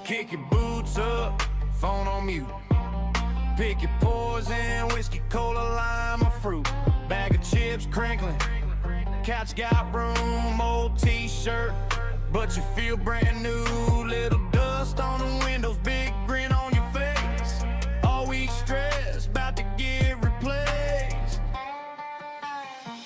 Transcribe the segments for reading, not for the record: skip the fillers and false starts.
Kick your boots up, phone on mute. Pick your poison, whiskey, cola, lime, or fruit. Bag of chips crinkling, couch got room, old t-shirt, but you feel brand new. Little dust on the windows, big grin on your face. All week stress, about to get replaced.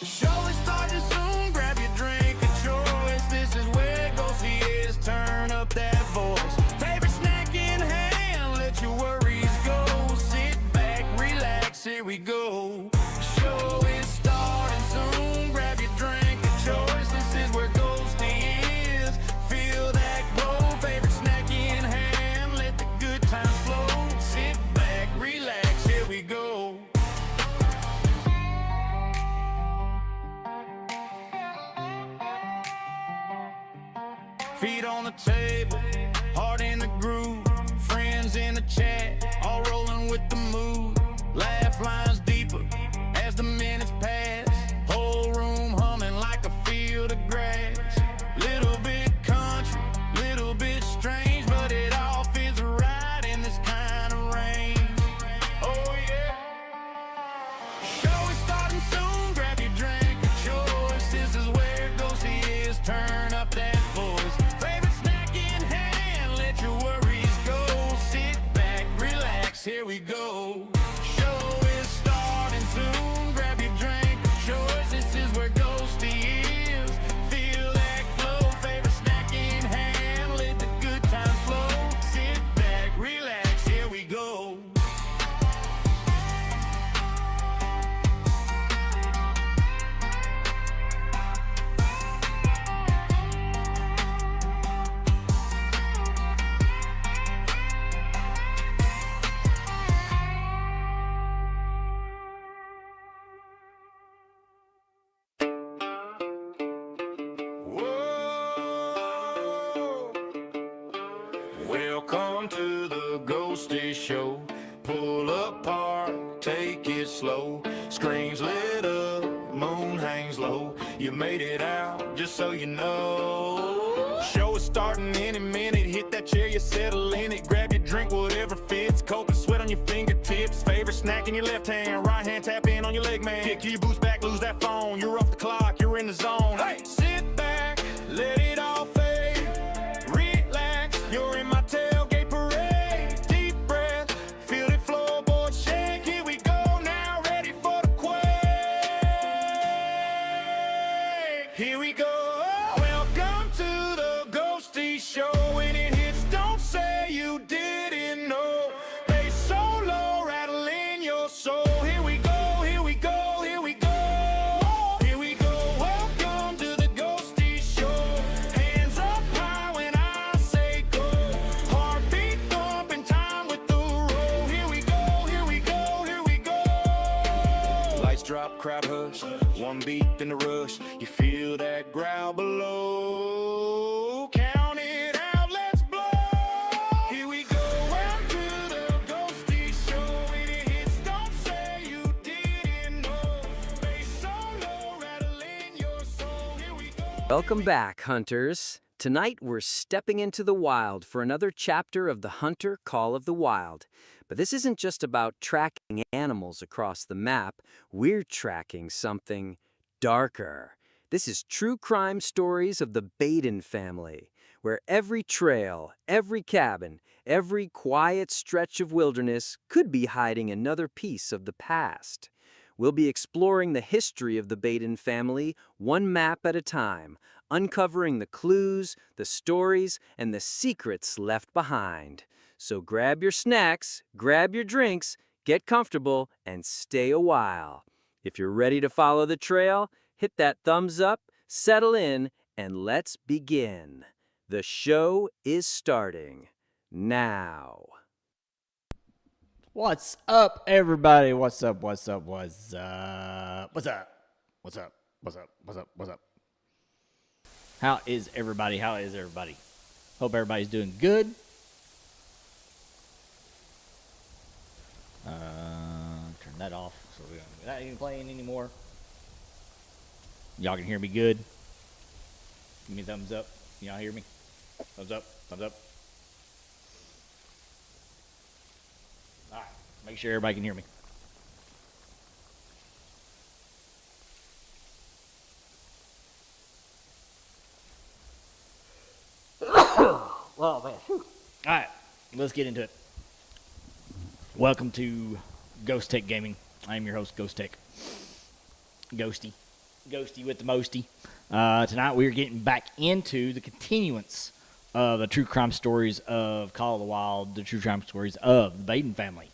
The show is starting soon, grab your drink of choice. This is where Ghosty is, turn up that voice. Favorite snack in hand, let your worries go. Sit back, relax, here we go. The show is starting soon, grab your drink of choice. This is where Ghosty is, feel that glow. Favorite snack in hand, let the good times flow. Sit back, relax, here we go. Feet on the table, heart in the groove. Friends in the chat, all rolling with the mood. Laugh lines deeper as the minutes pass. Whole room humming like a field of grass. Little bit country, little bit strange, but it all feels right in this kind of rain. Oh yeah. Show is starting soon, grab your drink of choice. This is where Ghosty is, turn up that voice. Favorite snack in hand, let your worries go. Sit back, relax, here we go. Show is starting soon, grab your drink of choice. This is where Ghosty is, feel that glow. Favorite snack in hand, let the good times flow. Sit back, relax, here we go. Whoa. Welcome to the Ghosty Show. Pull apart, take it slow. Screens lit up, moon hangs low. You made it out, just so you know. Show is starting any minute. Hit that chair, you settle in it. Grab your drink, whatever fits. Cold and sweat on your fingertips. Favorite snack in your left hand. Right hand tap in on your leg, man. Kick your boots back, lose that phone. You're off the clock, you're in the zone. Hey, sit back, let it all fade. Relax, you're in my tailgate parade. Deep breath, feel it floorboard shake. Here we go now, ready for the quake. Here we go. Welcome to the Ghosty Show. When it hits, don't say you didn't know. Bass so low, rattling your soul. Here we go, here we go, here we go. Here we go. Welcome to the Ghosty Show. Hands up high when I say go. Heartbeat thumping, time with the roll. Here we go, here we go, here we go. Lights drop, crowd hush. One beat, then the rush. You feel that growl below. Count it out, let's blow. Here we go. Welcome to the Ghosty Show. When it hits, don't say you didn't know. Bass so low, rattling your soul. Here we go. Welcome back, hunters. Tonight we're stepping into the wild for another chapter of the Hunter Call of the Wild. But this isn't just about tracking animals across the map. We're tracking something darker. This is true crime stories of the Baden family, where every trail, every cabin, every quiet stretch of wilderness could be hiding another piece of the past. We'll be exploring the history of the Baden family one map at a time, uncovering the clues, the stories, and the secrets left behind. So grab your snacks, grab your drinks, get comfortable, and stay a while. If you're ready to follow the trail, hit that thumbs up, settle in, and let's begin. The show is starting now. What's up, everybody? What's up? What's up? What's up? What's up? What's up? What's up? What's up? What's up? How is everybody? How is everybody? Hope everybody's doing good. Turn that off so we're not even playing anymore. Y'all can hear me good. Give me a thumbs up. Y'all hear me? Thumbs up. Thumbs up. Make sure everybody can hear me. Oh, man. Whew. All right, let's get into it. Welcome to Ghost Tech Gaming. I am your host, Ghost Tech. Ghosty with the mosty. Tonight we are getting back into the continuance of the true crime stories of Call of the Wild, the true crime stories of the Baden family.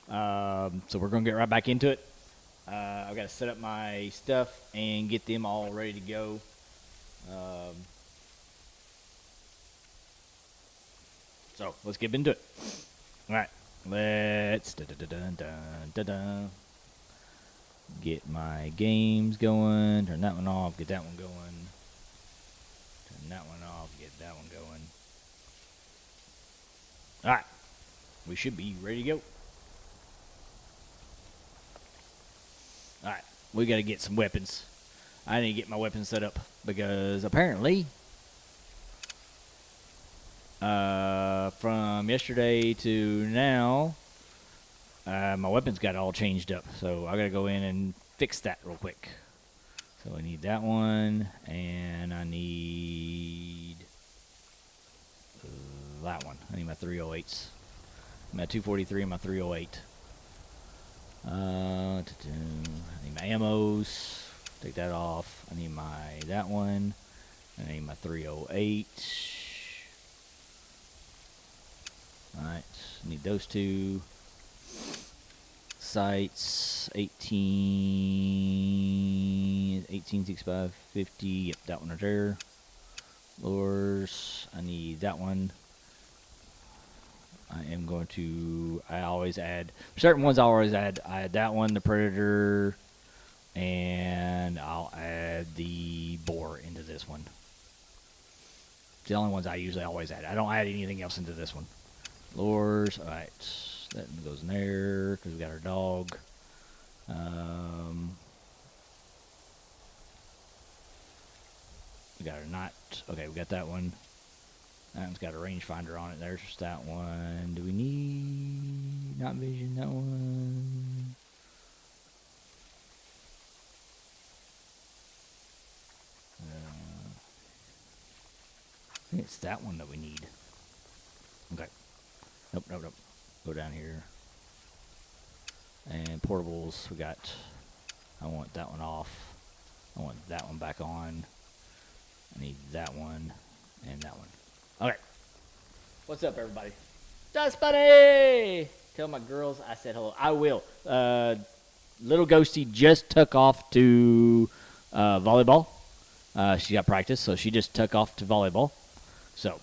So we're going to get right back into it. I've got to set up my stuff and get them all ready to go. So let's get into it. All right, let's get my games going. Turn that one off. Get that one going. Turn that one off. Get that one going. All right, we should be ready to go. All right, we got to get some weapons. I need to get my weapons set up because apparently, from yesterday to now, my weapons got all changed up. So I got to go in and fix that real quick. So I need that one, and I need that one. I need my 308s. My 243 and my 308. I need my ammos. Take that off. I need that one. I need my 308. Alright, need those two. Sights, 1865, 50. Yep, that one right there. Lures, I need that one. I always add, certain ones I always add. I add that one, the Predator, and I'll add the Boar into this one. It's the only ones I usually always add. I don't add anything else into this one. Lures, alright, that goes in there, because we got our dog. We got our knot, okay, we got that one. That one's got a rangefinder on it, there's that one. Do we need night vision, that one? I think it's that one that we need. Okay. Nope. Go down here. And portables, I want that one off. I want that one back on. I need that one and that one. Okay. What's up, everybody? Dust Buddy! Tell my girls I said hello. I will. Little Ghosty just took off to volleyball. She got practice, so she just took off to volleyball. So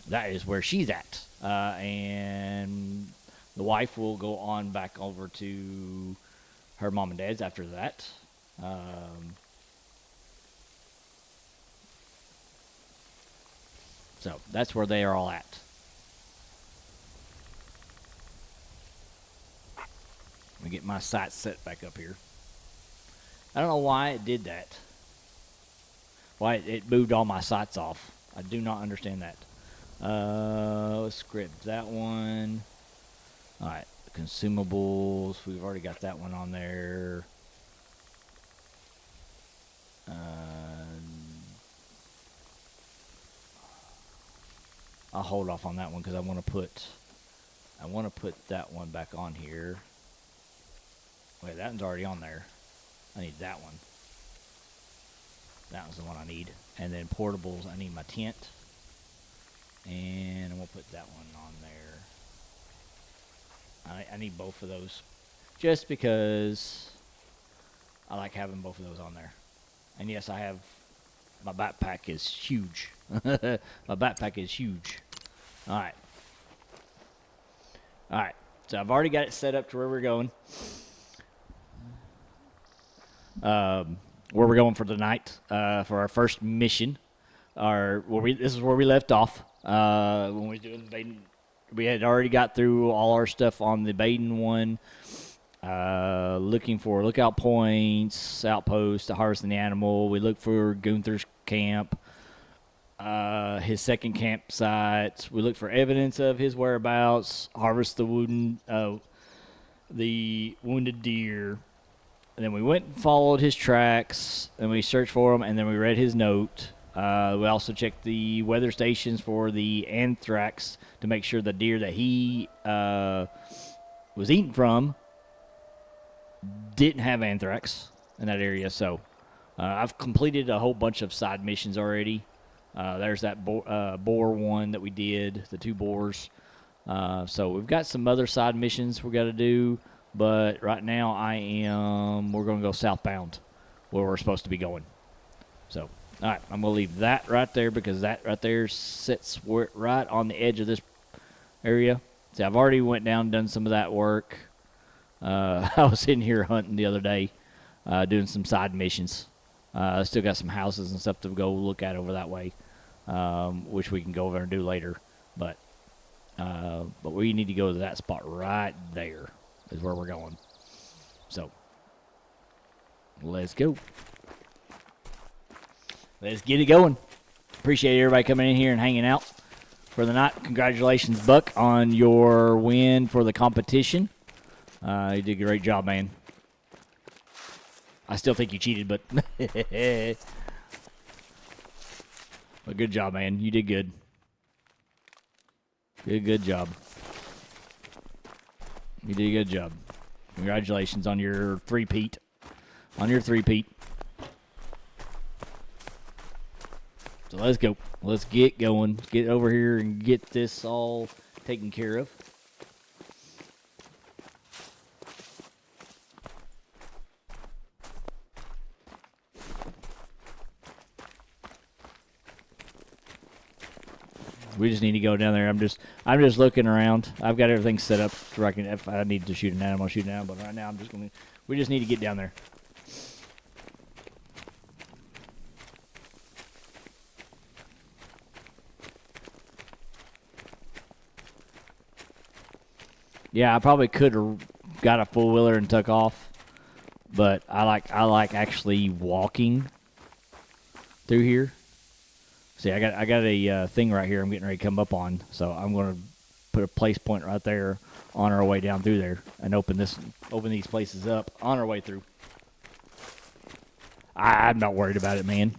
that is where she's at. And the wife will go on back over to her mom and dad's after that. So that's where they are all at. Let me get my sights set back up here. I don't know why it did that. Why it moved all my sights off. I do not understand that. Let's script that one. Alright, consumables. We've already got that one on there. I'll hold off on that one because I want to put that one back on here. Wait, that one's already on there. I need that one. That was the one I need. And then portables, I need my tent. And I'm going to put that one on there. I need both of those. Just because I like having both of those on there. And yes, I have, my backpack is huge. My backpack is huge. Alright. Alright. So I've already got it set up to where we're going. Where we're going for the night, for our first mission. This is where we left off. When we were doing the Baden, we had already got through all our stuff on the Baden one. Looking for lookout points, outposts, harvesting the animal. We looked for Gunther's camp, his second campsite. We looked for evidence of his whereabouts. Harvest the wooden the wounded deer. And then we went and followed his tracks, and we searched for him, and then we read his note. We also checked the weather stations for the anthrax to make sure the deer that he was eaten from didn't have anthrax in that area. So I've completed a whole bunch of side missions already. There's that boar one that we did, the 2 boars. So we've got some other side missions we got to do. But right now we're going to go southbound where we're supposed to be going. So, all right, I'm going to leave that right there because that right there sits right on the edge of this area. See, I've already went down and done some of that work. I was in here hunting the other day, doing some side missions. I still got some houses and stuff to go look at over that way, which we can go over and do later. But we need to go to that spot right there. Is where we're going. So, let's go. Let's get it going. Appreciate everybody coming in here and hanging out for the night. Congratulations, Buck, on your win for the competition. You did a great job, man. I still think you cheated, but good job, man. You did good. Good job. You did a good job. Congratulations on your three-peat. So let's go. Let's get going. Get over here and get this all taken care of. We just need to go down there. I'm just looking around. I've got everything set up so I can, if I need to shoot an animal, shoot an animal. But right now, we just need to get down there. Yeah, I probably could have got a full wheeler and took off, but I like actually walking through here. See, I got a thing right here I'm getting ready to come up on, so I'm going to put a place point right there on our way down through there and open these places up on our way through. I'm not worried about it, man.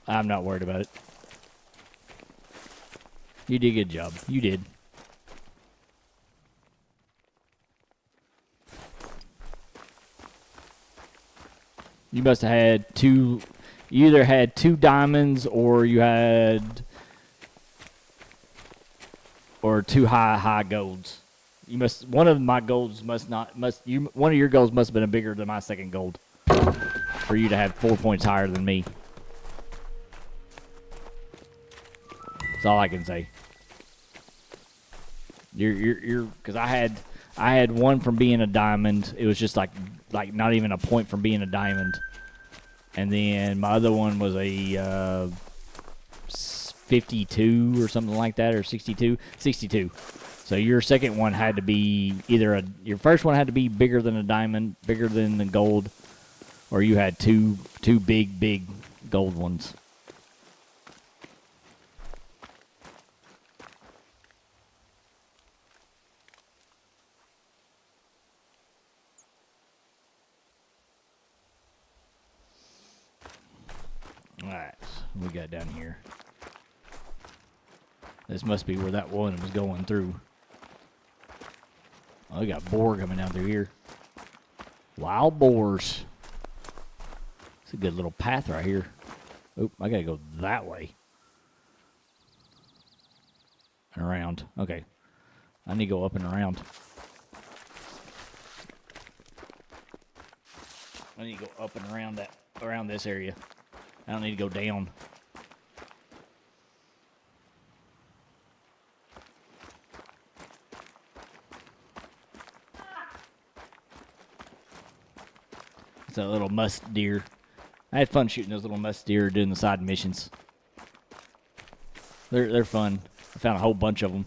I'm not worried about it. You did a good job. You did. You must have had two. You either had 2 diamonds or you had, or 2 high golds. You must. One of my golds must not. One of your golds must have been bigger than my second gold, for you to have 4 points higher than me. That's all I can say. You're because I had one from being a diamond. It was just like not even a point from being a diamond. And then my other one was a 52 or something like that, or 62. 62. So your second one had to be your first one had to be bigger than a diamond, bigger than the gold, or you had two big gold ones. Alright, we got down here. This must be where that one was going through. Oh, we got boar coming down through here. Wild boars. It's a good little path right here. Oop, I gotta go that way. And around. Okay. I need to go up and around. I need to go up and around this area. I don't need to go down. It's a little musk deer. I had fun shooting those little musk deer doing the side missions. They're fun. I found a whole bunch of them.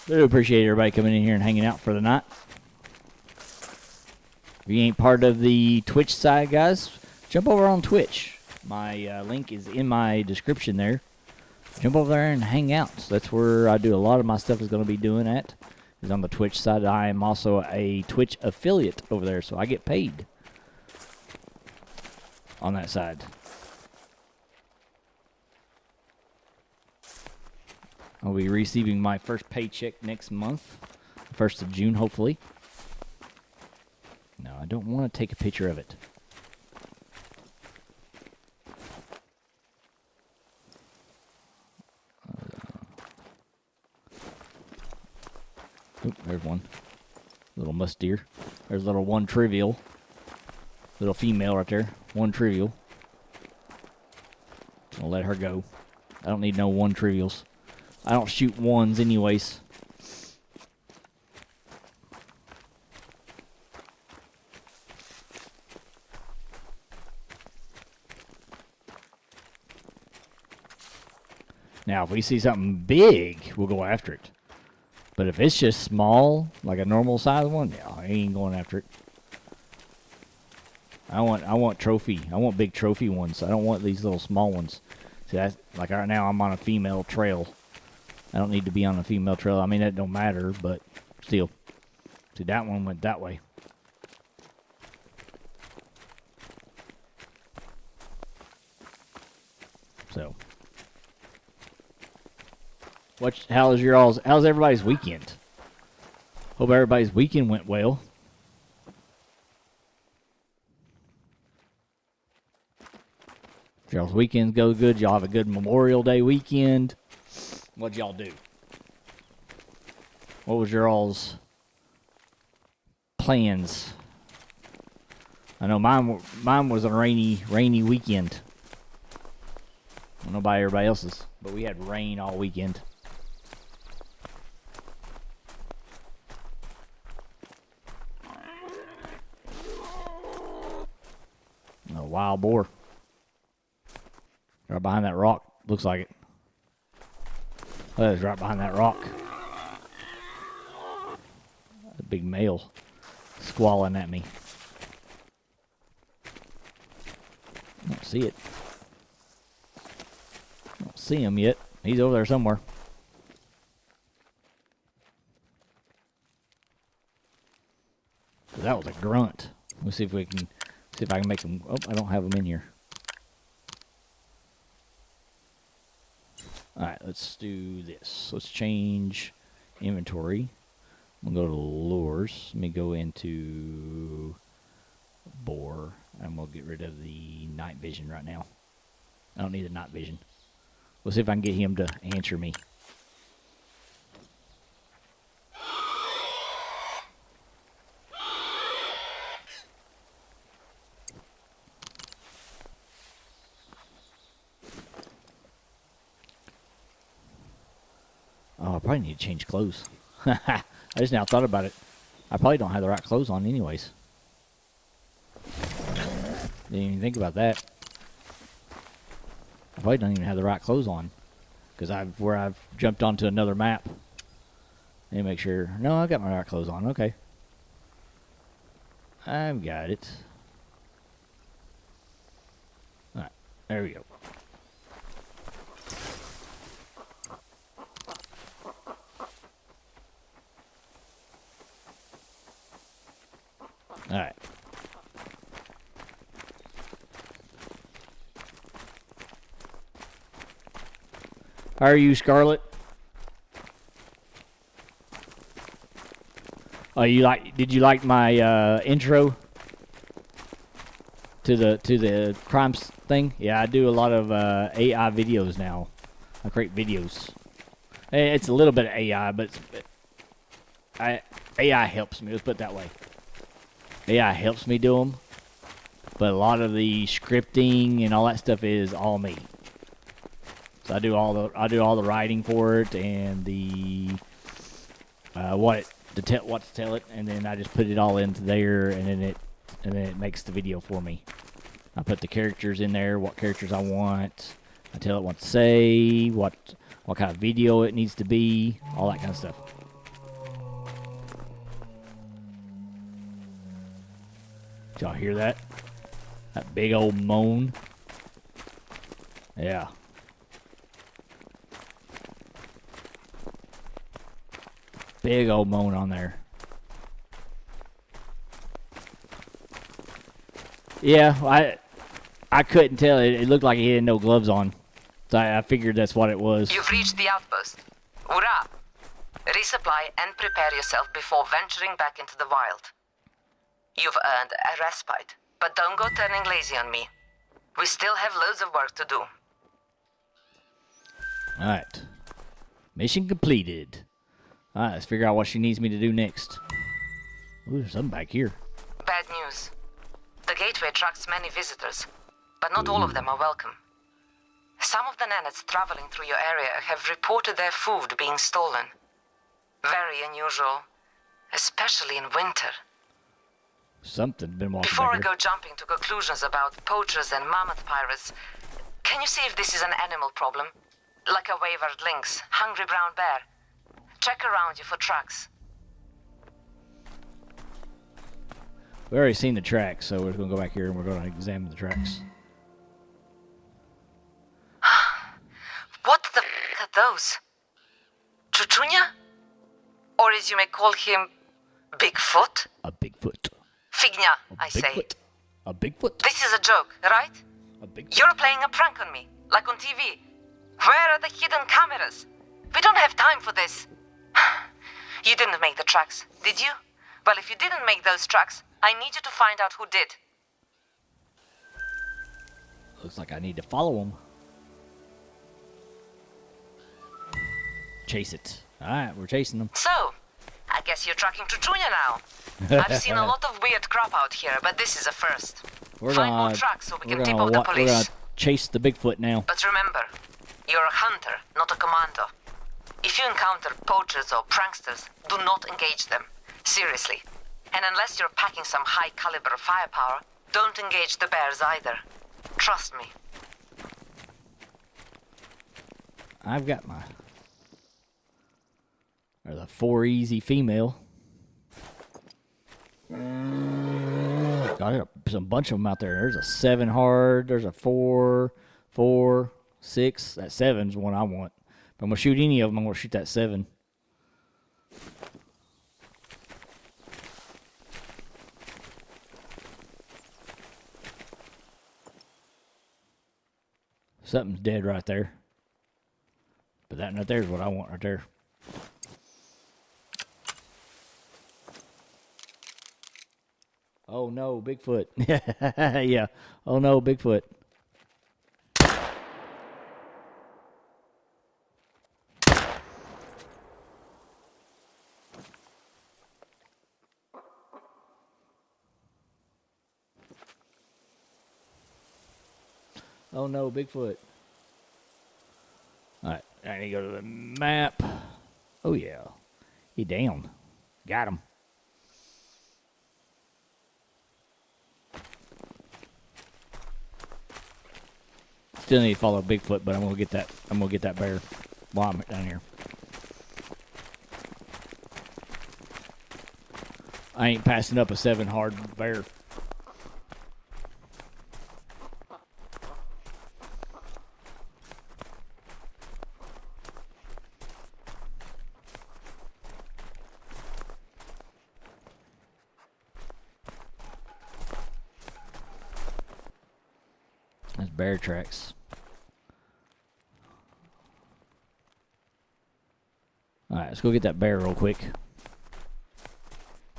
I do appreciate everybody coming in here and hanging out for the night. If you ain't part of the Twitch side, guys, jump over on Twitch. My link is in my description there. Jump over there and hang out. So that's where I do a lot of my stuff is going to be doing at. Is on the Twitch side. I am also a Twitch affiliate over there, so I get paid on that side. I'll be receiving my first paycheck next month, 1st of June, hopefully. No, I don't want to take a picture of it. Oop, there's one. Little musk deer. There's a little one trivial. Little female right there. One trivial. I'll let her go. I don't need no one trivials. I don't shoot ones anyways. Now, if we see something big, we'll go after it. But if it's just small, like a normal size one, yeah, I ain't going after it. I want trophy. I want big trophy ones. I don't want these little small ones. See, that's, like right now, I'm on a female trail. I don't need to be on a female trail. I mean, that don't matter, but still. See, that one went that way. So, how's everybody's weekend? Hope everybody's weekend went well. Y'all's weekends go good. Y'all have a good Memorial Day weekend. What'd y'all do? What was your all's plans? I know mine was a rainy weekend. I don't know about everybody else's, but we had rain all weekend. A wild boar. Right behind that rock. Looks like it. Oh, it's right behind that rock. A big male squalling at me. I don't see it. I don't see him yet. He's over there somewhere. That was a grunt. Let's see if I can make him. Oh, I don't have him in here. Alright, let's do this. Let's change inventory. I'm going to go to lures. Let me go into boar. And we'll get rid of the night vision right now. I don't need the night vision. We'll see if I can get him to answer me. Oh, I probably need to change clothes. I just now thought about it. I probably don't have the right clothes on anyways. Didn't even think about that. I probably don't even have the right clothes on. Because I've jumped onto another map. Let me make sure. No, I got my right clothes on. Okay. I've got it. Alright, there we go. Alright. How are you, Scarlett? Oh, did you like my intro to the crimes thing? Yeah, I do a lot of AI videos now. I create videos. It's a little bit of AI, but AI helps me. Let's put it that way. AI helps me do them, but a lot of the scripting and all that stuff is all me. So I do all the writing for it and the what to tell it, and then I just put it all into there, and then it makes the video for me. I put the characters in there, what characters I want. I tell it what to say, what kind of video it needs to be, all that kind of stuff. Did y'all hear that? That big old moan. Yeah. Big old moan on there. Yeah, I couldn't tell. It looked like he had no gloves on. So I figured that's what it was. You've reached the outpost. Hurrah! Resupply and prepare yourself before venturing back into the wild. You've earned a respite, but don't go turning lazy on me. We still have loads of work to do. Alright. Mission completed. Alright, let's figure out what she needs me to do next. Ooh, there's something back here. Bad news. The gateway attracts many visitors, but not all of them are welcome. Some of the nanets traveling through your area have reported their food being stolen. Very unusual, especially in winter. Something been walking Before I back here. go jumping to conclusions about poachers and mammoth pirates, can you see if this is an animal problem? Like a wayward lynx, hungry brown bear. Check around you for tracks. We've already seen the tracks, so we're going to go back here and we're going to examine the tracks. What the f are those? Chuchunya? Or as you may call him, Bigfoot? A Bigfoot. Fignya, A I say. Bigfoot. A Bigfoot. This is a joke, right? A Bigfoot. You're playing a prank on me, like on TV. Where are the hidden cameras? We don't have time for this. You didn't make the tracks, did you? Well, if you didn't make those tracks, I need you to find out who did. Looks like I need to follow him. Chase it. Alright, we're chasing them. So, I guess you're tracking Chuchunya now. I've seen a lot of weird crap out here, but this is a first. Find more tracks so we can tip off the We're police. gonna chase the Bigfoot now. But remember, you're a hunter, not a commando. If you encounter poachers or pranksters, do not engage them. Seriously. And unless you're packing some high-caliber firepower, don't engage the bears either. Trust me. I've got my... There's a 4 easy female. Got a bunch of them out there. There's a 7 hard. There's a 4, 4, 6. That 7's the one I want. If I'm going to shoot any of them, I'm going to shoot that 7. Something's dead right there. But that right there is what I want right there. Oh no, Bigfoot. Yeah. Oh no, Bigfoot. Oh no, Bigfoot. Alright, I need to go to the map. Oh yeah. He down. Got him. Still need to follow Bigfoot, but I'm gonna get that bear while I'm down here. I ain't passing up a 7 hard bear. That's bear tracks. Alright, let's go get that bear real quick.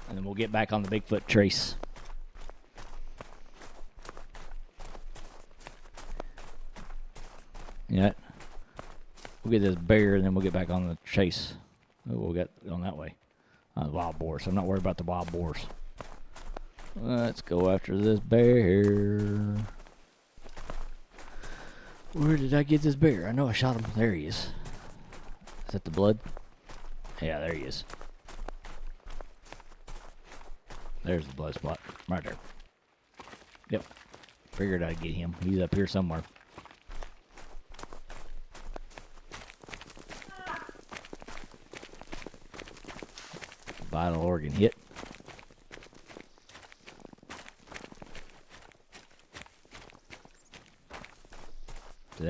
And then we'll get back on the Bigfoot trace. Yeah. We'll get this bear and then we'll get back on the chase. Oh, we'll get on that way. Wild boars. So I'm not worried about the wild boars. Let's go after this bear. Where did I get this bear? I know I shot him. There he is. Is that the blood? Yeah, there he is. There's the blood spot. Right there. Yep. Figured I'd get him. He's up here somewhere. Vital organ hit.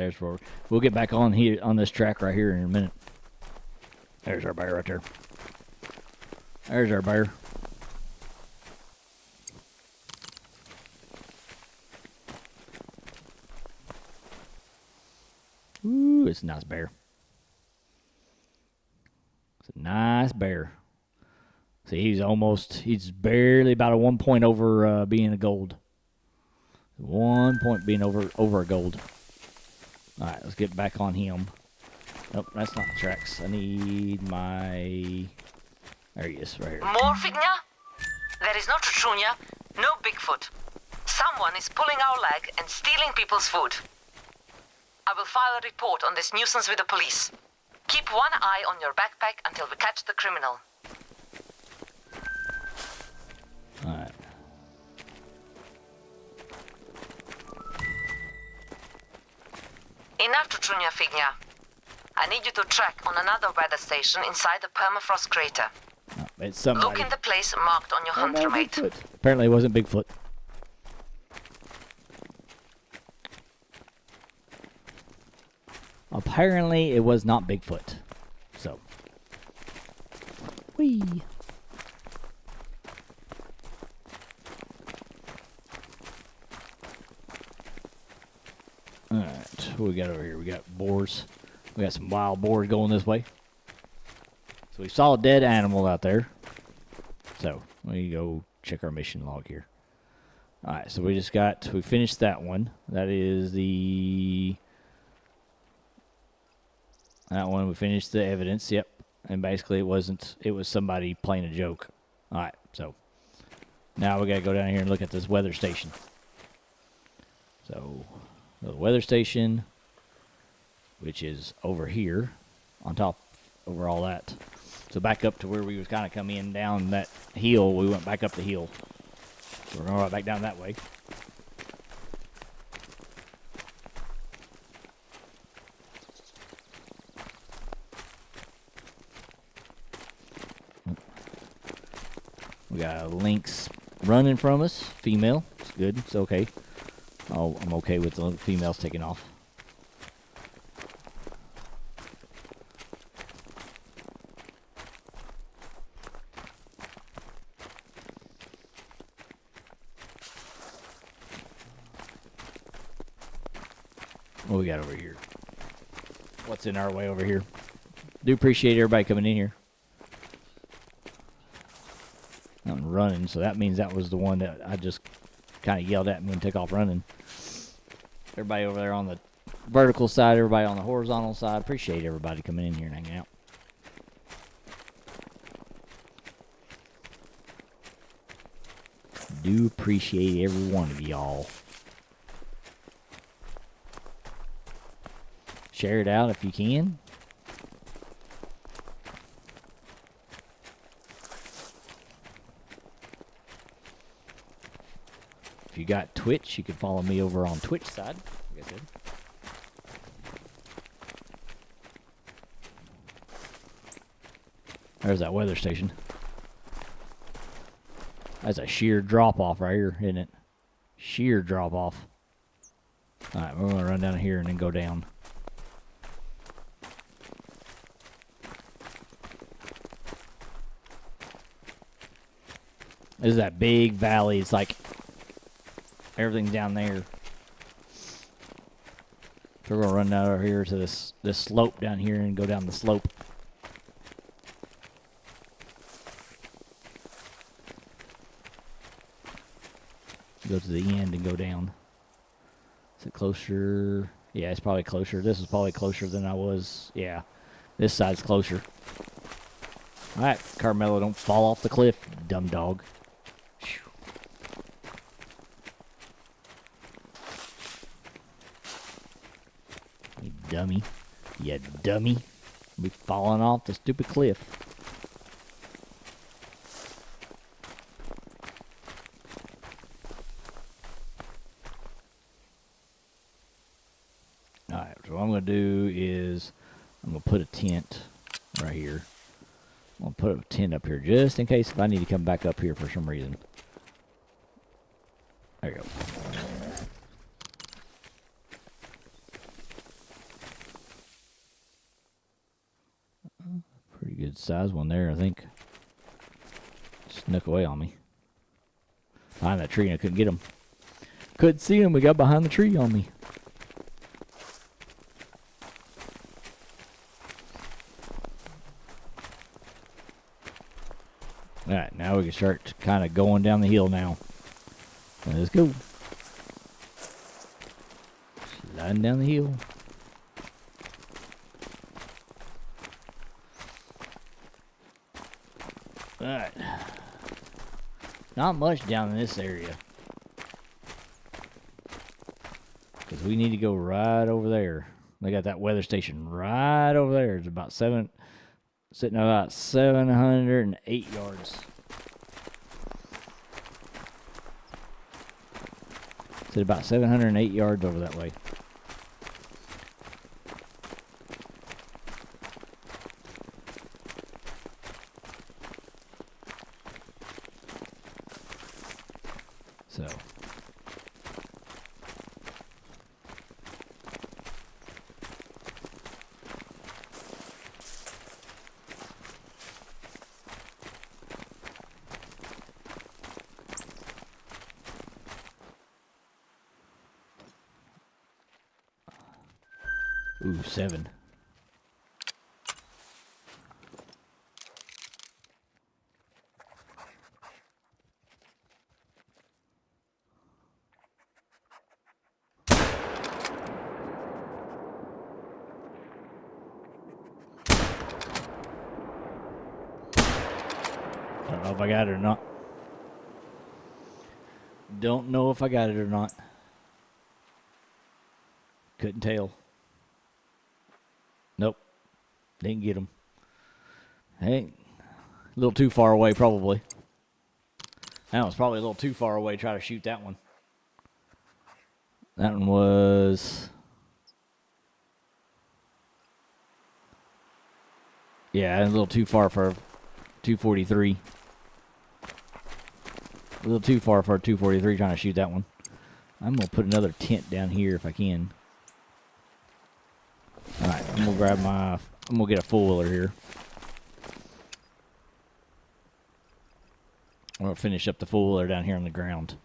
there's where we'll get back on here on this track right here in a minute. There's our bear right there. There's our bear. Ooh, it's a nice bear. It's a nice bear. See, he's barely about a 1 point over being a gold. 1 point being over a gold. All right, let's get back on him. Nope, that's not the tracks. I need my... There he is, right here. More Figna? There is no Chuchunya, no Bigfoot. Someone is pulling our leg and stealing people's food. I will file a report on this nuisance with the police. Keep one eye on your backpack until we catch the criminal. Alright. Enough Chuchunya, Figna. I need you to track on another weather station inside the permafrost crater. Oh, it's somebody. Look in the place marked on your hunter mate. Bigfoot. Apparently it wasn't Bigfoot. Apparently it was not Bigfoot. So. Whee. Alright, what we got over here? We got boars. We got some wild boars going this way. So we saw a dead animal out there. So, we go check our mission log here. Alright, so we finished that one. That is that one, we finished the evidence, yep. And basically it was somebody playing a joke. Alright, so now we gotta go down here and look at this weather station. So, the weather station, which is over here, on top, over all that. So back up to where we was kind of coming in down that hill, we went back up the hill. So we're going right back down that way. We got a lynx running from us, female. It's good, it's okay. Oh, I'm okay with the females taking off. What we got over here? What's in our way over here? Do appreciate everybody coming in here. I'm running, so that means that was the one that I just kind of yelled at me and took off running. Everybody over there on the vertical side, everybody on the horizontal side. Appreciate everybody coming in here and hanging out. Do appreciate every one of y'all. Share it out if you can. If you got Twitch, you can follow me over on Twitch side, like I said. There's that weather station. That's a sheer drop off right here, isn't it? Sheer drop off. Alright, we're gonna run down here and then go down. This is that big valley. It's like everything's down there. So we're gonna run down over here to this slope down here and go down the slope. Go to the end and go down. Is it closer? Yeah, it's probably closer. This is probably closer than I was. Yeah, this side's closer. All right, Carmelo, don't fall off the cliff, dumb dog. You dummy. You dummy. Be falling off the stupid cliff. Alright, so what I'm going to do is I'm going to put a tent right here. I'm going to put a tent up here just in case if I need to come back up here for some reason. There you go. good size one there, I think. Snuck away on me. Behind that tree, and I couldn't get him. Couldn't see him. We got behind the tree on me. Alright, now we can start kind of going down the hill now. Let's go. Sliding down the hill. Alright. Not much down in this area. Because we need to go right over there. They got that weather station right over there. It's about sitting about 708 yards. It's at about 708 yards over that way. So. Ooh, 7. I don't know if I got it or not. Don't know if I got it or not. Couldn't tell. Nope. Didn't get him. Hey, a little too far away probably. That was probably a little too far away to try to shoot that one. That one was... Yeah, a little too far for 243. A little too far for 243 trying to shoot that one. I'm going to put another tent down here if I can. Alright, I'm going to grab my... I'm going to get a full-wheeler here. I'm going to finish up the full-wheeler down here on the ground.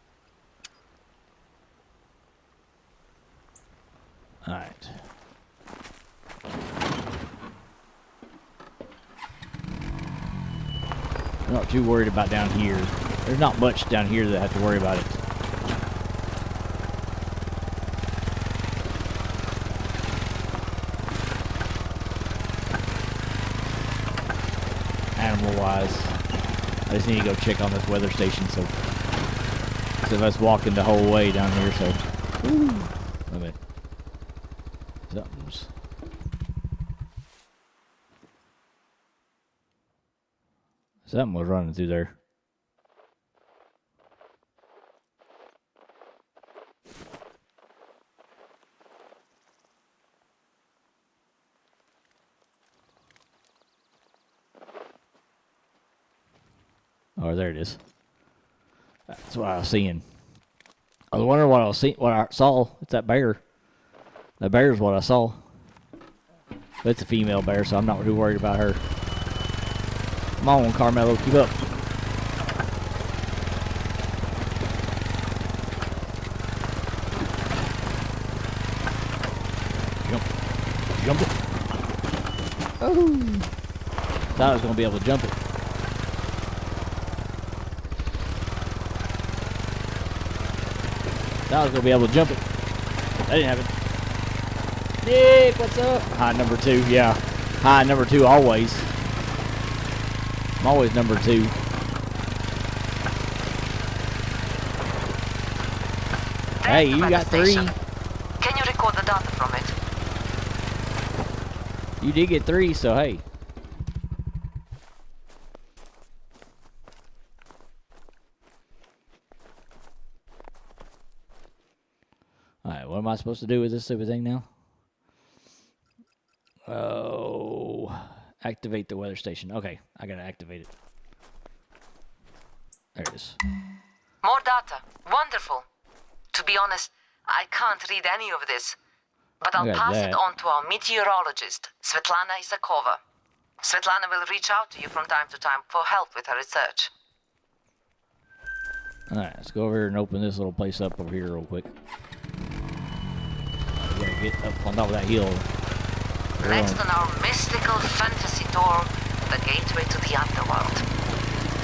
Alright. I'm not too worried about down here. There's not much down here that I have to worry about it. Animal-wise, I just need to go check on this weather station. So of us walking the whole way down here. So, I mean, something was running through there. Oh, there it is. That's what I was seeing. I was wondering what I was seeing, what I saw. It's that bear. That bear is what I saw. But it's a female bear, so I'm not too worried about her. Come on, Carmelo, keep up. Jump it. Oh! Thought I was going to be able to jump it. Thought I was going to be able to jump it. That didn't happen. Nick, what's up? High number 2, yeah. High number 2 always. I'm always number 2. Hey, you got 3. Can you record the data from it? You did get 3, so hey. Alright, what am I supposed to do with this stupid thing now? Oh, activate the weather station. Okay, I gotta activate it. There it is. More data. Wonderful. To be honest, I can't read any of this. But I'll Look at pass that. it on to our meteorologist, Svetlana Isakova. Svetlana will reach out to you from time to time for help with her research. Alright, let's go over here and open this little place up over here real quick. We gotta get up on top of that hill. Next on our mystical fantasy tour, the gateway to the underworld.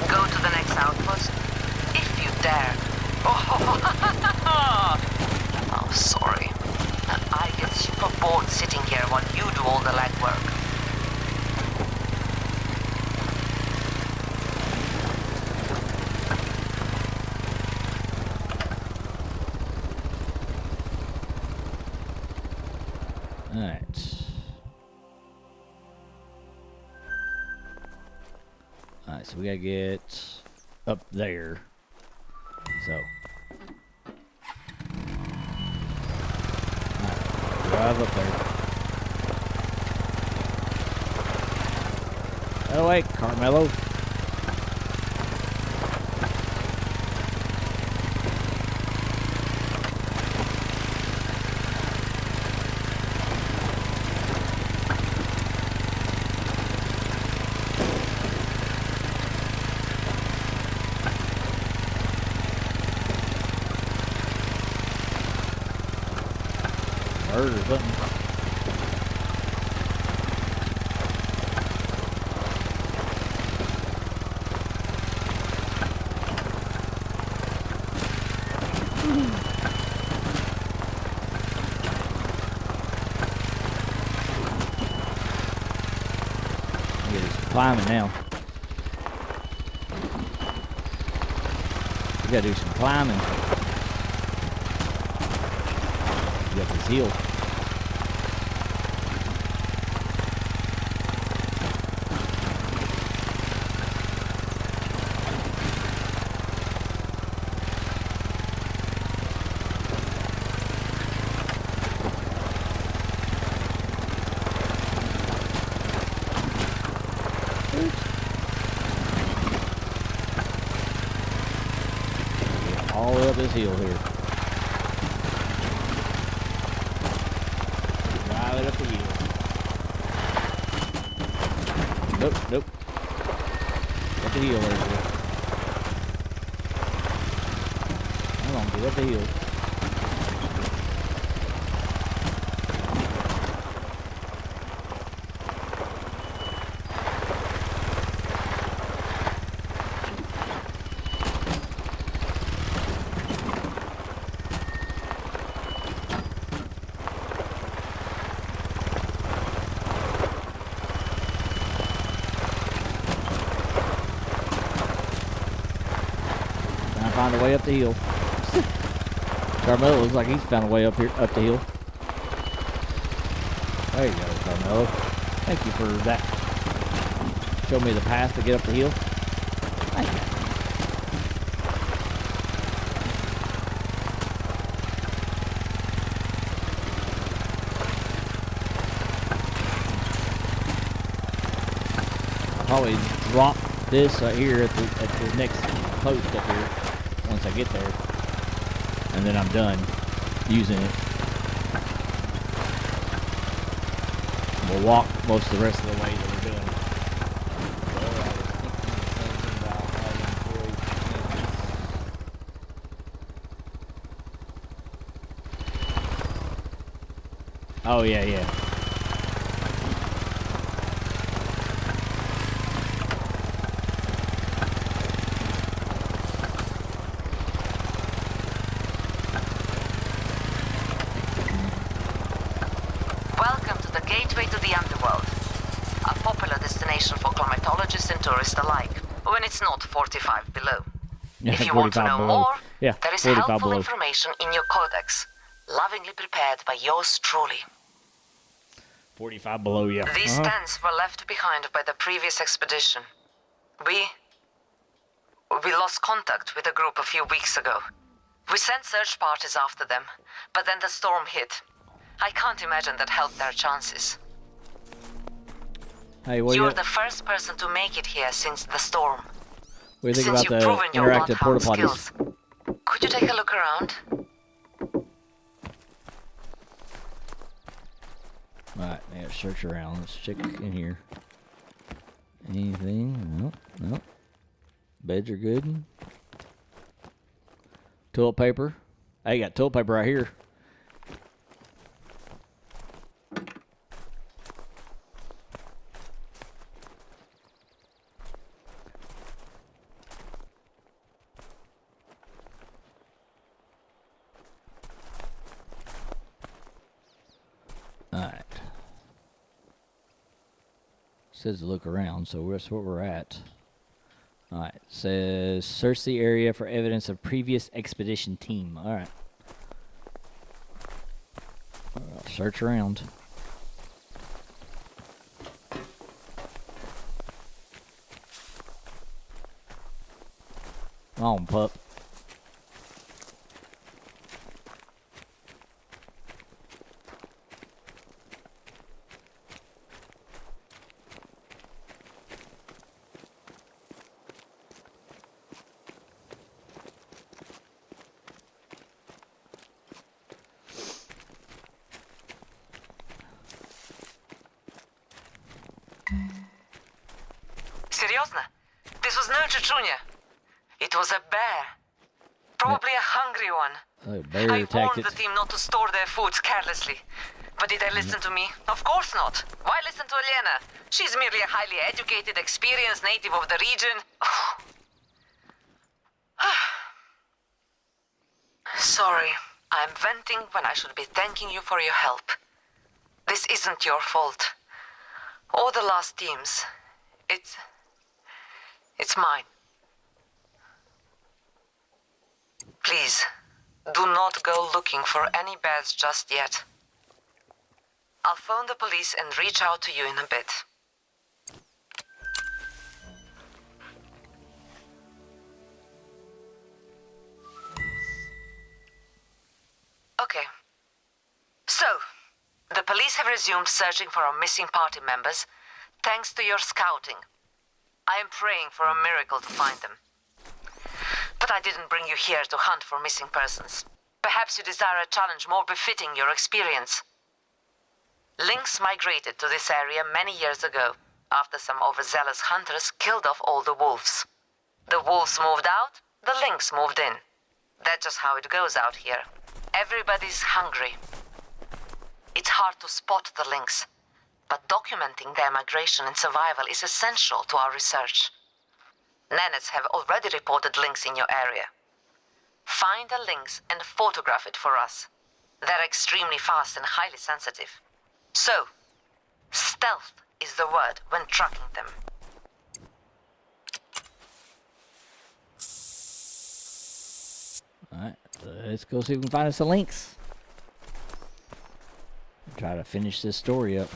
Go to the next outpost, if you dare. Oh, sorry. I get super bored sitting here while you do all the legwork. Alright, so we gotta get up there. So. Alright, drive up there. Oh wait, Carmelo. Bird or something. Get us climbing now. We gotta do some climbing. Get up this hill. All the way up this hill here. Drive it up the hill. Nope, nope. Up the hill there, boy. Come on, get up the hill. Find a way up the hill. Carmelo looks like he's found a way up here, up the hill. There you go, Carmelo. Thank you for that. Show me the path to get up the hill. Thank you. I'll probably drop this right here at the next post up here. Once I get there, and then I'm done using it. We'll walk most of the rest of the way that we're doing. Oh yeah, yeah. Gateway to the underworld. A popular destination for climatologists and tourists alike, when it's not 45 below. Yeah, if you want to know more, yeah, there is 45 helpful below. information in your codex, lovingly prepared by yours truly. 45 below, yeah. These tents were left behind by the previous expedition. We lost contact with the group a few weeks ago. We sent search parties after them, but then the storm hit. I can't imagine that helped their chances. Hey, what You're the first person to make it here since the storm. What do you think Since about you've the proven your interactive bloodhound porta potties? skills, could you take a look around? Alright, yeah, search around. Let's check in here. Anything? Nope. Nope. Beds are good. Toilet paper. I got toilet paper right here. Alright. Says to look around, so that's where we're at. Alright, says search the area for evidence of previous expedition team. Alright. Search around. Come on, pup. Серьезно? This was no chuchunya. It was a bear. Probably a hungry one. Bear I attacked warned it. the team not to store their foods carelessly. But did they listen to me? Of course not. Why listen to Elena? She's merely a highly educated, experienced native of the region. Sorry. I'm venting when I should be thanking you for your help. This isn't your fault. Or the last team's. It's mine. Please, do not go looking for any bears just yet. I'll phone the police and reach out to you in a bit. Okay. So, the police have resumed searching for our missing party members, thanks to your scouting. I am praying for a miracle to find them. But I didn't bring you here to hunt for missing persons. Perhaps you desire a challenge more befitting your experience. Lynx migrated to this area many years ago, after some overzealous hunters killed off all the wolves. The wolves moved out, the lynx moved in. That's just how it goes out here. Everybody's hungry. It's hard to spot the lynx, but documenting their migration and survival is essential to our research. Nanets have already reported lynx in your area. Find a lynx and photograph it for us. They're extremely fast and highly sensitive. So, stealth is the word when tracking them. Alright, let's go see if we can find us a lynx. Try to finish this story up.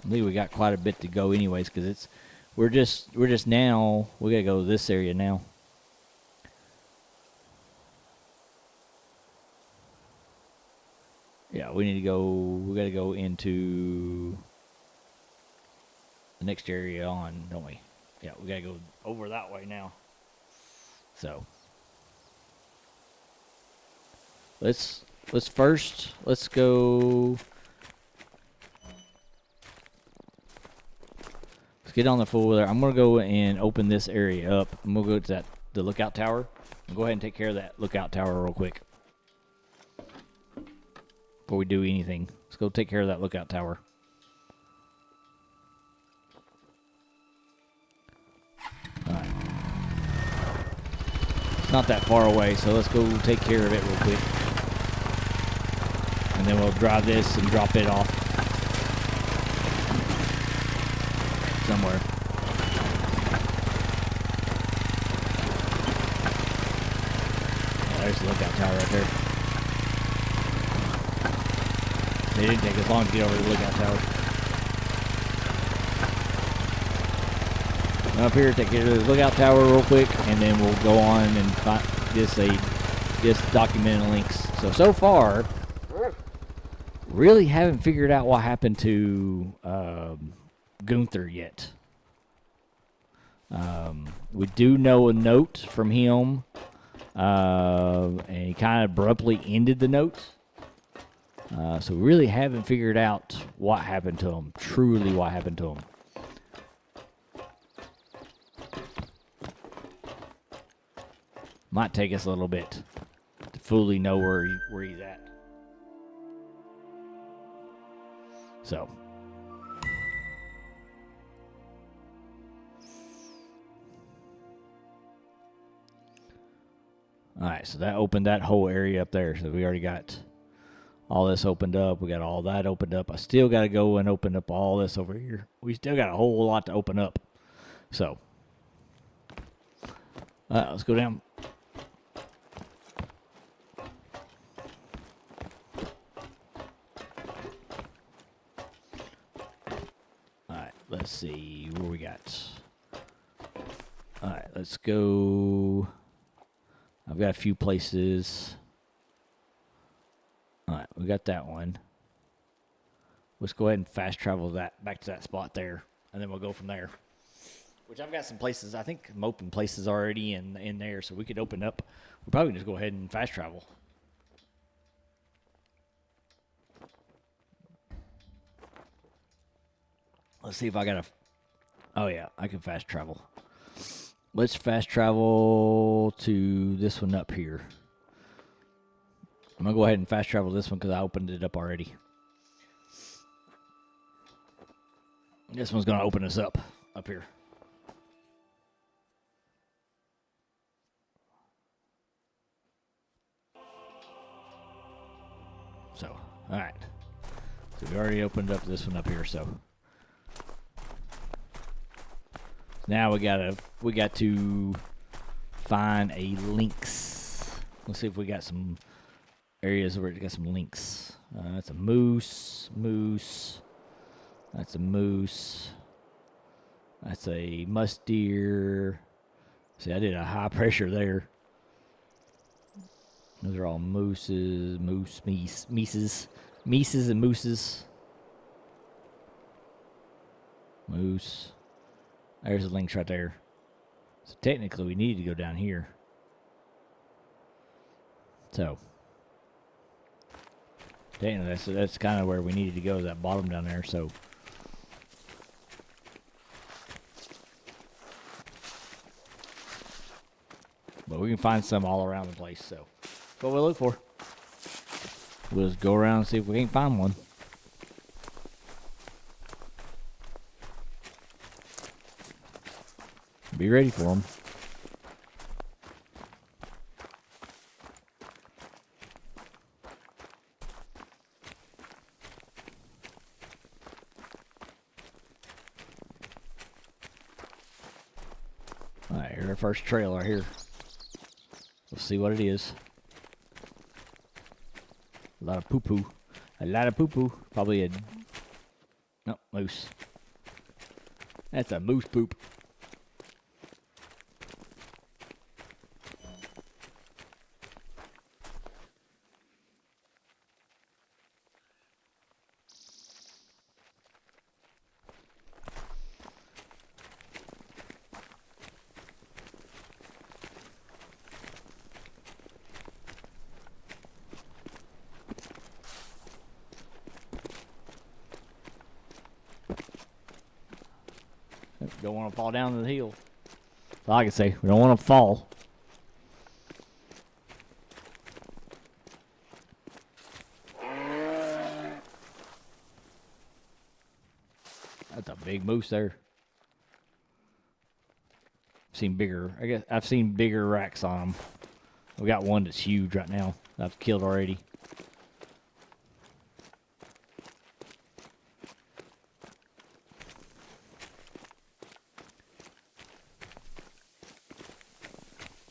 I believe we got quite a bit to go anyways, because we're just now, we gotta go to this area now. Yeah, we gotta go into the next area on, don't we? Yeah, we gotta go over that way now. So let's go. Let's get on the full there. I'm gonna go and open this area up. I'm gonna go to the lookout tower. And go ahead and take care of that lookout tower real quick before we do anything. Let's go take care of that lookout tower. Alright. It's not that far away, so let's go take care of it real quick. And then we'll drive this and drop it off somewhere. Oh, there's the lookout tower right there. It didn't take as long to get over the lookout tower. Up here, take care of the lookout tower real quick, and then we'll go on and find this documented links. So far, really haven't figured out what happened to Gunther yet. We do know a note from him, and he kind of abruptly ended the note. So we really haven't figured out what happened to them. Truly, what happened to them. Might take us a little bit to fully know where he's at. So. Alright, so that opened that whole area up there. So we already got all this opened up. We got all that opened up. I still got to go and open up all this over here. We still got a whole lot to open up. So. Let's go down. Alright, let's see where we got. Alright, let's go. I've got a few places. Alright, we got that one. Let's go ahead and fast travel that back to that spot there, and then we'll go from there. Which I've got some places, I think some open places already in there, so we could open up. We'll probably just go ahead and fast travel. Let's see if I got a... Oh yeah, I can fast travel. Let's fast travel to this one up here. I'm going to go ahead and fast travel this one because I opened it up already. This one's going to open us up here. So, alright. So we already opened up this one up here, so... Now we got to find a links. Let's see if we got some areas where it got some links. That's a moose. That's a moose. That's a musk deer. See, I did a high pressure there. Those are all mooses, meeses and mooses. Moose. There's the links right there. So technically we need to go down here. So technically that's kind of where we needed to go, that bottom down there. So but we can find some all around the place, so that's what we'll look for. We'll just go around and see if we can't find one. Be ready for them. Alright, here's our first trail right here. We'll see what it is. A lot of poo-poo. A lot of poo-poo. Probably a... No, moose. That's a moose poop. Don't want to fall down the hill. That's all I can say. We don't want to fall. That's a big moose there. Seen bigger. I guess I've seen bigger racks on them. We got one that's huge right now that I've killed already.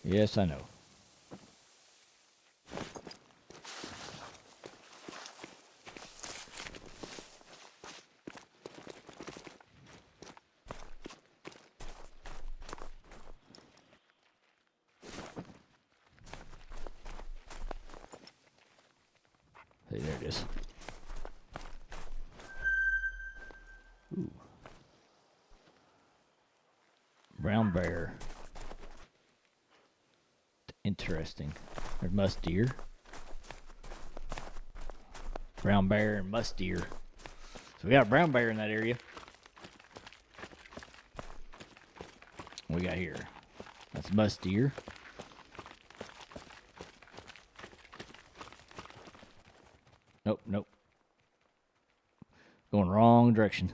Yes, I know. See, there it is. Ooh. Brown bear. Interesting. There's musk deer. Brown bear and musk deer. So we got a brown bear in that area. What we got here? That's musk deer. Nope. Going wrong direction.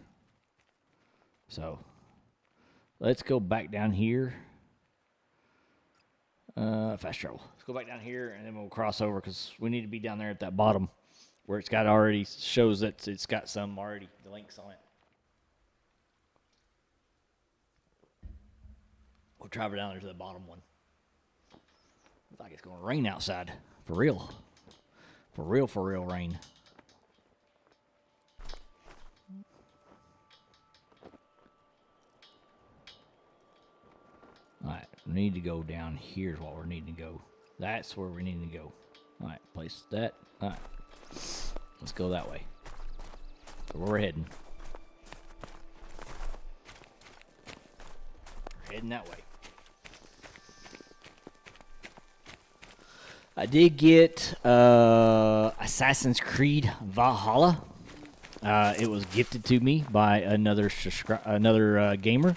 So let's go back down here. Fast travel. Let's go back down here and then we'll cross over because we need to be down there at that bottom where it's got already shows that it's got some already the links on it. We'll travel down there to the bottom one. Looks like it's going to rain outside. For real. For real rain. Alright, we need to go down. Here's what we're needing to go. That's where we need to go. Alright, place that. Alright. Let's go that way. Where we're heading. We're heading that way. I did get Assassin's Creed Valhalla. It was gifted to me by another gamer.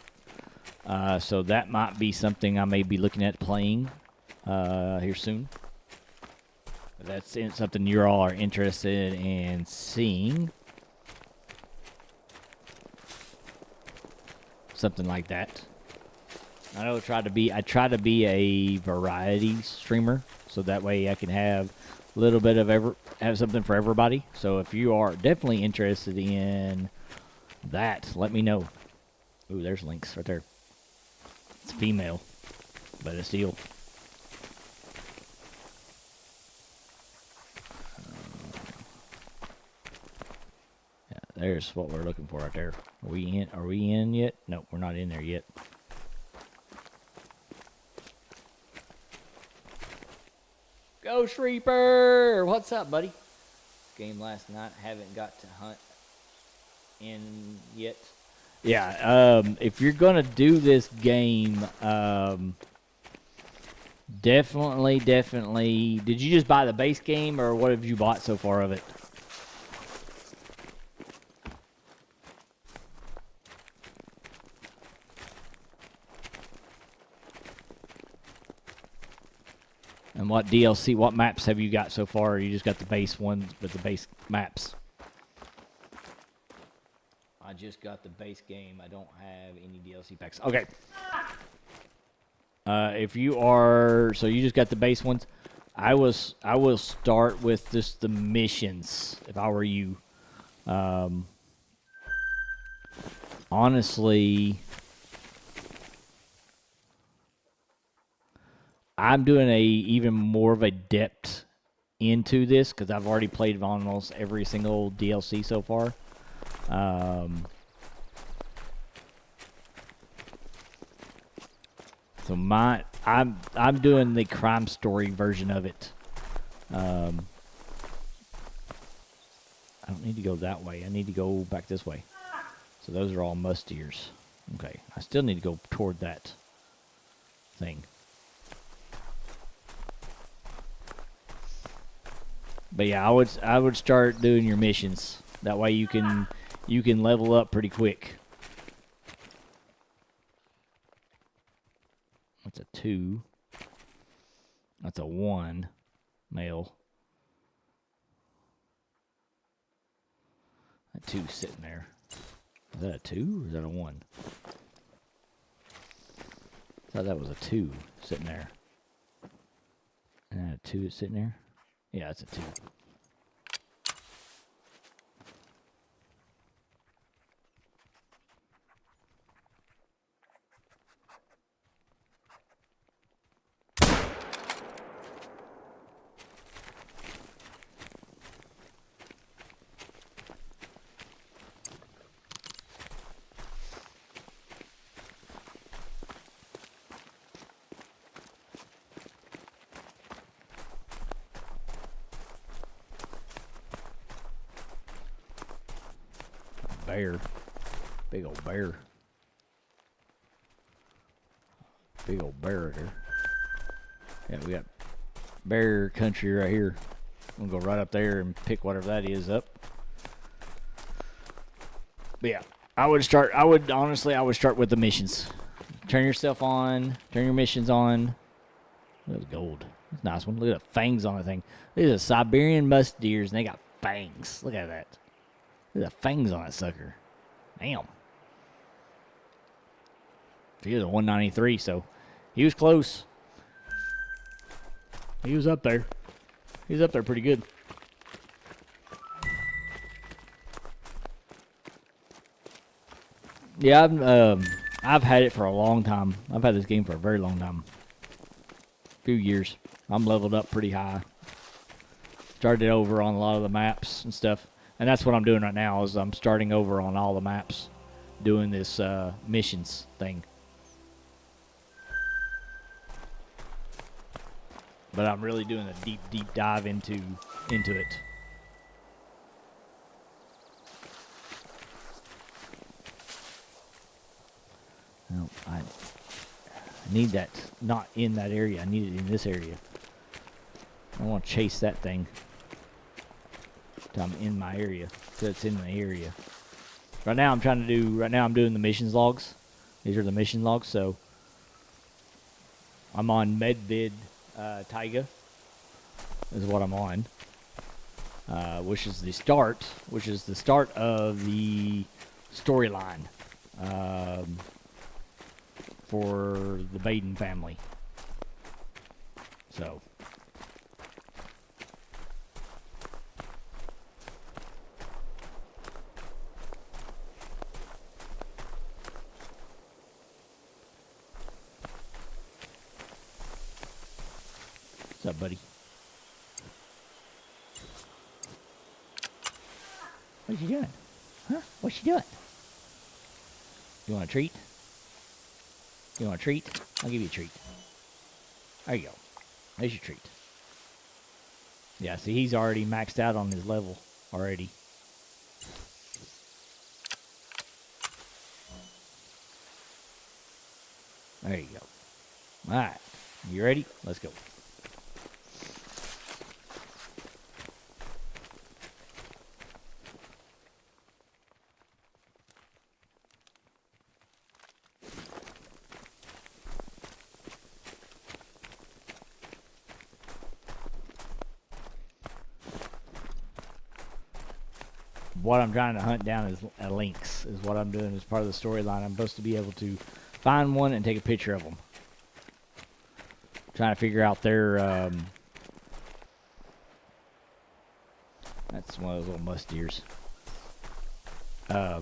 So that might be something I may be looking at playing here soon. If that's something you all are interested in seeing. Something like that. I know I try to be a variety streamer, so that way I can have a little bit of have something for everybody. So if you are definitely interested in that, let me know. Ooh, there's links right there. It's female, but it's still. Yeah, there's what we're looking for right there. Are we in? Are we in yet? No, we're not in there yet. Ghost Reaper! What's up, buddy? Game last night. Haven't got to hunt in yet. Yeah, if you're gonna do this game, definitely. Did you just buy the base game, or what have you bought so far of it? And what DLC, what maps have you got so far? Or you just got the base ones with the base maps? I just got the base game. I don't have any DLC packs. Okay. If you are, so you just got the base ones. I will start with just the missions if I were you. Honestly, I'm doing even more of a depth into this because I've already played almost every single DLC so far. So I'm doing the crime story version of it. I don't need to go that way. I need to go back this way. So those are all musk deers. Okay, I still need to go toward that thing. But yeah, I would start doing your missions. That way you can level up pretty quick. That's a 2. That's a 1 male. That 2's sitting there. Is that a 2 or is that a 1? I thought that was a 2 sitting there. And that a 2 is sitting there? Yeah, it's a 2. Bear. Big old bear. Big old bear right there. Yeah, we got bear country right here. I'm gonna go right up there and pick whatever that is up. But yeah, I would start with the missions. Turn yourself on, turn your missions on. That was gold. That's a nice one. Look at the fangs on the thing. These are Siberian musk deers, and they got fangs. Look at that. Look at the fangs on that sucker. Damn. He was a 193, so he was close. He was up there. He was up there pretty good. Yeah, I've had it for a long time. I've had this game for a very long time. A few years. I'm leveled up pretty high. Started over on a lot of the maps and stuff. And that's what I'm doing right now is I'm starting over on all the maps. Doing this missions thing. But I'm really doing a deep dive into it. No, I need that not in that area. I need it in this area. I want to chase that thing till I'm in my area. Till it's in the area. Right now I'm doing the missions logs. These are the mission logs, so I'm on Medvid Taiga is what I'm on. Which is the start of the storyline. For the Baden family. So. What's up, buddy? What you doing? Huh? What you doing? You want a treat? You want a treat? I'll give you a treat. There you go. There's your treat. Yeah, see, he's already maxed out on his level already. There you go. All right. You ready? Let's go. What I'm trying to hunt down is a lynx, is what I'm doing as part of the storyline. I'm supposed to be able to find one and take a picture of them. Trying to figure out their, that's one of those little musk deers. Yeah,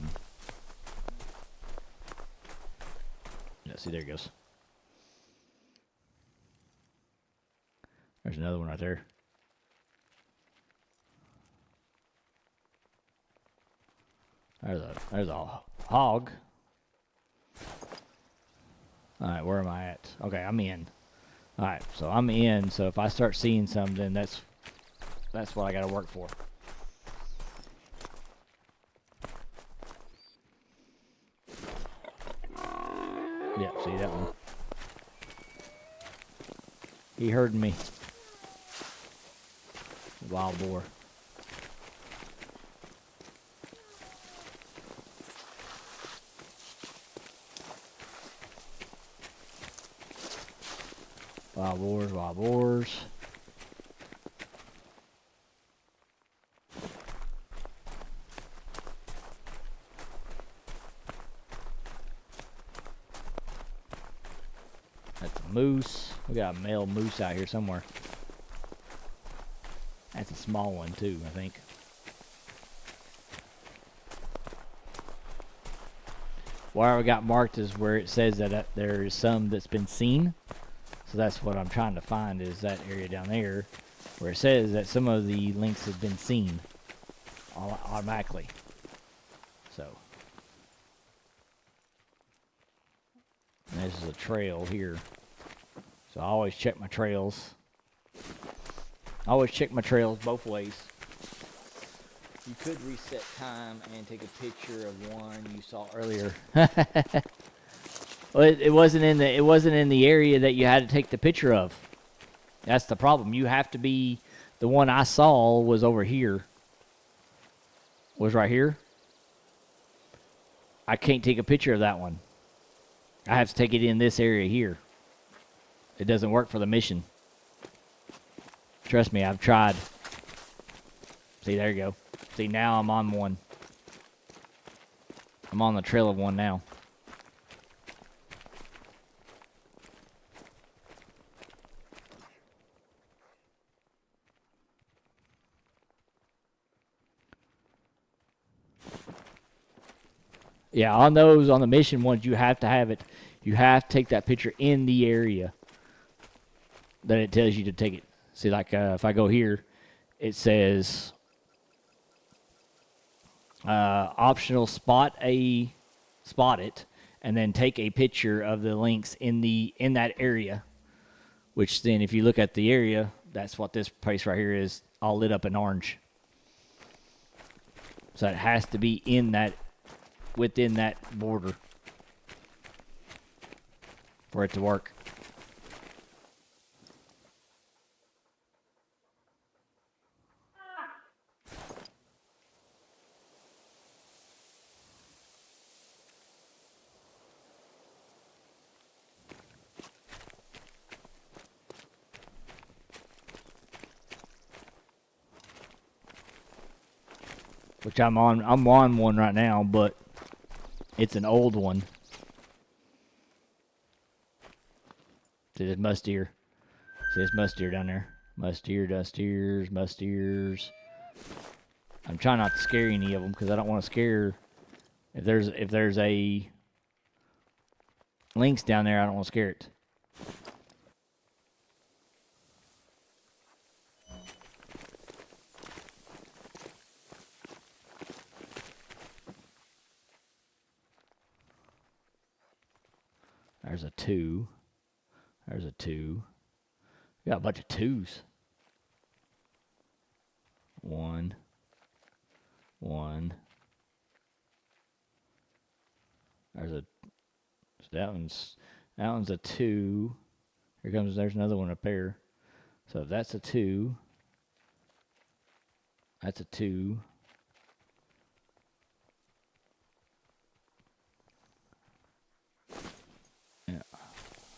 see, there it goes. There's another one right there. There's a hog. Alright, where am I at? Okay, I'm in. Alright, so I'm in, so if I start seeing something, that's what I gotta work for. Yep, see that one. He heard me. Wild boar. Wild boars, wild boars. That's a moose. We got a male moose out here somewhere. That's a small one too, I think. Where I got marked is where it says that there is some that's been seen. So that's what I'm trying to find, is that area down there where it says that some of the links have been seen automatically. So and this is a trail here. So I always check my trails. I always check my trails both ways. You could reset time and take a picture of one you saw earlier. Well, it wasn't in the area that you had to take the picture of. That's the problem. You have to be The one I saw was over here. Was right here. I can't take a picture of that one. I have to take it in this area here. It doesn't work for the mission. Trust me, I've tried. See, there you go. See, now I'm on one. I'm on the trail of one now. Yeah, on those, on the mission ones, you have to have it. You have to take that picture in the area that it tells you to take it. See, like if I go here, it says optional spot it, and then take a picture of the links in that area. Which then, if you look at the area, that's what this place right here is, all lit up in orange. So it has to be in that, within that border for it to work. Which I'm on one right now, but it's an old one. See this musteer. See this musteer down there. Musteer, dustiers, musteers. I'm trying not to scare any of them because I don't want to scare. If there's a lynx down there, I don't want to scare it. There's a 2. There's a 2. We got a bunch of 2s. 1. 1. There's a. So that one's a 2. There's another one up there. So if that's a 2. That's a 2.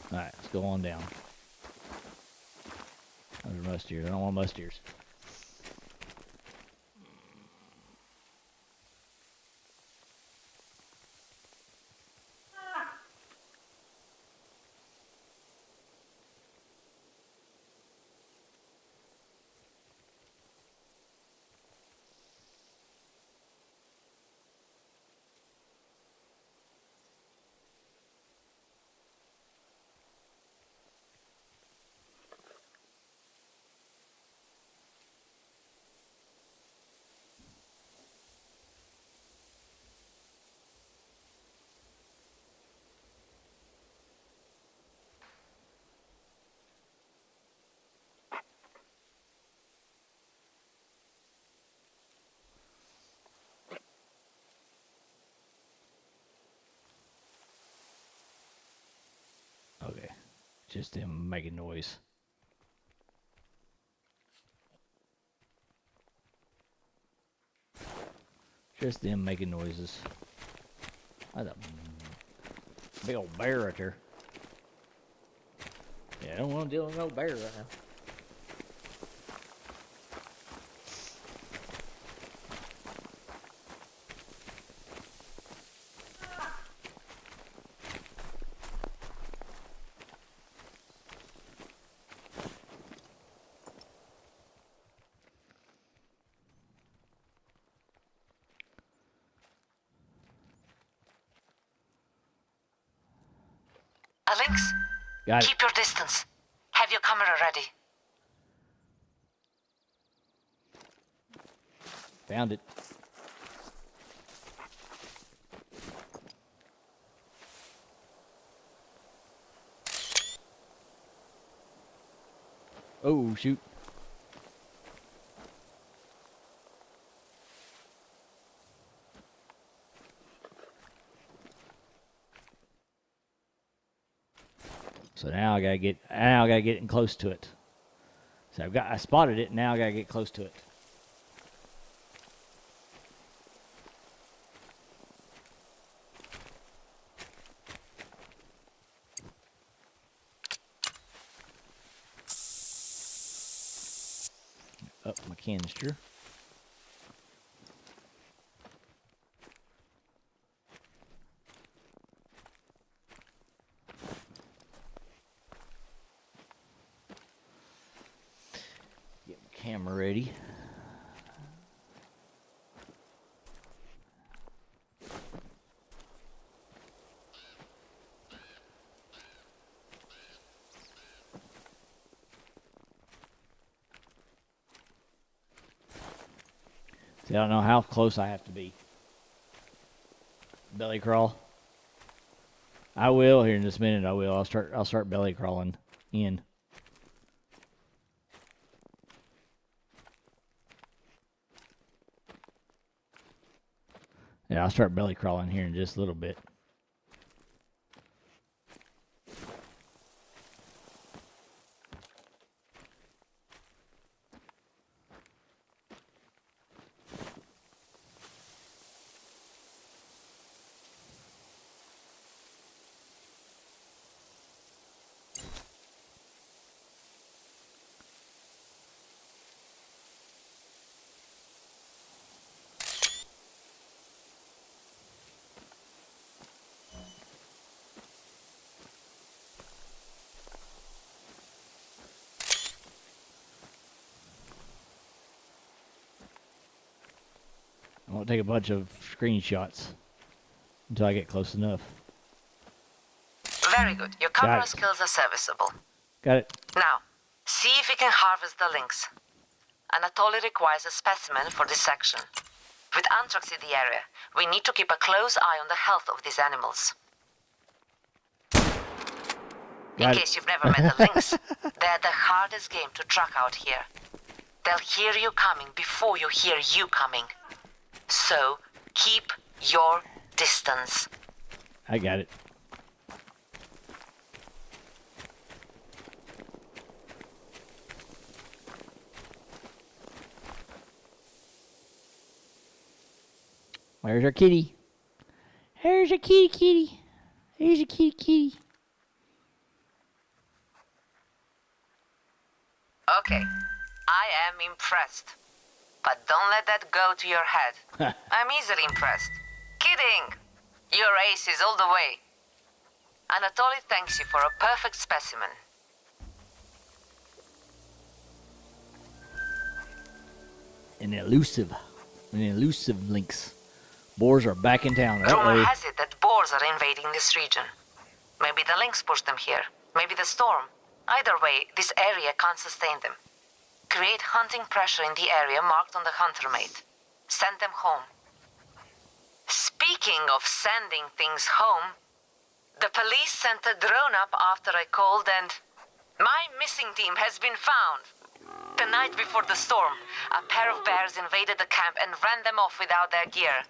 Alright, let's go on down. Those are musteers. I don't want musteers. Okay. Just him making noise. Just them making noises. That's a big old bear right there. Yeah, I don't want to deal with no bear right now. Alex, Got it. keep your distance. Have your camera ready. Found it. Oh, shoot. So now I gotta get in close to it. So I spotted it. Now I gotta get close to it. Up my canister. Get my camera ready. See, I don't know how close I have to be. Belly crawl. I will here in just a minute. I will. I'll start belly crawling in. Yeah, I'll start belly crawling here in just a little bit. I won't take a bunch of screenshots until I get close enough. Very good. Your camera skills are serviceable. Got it. Now, see if you can harvest the lynx. Anatoly requires a specimen for dissection. With anthrax in the area, we need to keep a close eye on the health of these animals. In case you've never met the lynx, they're the hardest game to track out here. They'll hear you coming before you hear you coming. So, keep your distance. I got it. Where's our kitty? Here's a kitty. Here's a kitty. Okay, I am impressed. But don't let that go to your head. I'm easily impressed. Kidding! Your ace is all the way. Anatoly thanks you for a perfect specimen. An elusive lynx. Boars are back in town. Rumor has it that boars are invading this region. Maybe the lynx pushed them here. Maybe the storm. Either way, this area can't sustain them. Create hunting pressure in the area marked on the hunter mate. Send them home. Speaking of sending things home, the police sent a drone up after I called and my missing team has been found. The night before the storm, a pair of bears invaded the camp and ran them off without their gear.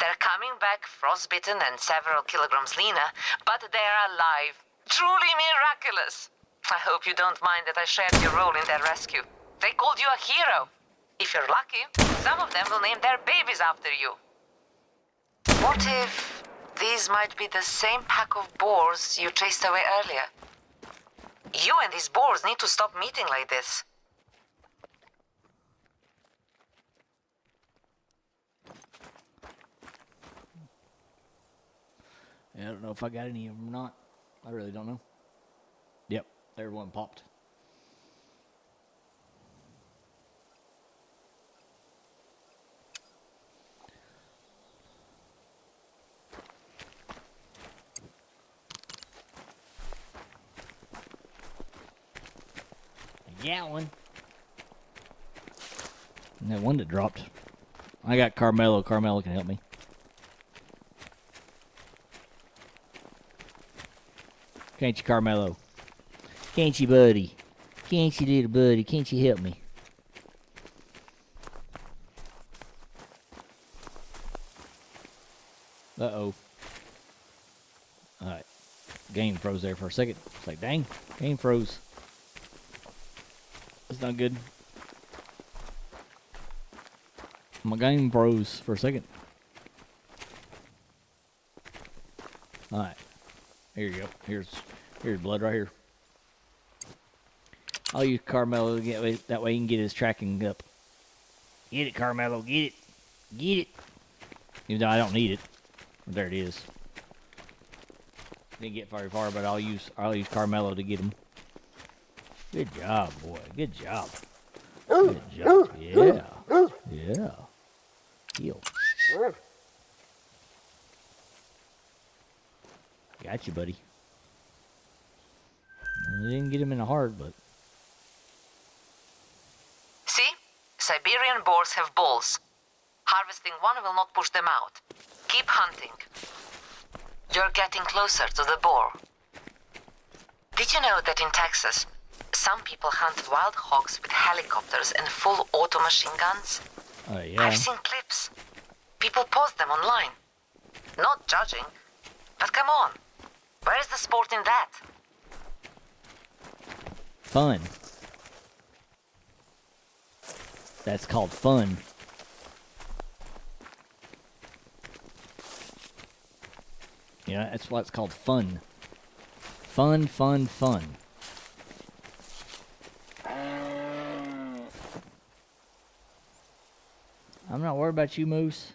They're coming back frostbitten and several kilograms leaner, but they're alive. Truly miraculous. I hope you don't mind that I shared your role in their rescue. They called you a hero. If you're lucky, some of them will name their babies after you. What if these might be the same pack of boars you chased away earlier? You and these boars need to stop meeting like this. I don't know if I got any of them or not. I really don't know. Yep, there one popped. I got one. And that one that dropped. I got Carmelo. Carmelo can help me. Can't you, Carmelo? Can't you, buddy? Can't you, little buddy? Can't you help me? Uh-oh. Alright. Game froze there for a second. It's like, dang, game froze. That's not good. My game froze for a second. Alright. Here you go. Here's blood right here. I'll use Carmelo to get that way he can get his tracking up. Get it, Carmelo. Get it. Get it. Even though I don't need it. There it is. Didn't get very far, but I'll use Carmelo to get him. Good job, boy. Good job. Good job. Yeah. Yeah. Heal. Got you, buddy. I didn't get him in the heart, but... See? Siberian boars have balls. Harvesting one will not push them out. Keep hunting. You're getting closer to the boar. Did you know that in Texas, some people hunt wild hogs with helicopters and full auto machine guns? Oh, yeah. I've seen clips. People post them online. Not judging, but come on. Where is the sport in that? Fun. That's called fun. Yeah, that's why it's called fun. Fun, fun, fun. I'm not worried about you, Moose.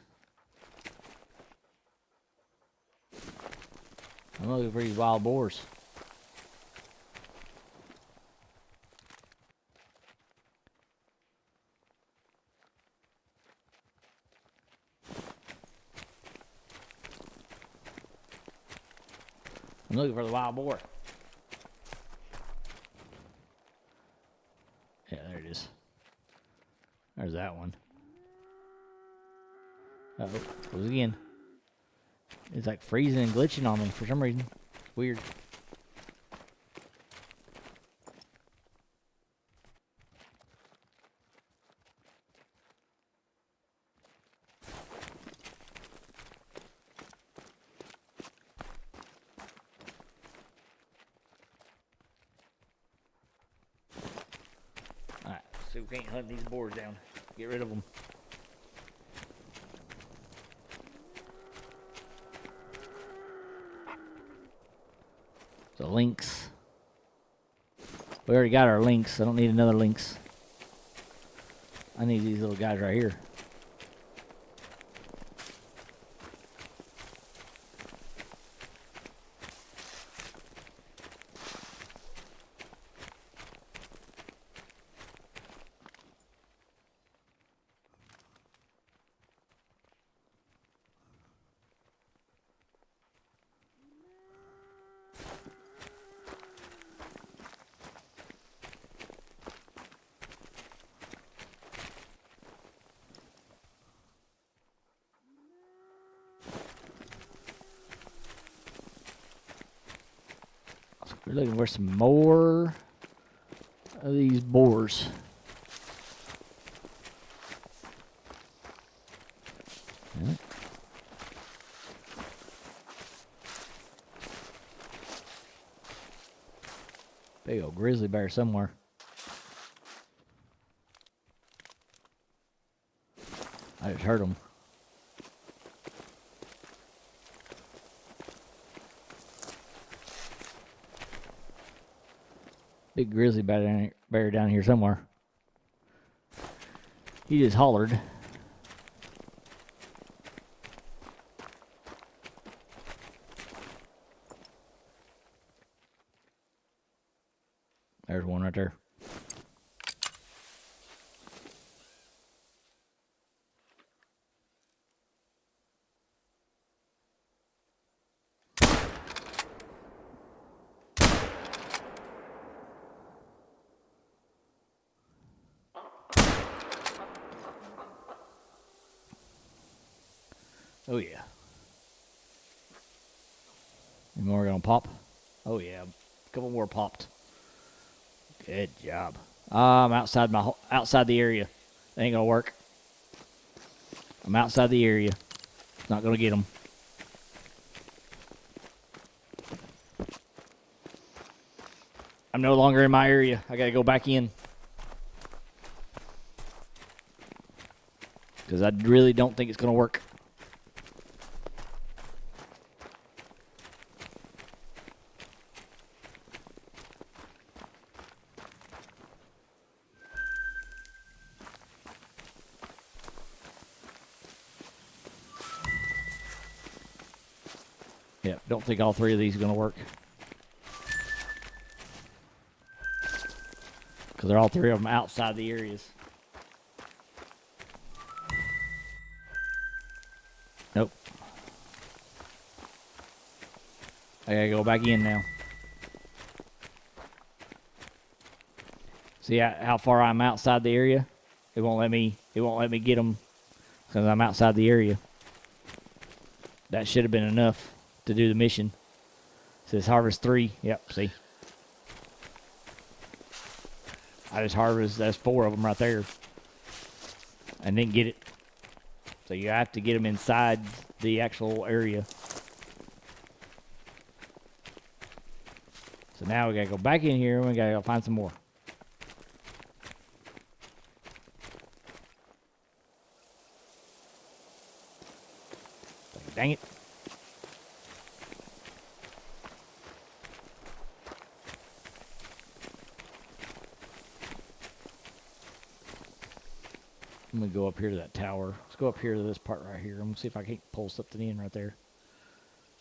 I'm looking for these wild boars. I'm looking for the wild boar. Yeah, there it is. There's that one. Uh-oh, goes again. It's like freezing and glitching on me for some reason. It's weird. Alright, so we can't hunt these boars down. Get rid of them. The lynx. We already got our lynx. I don't need another lynx. I need these little guys right here. We're looking for some more of these boars. Yeah. Big old grizzly bear somewhere. I just heard him. Big grizzly bear down here somewhere. He just hollered. There's one right there. Oh yeah. Any more gonna pop? Oh yeah, a couple more popped. Good job. I'm outside the area. That ain't gonna work. I'm outside the area. Not gonna get them. I'm no longer in my area. I gotta go back in. Because I really don't think it's going to work. Yeah, don't think all three of these are going to work. Because they're all three of them outside the areas. Nope. I gotta go back in now. See how far I'm outside the area? It won't let me get them because I'm outside the area. That should have been enough to do the mission. It says harvest 3. Yep, see. I just harvested, that's 4 of them right there. I didn't get it. So you have to get them inside the actual area. So now we gotta go back in here and we gotta go find some more. Dang it. I'm gonna go up here to that tower. Let's go up here to this part right here. I'm gonna see if I can't pull something in right there.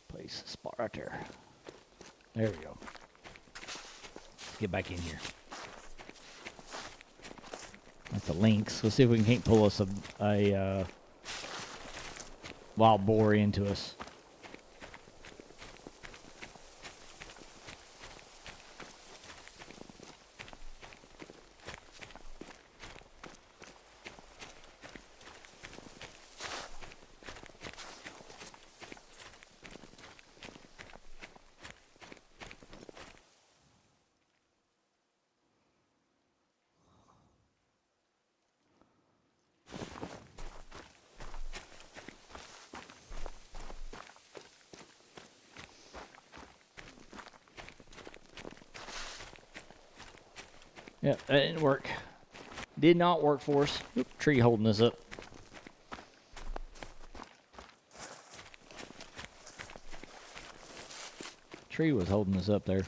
Place a spot right there. There we go. Let's get back in here. That's the lynx. Let's see if we can't pull us a wild boar into us. Yep, that didn't work. Did not work for us. Oop, tree holding us up. Tree was holding us up there.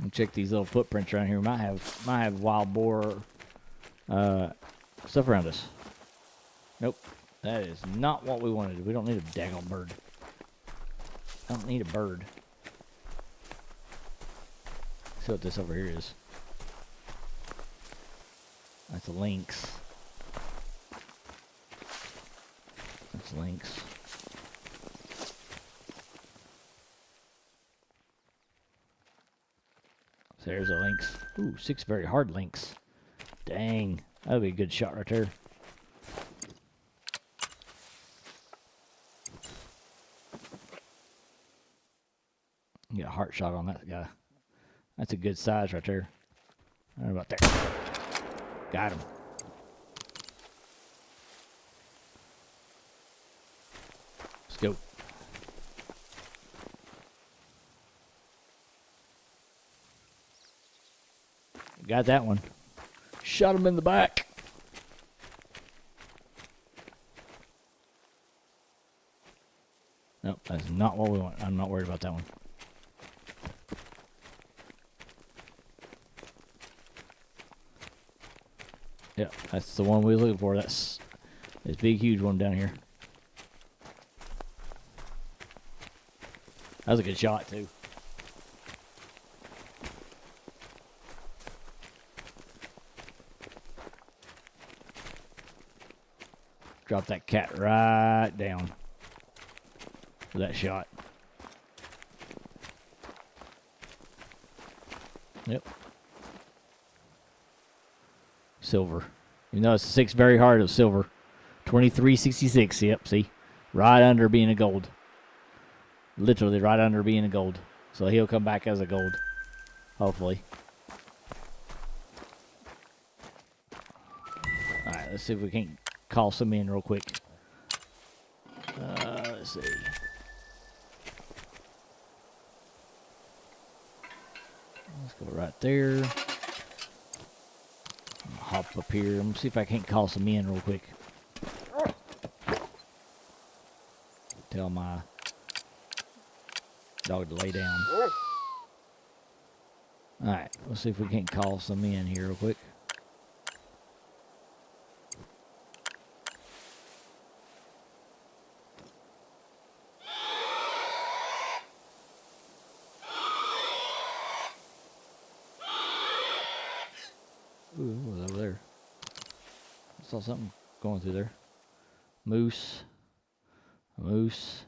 And check these little footprints around here. Might have wild boar stuff around us. Nope, that is not what we wanted. We don't need a daggone bird. I don't need a bird. See what this over here is. That's a lynx. That's lynx. So there's a lynx. Ooh, 6 very hard lynx. Dang, that'll be a good shot right there. Get a heart shot on that guy. That's a good size right there. Right about there. Got him. Let's go. Got that one. Shot him in the back. Nope, that's not what we want. I'm not worried about that one. Yeah, that's the one we were looking for. That's this big, huge one down here. That was a good shot, too. Drop that cat right down for that shot. Yep. Silver. You know, it's 6 very hard of silver. 2366. Yep, see? Right under being a gold. Literally right under being a gold. So he'll come back as a gold. Hopefully. Alright, let's see if we can't call some in real quick. Let's see. Let's go right there. hop up here. Let me see if I can't call some in real quick. Tell my dog to lay down. Alright, let's see if we can't call some in here real quick. Ooh, what was over there? I saw something going through there. Moose. A moose.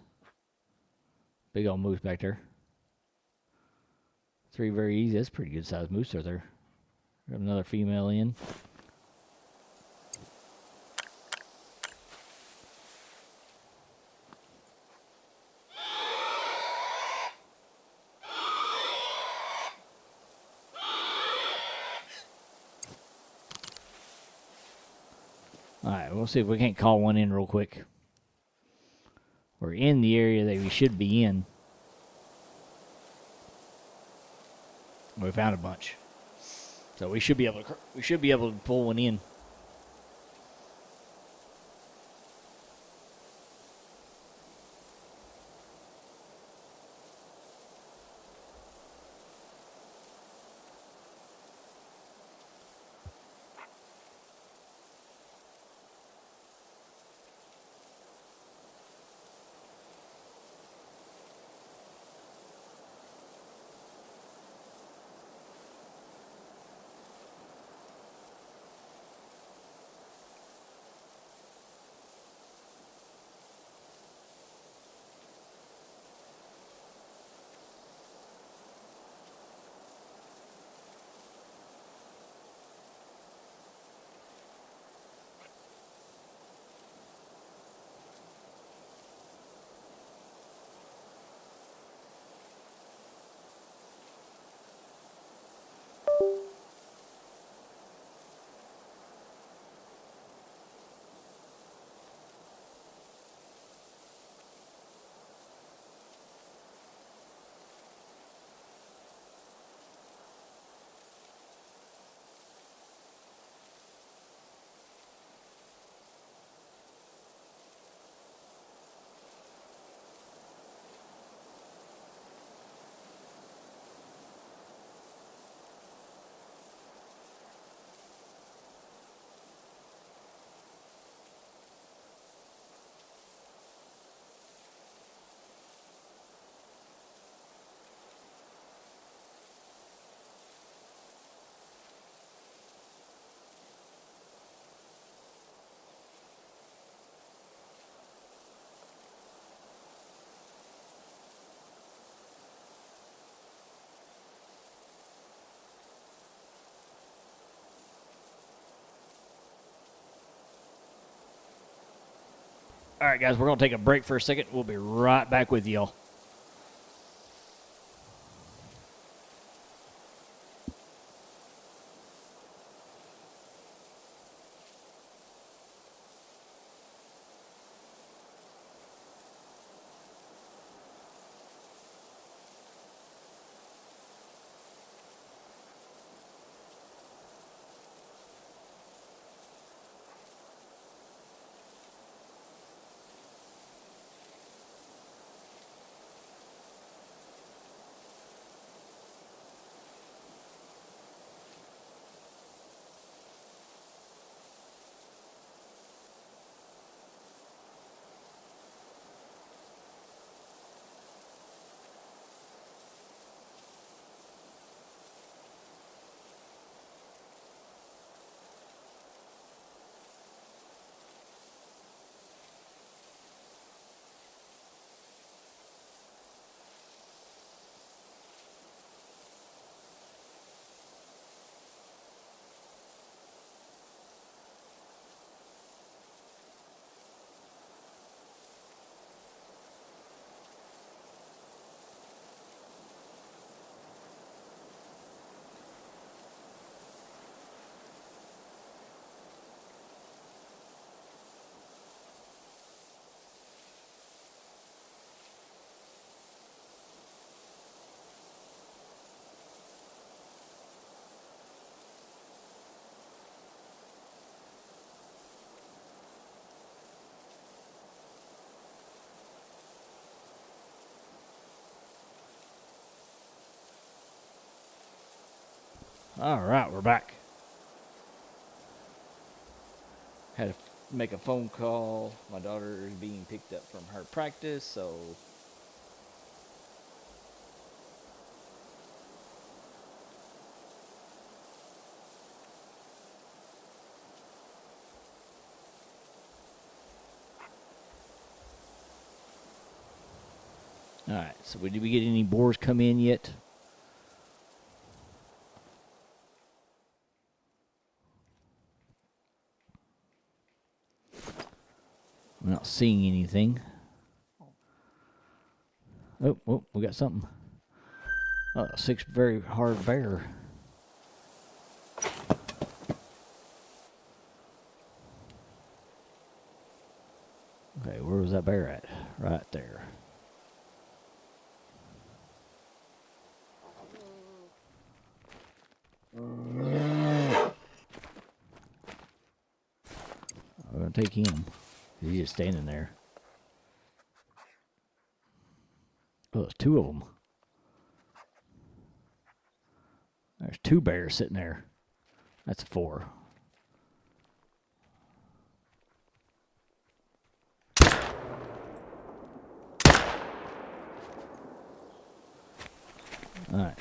Big old moose back there. 3 very easy. That's a pretty good sized moose right there. Got another female in. Alright, we'll see if we can't call one in real quick. We're in the area that we should be in. We found a bunch. So we should be able to pull one in. All right, guys, we're going to take a break for a second. We'll be right back with y'all. All right, we're back. Had to make a phone call. My daughter is being picked up from her practice, so all right. So did we get any boars come in yet? I'm not seeing anything. Oh, we got something. Oh, 6 very hard bear. Okay, where was that bear at? Right there. We're going to take him. He's just standing there. Oh, there's 2 of them. There's 2 bears sitting there. That's 4. All right.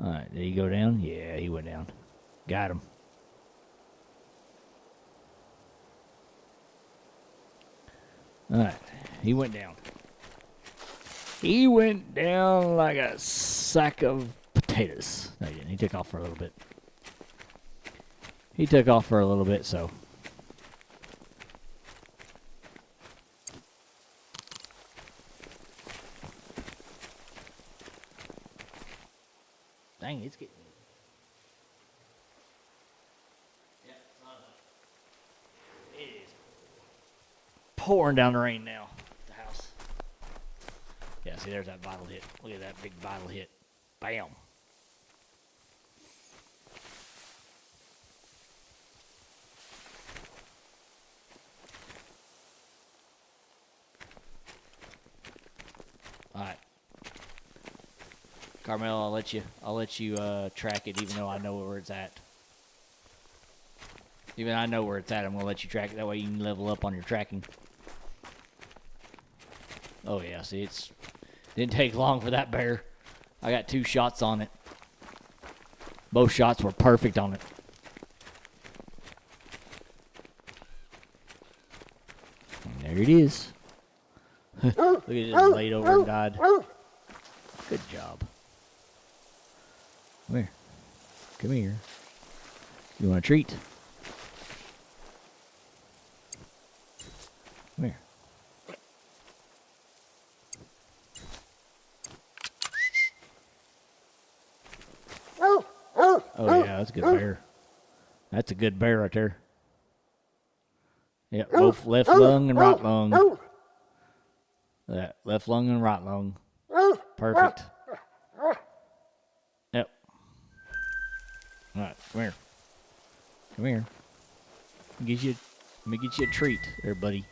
All right, did he go down? Yeah, he went down. Got him. All right, he went down. He went down like a sack of potatoes. No, he didn't. He took off for a little bit. He took off for a little bit, so. Dang, it's getting. Yeah, it's not enough. It is pouring down the rain now at the house. Yeah, see, there's that vital hit. Look at that big vital hit. Bam. All right, Carmel, I'll let you track it, even though I know where it's at. Even I know where it's at, I'm gonna let you track it. That way you can level up on your tracking. Oh yeah, see, it's didn't take long for that bear. I got 2 shots on it. Both shots were perfect on it. And there it is. Look at it, just laid over and died. Good job. Come here. Come here. You want a treat? Come here. Oh yeah, that's a good bear. That's a good bear right there. Yep, both left lung and right lung. That left lung and right lung. Perfect. Yep. All right, come here. Come here. Let me get you a treat there, buddy.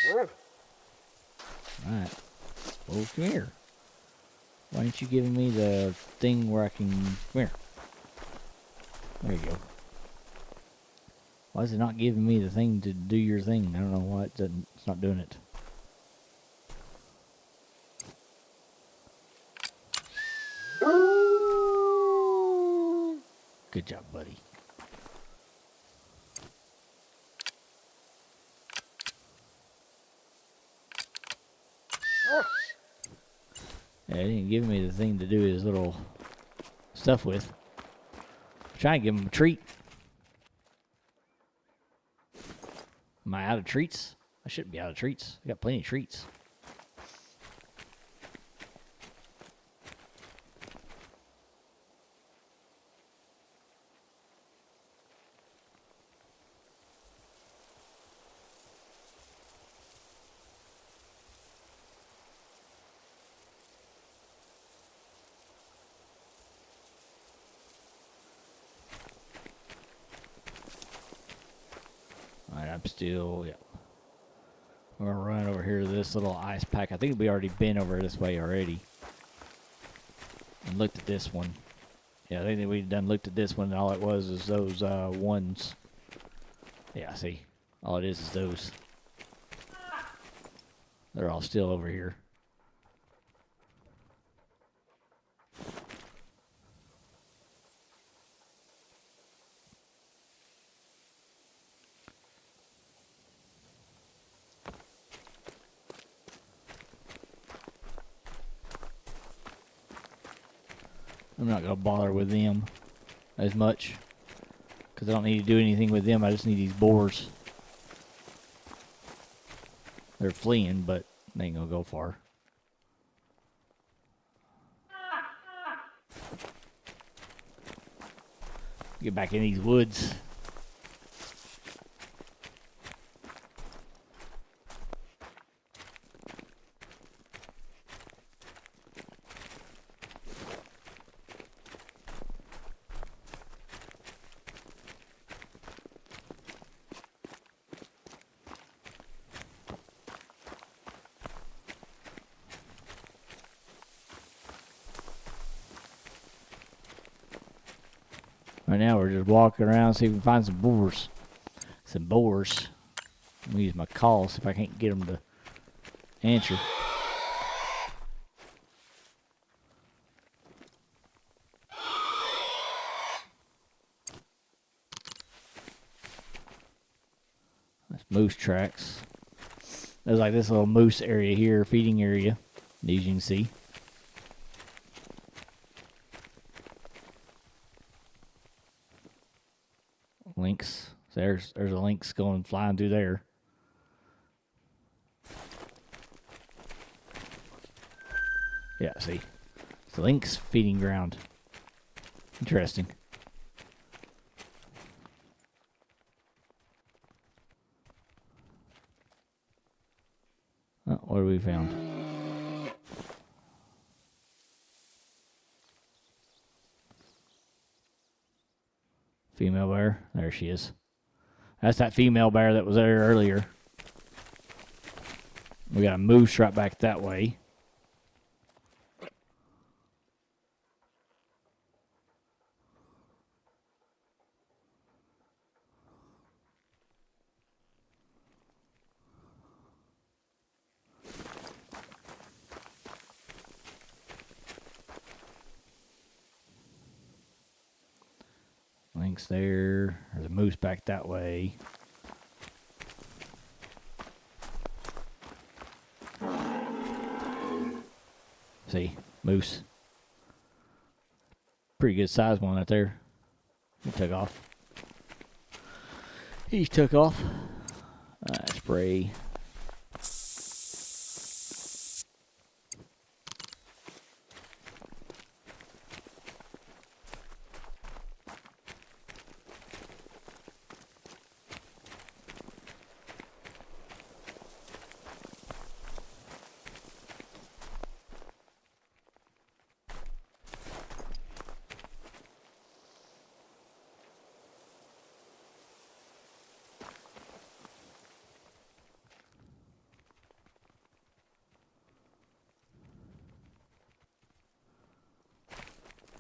All right. Well, come here. Why aren't you giving me the thing where I can... Come here. There you go. Why is it not giving me the thing to do your thing? I don't know why it's not doing it. Good job, buddy. Yeah, he didn't give me the thing to do his little stuff with. I'm trying to give him a treat. Am I out of treats? I shouldn't be out of treats. I got plenty of treats. I'm still, yeah. We're gonna run over here to this little ice pack. I think we already been over this way already. And looked at this one. Yeah, I think that we done looked at this one, and all it was is those ones. Yeah, see. All it is those. They're all still over here. I'm not going to bother with them as much because I don't need to do anything with them. I just need these boars. They're fleeing, but they ain't going to go far. Get back in these woods. Right now we're just walking around, see if we can find some boars. Some boars. I'm gonna use my call, see if I can't get them to answer. That's moose tracks. There's like this little moose area here, feeding area, as you can see. Lynx. There's a lynx going flying through there. Yeah, see. It's the lynx feeding ground. Interesting. Oh, what have we found? Female bear. There she is. That's that female bear that was there earlier. We got a moose right back that way. Lynx there. There's a moose back that way. See, moose. Pretty good sized one right there. He took off. He took off. Spray.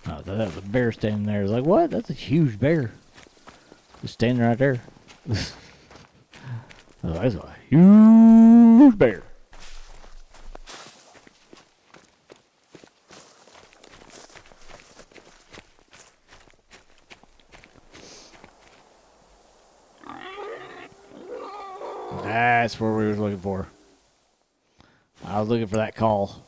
Oh, that was a bear standing there. I was like, what? That's a huge bear. Just standing right there. Oh, that's a huge bear. That's where we was looking for. I was looking for that call.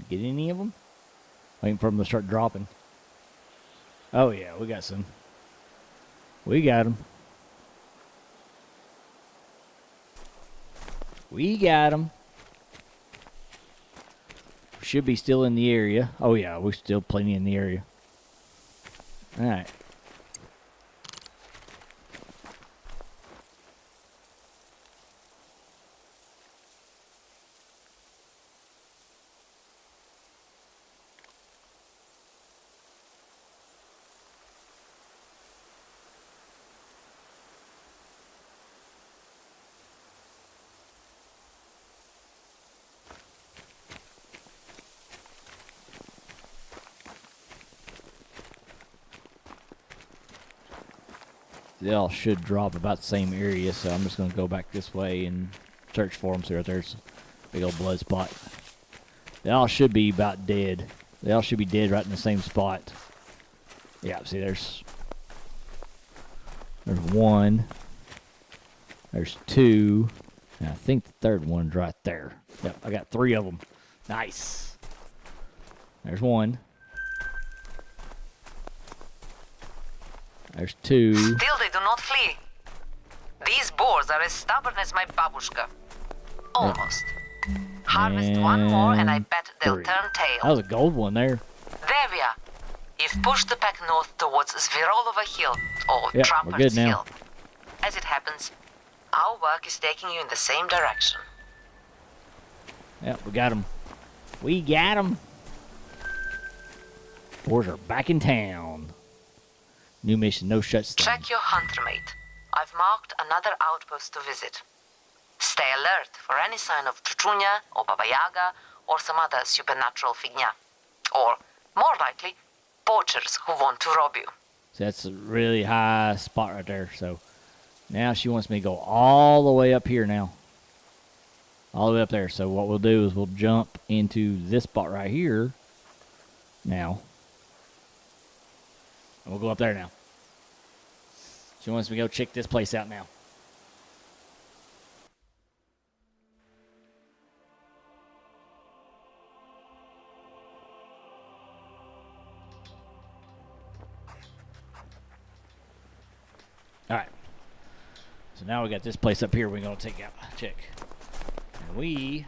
get any of them? Waiting for them to start dropping. Oh, yeah, we got some. We got them. We got them. Should be still in the area. Oh, yeah, we're still plenty in the area. All right. They all should drop about the same area, so I'm just going to go back this way and search for them. See right there's a big old blood spot. They all should be about dead. They all should be dead right in the same spot. Yeah, see there's one. There's two. And I think the third one's right there. Yep, I got 3 of them. Nice. There's one. There's 2. Still, they do not flee. These boars are as stubborn as my babushka. Almost. Harvest one more, and I bet they'll 3. turn tail. That was a gold one there. There we are. You've pushed the pack north towards Svirolova Hill, or Yeah, we're Trumper's good now. Hill. As it happens, our work is taking you in the same direction. Yep, we got them. We got them. Boars are back in town. New mission, no shutdown. Check your hunter mate. I've marked another outpost to visit. Stay alert for any sign of Chuchunya or Baba Yaga or some other supernatural figня. Or, more likely, poachers who want to rob you. See, that's a really high spot right there. So now she wants me to go all the way up here now. All the way up there. So what we'll do is we'll jump into this spot right here now. And we'll go up there now. She wants me to go check this place out now. All right. So now we got this place up here we're going to take out. Check. And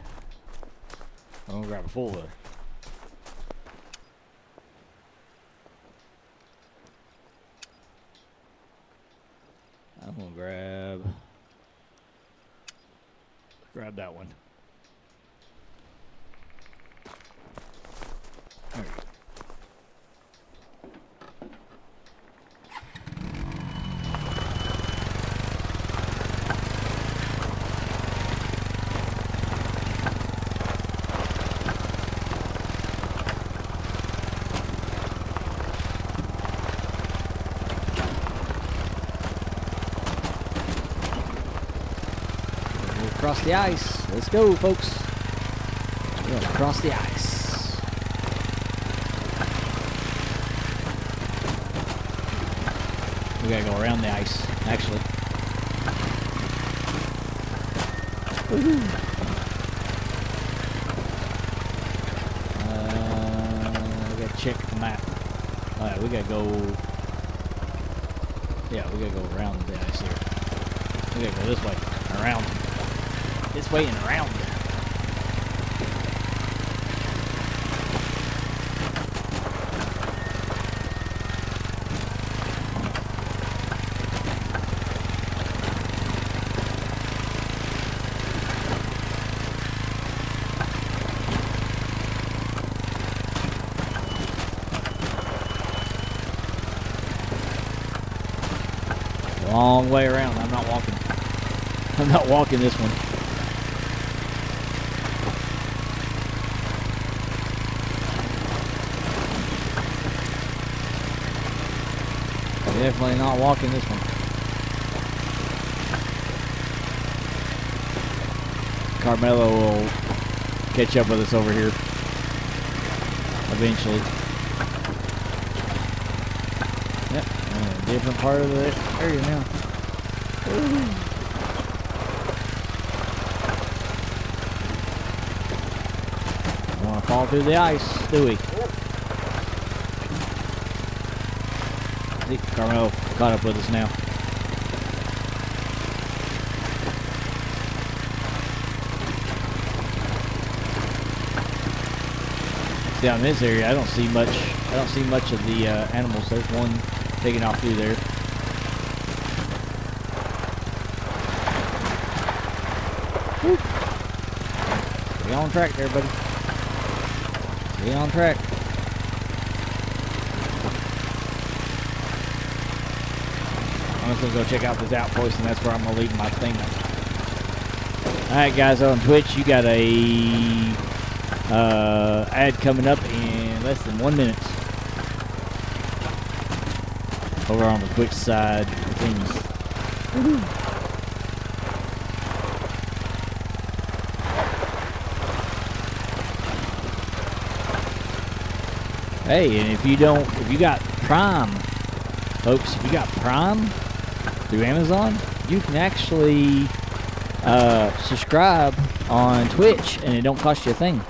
I'm going to grab a full of. I'm going to grab that one. There we go. Across the ice. Let's go, folks. We're going to cross the ice. We got to go around the ice, actually. Woohoo! We got to check the map. All right, we got to go... Yeah, we got to go around the ice here. We got to go this way, around. This way and around. Long way around. I'm not walking. I'm not walking this one. Definitely not walking this one. Carmelo will catch up with us over here eventually. Yep, a different part of the area now. I want to fall through the ice, do we? I think Carmelo caught up with us now. See, on this area, I don't see much of the animals. There's one taking off through there. Woo. Stay on track there, buddy. Stay on track. I'm just gonna go check out this outpost, and that's where I'm gonna leave my thing. Alright, guys, on Twitch, you got a ad coming up in less than 1 minute. Over on the Twitch side of things. Hey, and if you got Prime, folks, if you got Prime through Amazon, you can actually subscribe on Twitch, and it don't cost you a thing.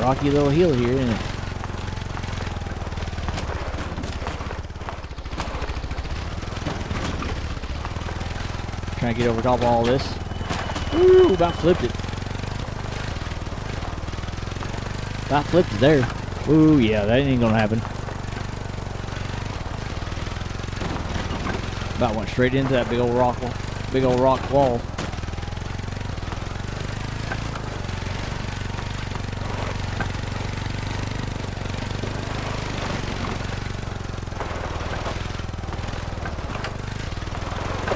Rocky little hill here, isn't it? Trying to get over top of all this. Ooh, about flipped it. About flipped it there. Ooh, yeah, that ain't gonna happen. About went straight into that big old rock wall.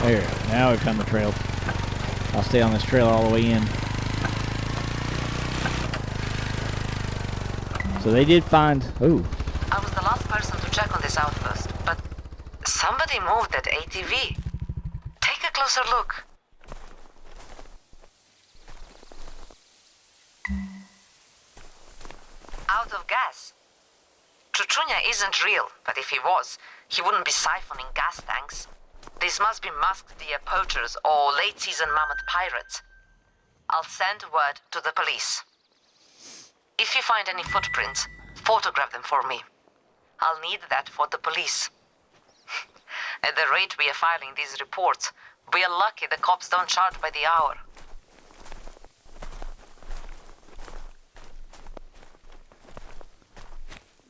There, now we've found the trail. I'll stay on this trail all the way in. So they did find... Ooh. I was the last person to check on this outpost, but somebody moved that ATV. Take a closer look. Out of gas. Chuchunya isn't real, but if he was, he wouldn't be siphoning gas tanks. These must be masked deer poachers or late-season mammoth pirates. I'll send word to the police. If you find any footprints, photograph them for me. I'll need that for the police. At the rate we are filing these reports, we are lucky the cops don't charge by the hour.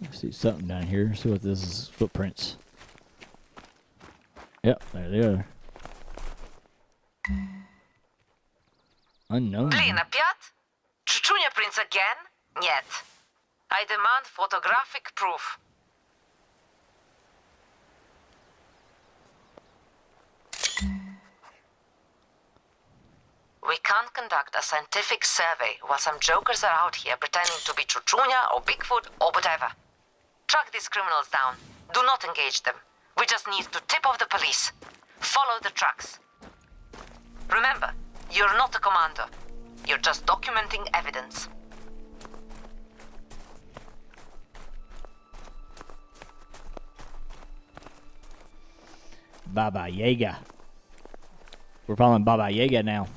I see something down here. See what this is. Footprints. Yep, there they are. Unknown. Blin, опять? Chuchunya prints again? Нет. I demand photographic proof. We can't conduct a scientific survey while some jokers are out here pretending to be Chuchunya or Bigfoot or whatever. Track these criminals down. Do not engage them. We just need to tip off the police. Follow the tracks. Remember, you're not a commando. You're just documenting evidence. Baba Yaga. We're following Baba Yaga now.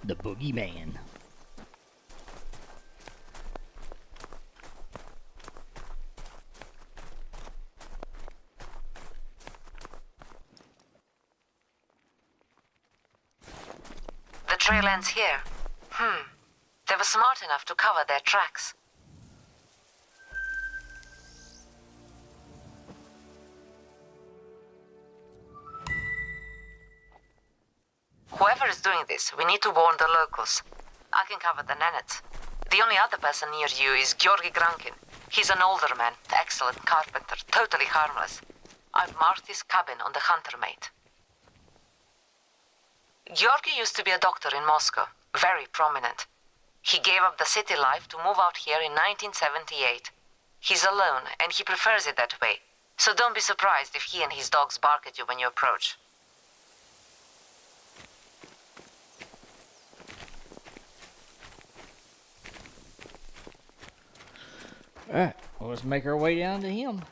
The boogeyman. The trail ends here. They were smart enough to cover their tracks. Whoever is doing this, we need to warn the locals. I can cover the Nenets. The only other person near you is Georgi Grankin. He's an older man, excellent carpenter, totally harmless. I've marked his cabin on the hunter mate. Georgi used to be a doctor in Moscow, very prominent. He gave up the city life to move out here in 1978. He's alone, and he prefers it that way. So don't be surprised if he and his dogs bark at you when you approach. Alright, well, let's make our way down to him.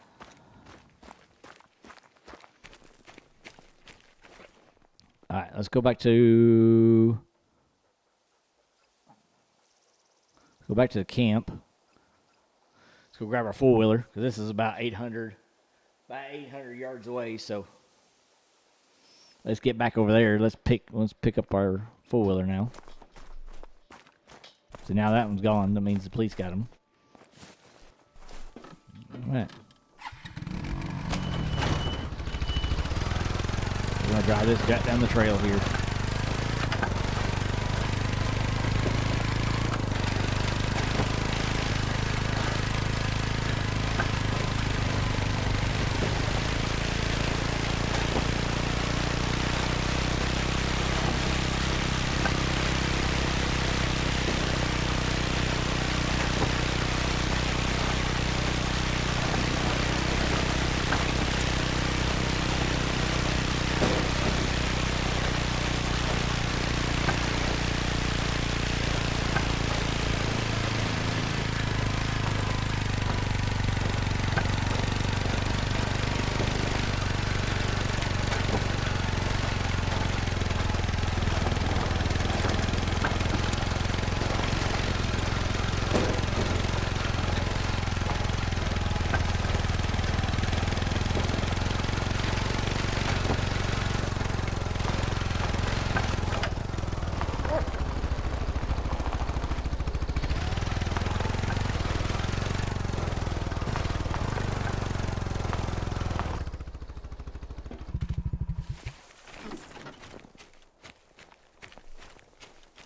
Alright, let's go back to... Go back to the camp. Let's go grab our four-wheeler, because this is about 800 yards away, so... Let's get back over there. Let's pick up our four-wheeler now. So now that one's gone. That means the police got him. All right. We're going to drive this gut down the trail here.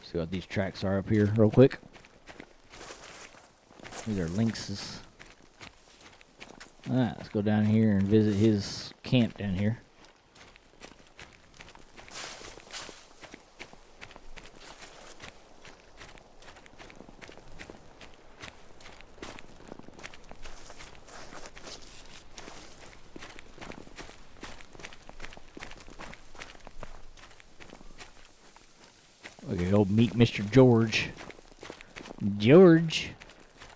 See what these tracks are up here real quick. These are lynxes. Alright, let's go down here and visit his camp down here. Okay, go meet Mr. George. George.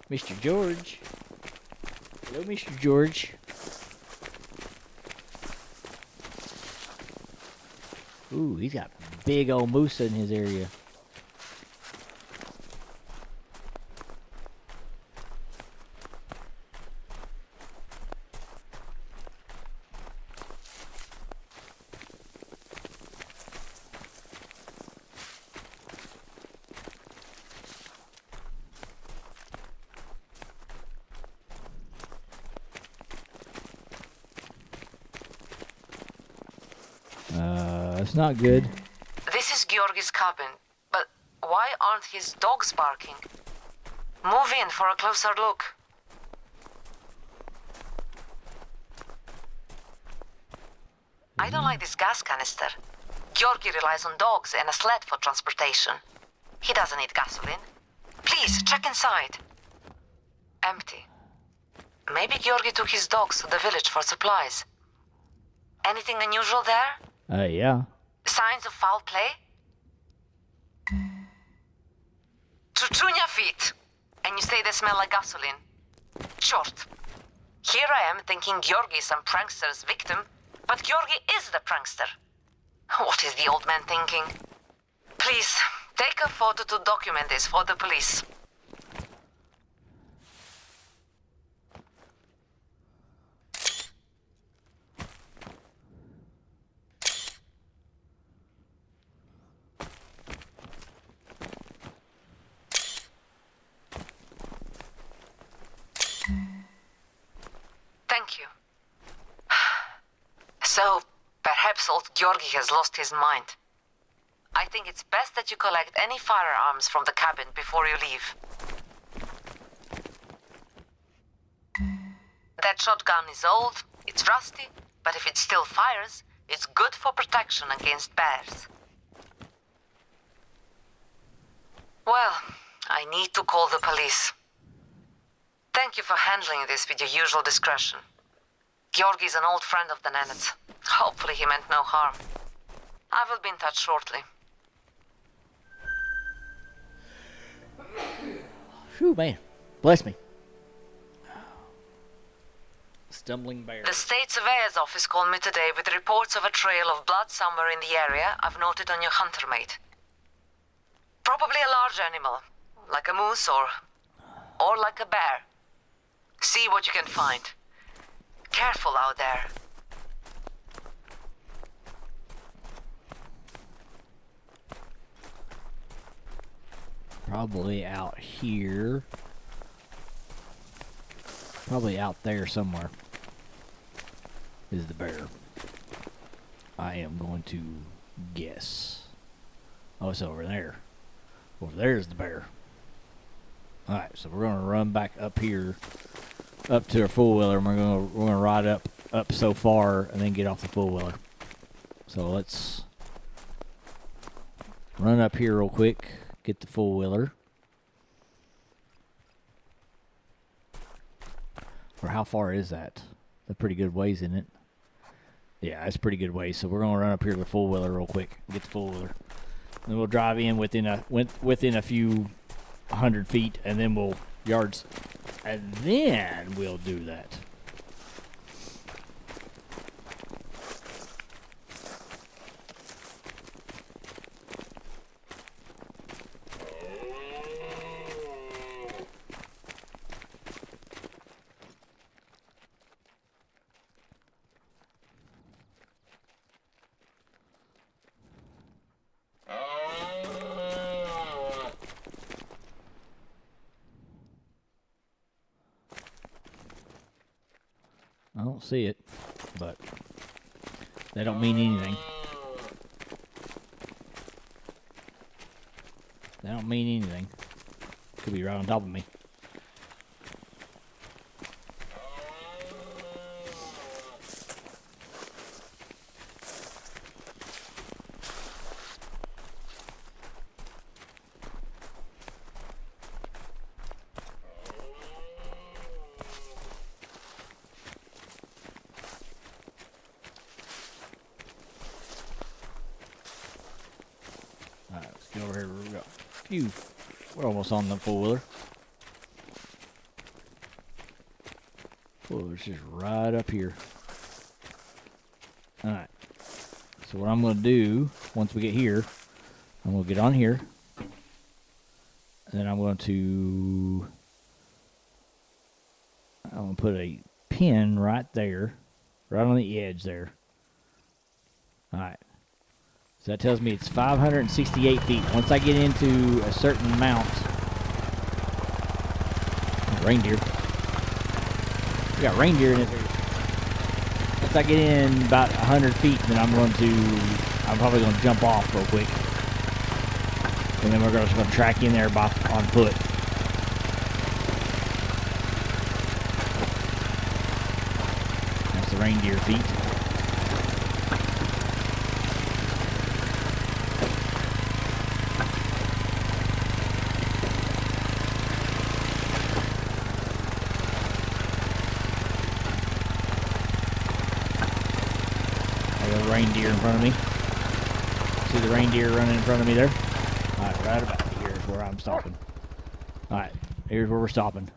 Mr. George. Hello, Mr. George. Ooh, he's got big old moose in his area. That's not good. This is Georgi's cabin, but why aren't his dogs barking? Move in for a closer look. I don't like this gas canister. Georgi relies on dogs and a sled for transportation. He doesn't need gasoline. Please, check inside. Empty. Maybe Georgi took his dogs to the village for supplies. Anything unusual there? Yeah. Signs of foul play? Chuchunya feet. And you say they smell like gasoline. Short. Here I am thinking Georgi is some prankster's victim, but Georgi is the prankster. What is the old man thinking? Please, take a photo to document this for the police. Thank you. So, perhaps old Georgi has lost his mind. I think it's best that you collect any firearms from the cabin before you leave. That shotgun is old, it's rusty, But if it still fires, it's good for protection against bears. Well, I need to call the police. Thank you for handling this with your usual discretion. Georgi's an old friend of the Nenets. Hopefully he meant no harm. I will be in touch shortly. Whew, man. Bless me. Stumbling bear. The state surveyor's office called me today with reports of a trail of blood somewhere in the area I've noted on your hunter mate. Probably a large animal, like a moose or like a bear. See what you can find. Careful out there. Probably out here. Probably out there somewhere is the bear. I am going to guess. Oh, it's over there. Over there's the bear. Alright, so we're gonna run back up here, up to our four-wheeler, and we're gonna ride up so far and then get off the four-wheeler. So let's run up here real quick, get the four-wheeler. Or how far is that? A pretty good ways, isn't it? Yeah, it's pretty good ways. So we're gonna run up here to the four-wheeler real quick, get the four-wheeler. Then we'll drive in within a few 100 feet, and then we'll yards, and then we'll do that. I don't see it, but they don't mean anything. They don't mean anything. Could be right on top of me. Alright, let's get over here. We got a few. We're almost on the four-wheeler. Four-wheeler's just right up here. Alright. So what I'm going to do, once we get here, I'm going to get on here. And then I'm going to put a pin right there. Right on the edge there. Alright. So that tells me it's 568 feet. Once I get into a certain amount, reindeer. We got reindeer in it. Once I get in about 100 feet, then I'm probably going to jump off real quick. And then we're just going to track in there on foot. That's the reindeer feet. Reindeer in front of me. See the reindeer running in front of me there? Alright, right about here is where I'm stopping. Alright, here's where we're stopping.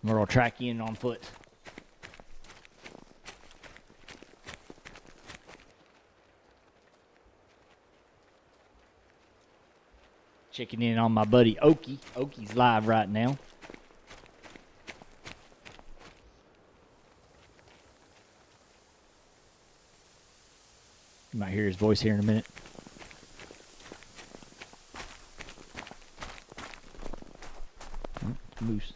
We're going to track in on foot. Checking in on my buddy Okie. Okie's live right now. You might hear his voice here in a minute. Moose.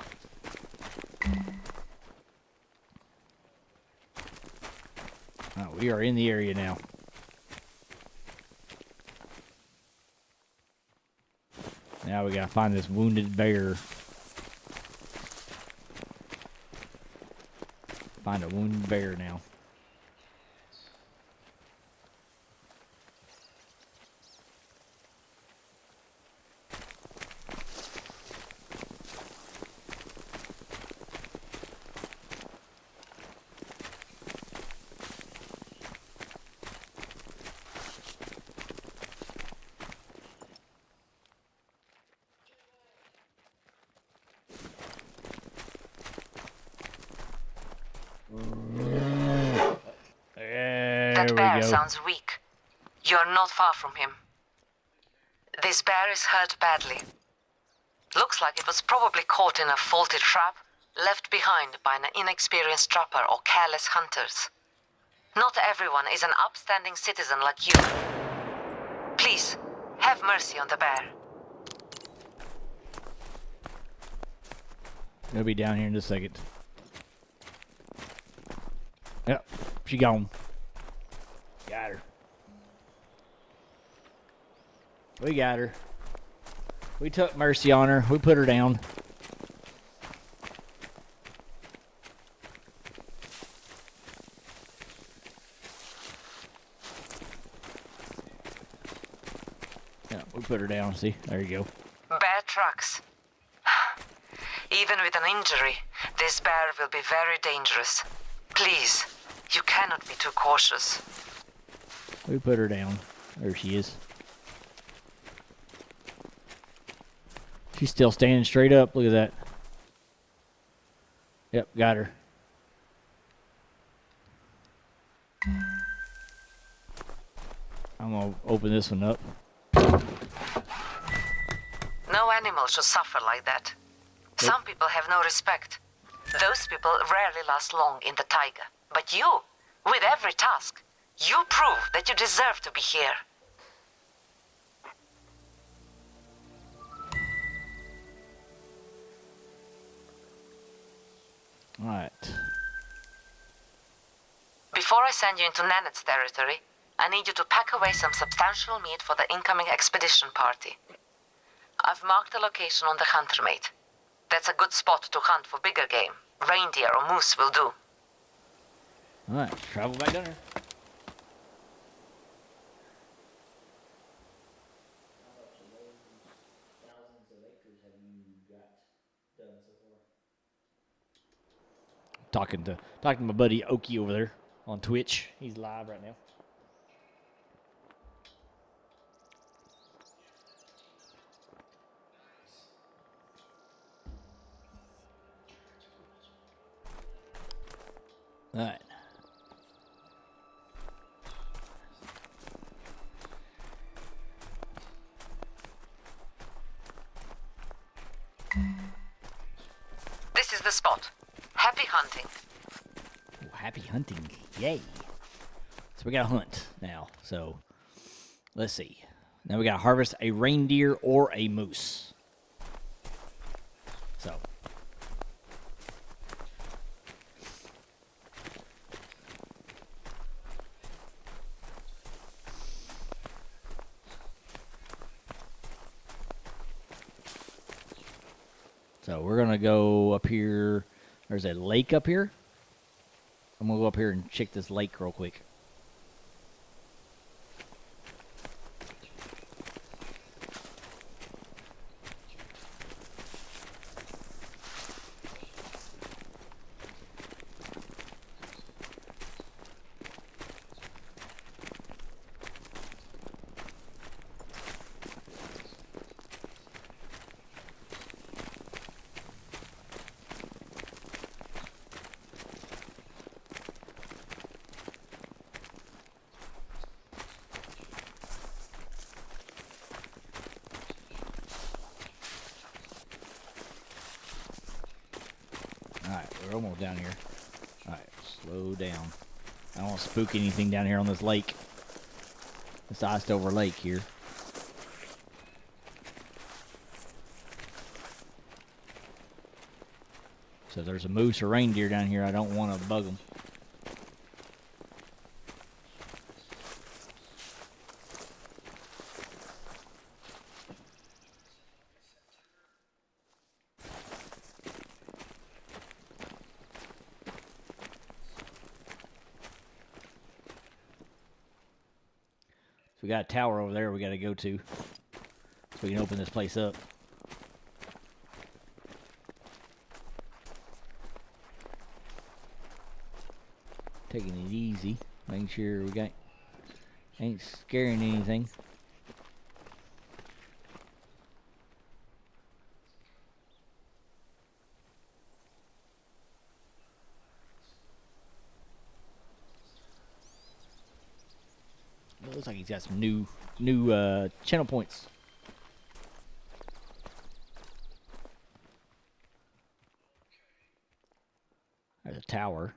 Oh, we are in the area now. Now we gotta find this wounded bear. Find a wounded bear now. That There we bear go. sounds weak. You're not far from him. This bear is hurt badly. Looks like it was probably caught in a faulty trap, left behind by an inexperienced trapper or careless hunters. Not everyone is an upstanding citizen like you. Please, have mercy on the bear. He'll be down here in just a second. Yep, she gone. Got her. We got her. We took mercy on her. We put her down. Yeah, we put her down. See, there you go. Bear tracks. Even with an injury, this bear will be very dangerous. Please, you cannot be too cautious. We put her down. There she is. She's still standing straight up. Look at that. Yep, got her. I'm going to open this one up. No animal should suffer like that. Some people have no respect. Those people rarely last long in the taiga. But you, with every task, you prove that you deserve to be here. All right. Before I send you into Nanet's territory, I need you to pack away some substantial meat for the incoming expedition party. I've marked the location on the hunter mate. That's a good spot to hunt for bigger game. Reindeer or moose will do. All right, travel back down here. Talking to my buddy Oki over there on Twitch. He's live right now. All right. This is the spot. Happy hunting. Oh, happy hunting. Yay. So we got to hunt now. So let's see. Now we got to harvest a reindeer or a moose. So. So we're going to go up here. There's a lake up here. I'm going to go up here and check this lake real quick. Alright, we're almost down here. Alright, slow down. I don't want to spook anything down here on this lake. This iced over lake here. So there's a moose or reindeer down here. I don't want to bug them. got a tower over there we got to go to, so we can open this place up. Taking it easy, making sure we ain't scaring anything. It looks like he's got some new channel points. There's a tower.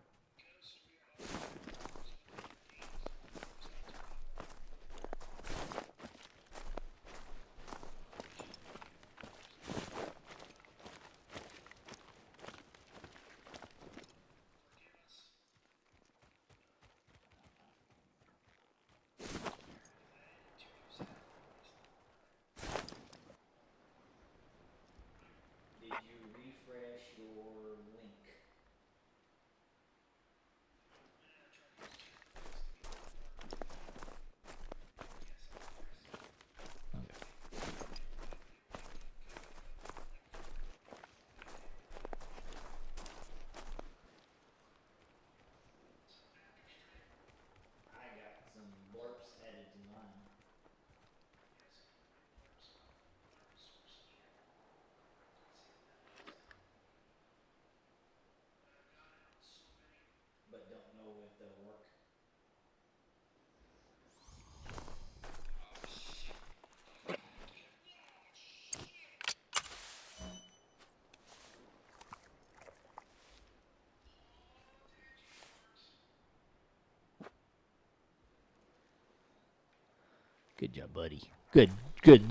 Did you refresh your link? I got some blurps added to mine. But don't know if they'll work. Good job, buddy. Good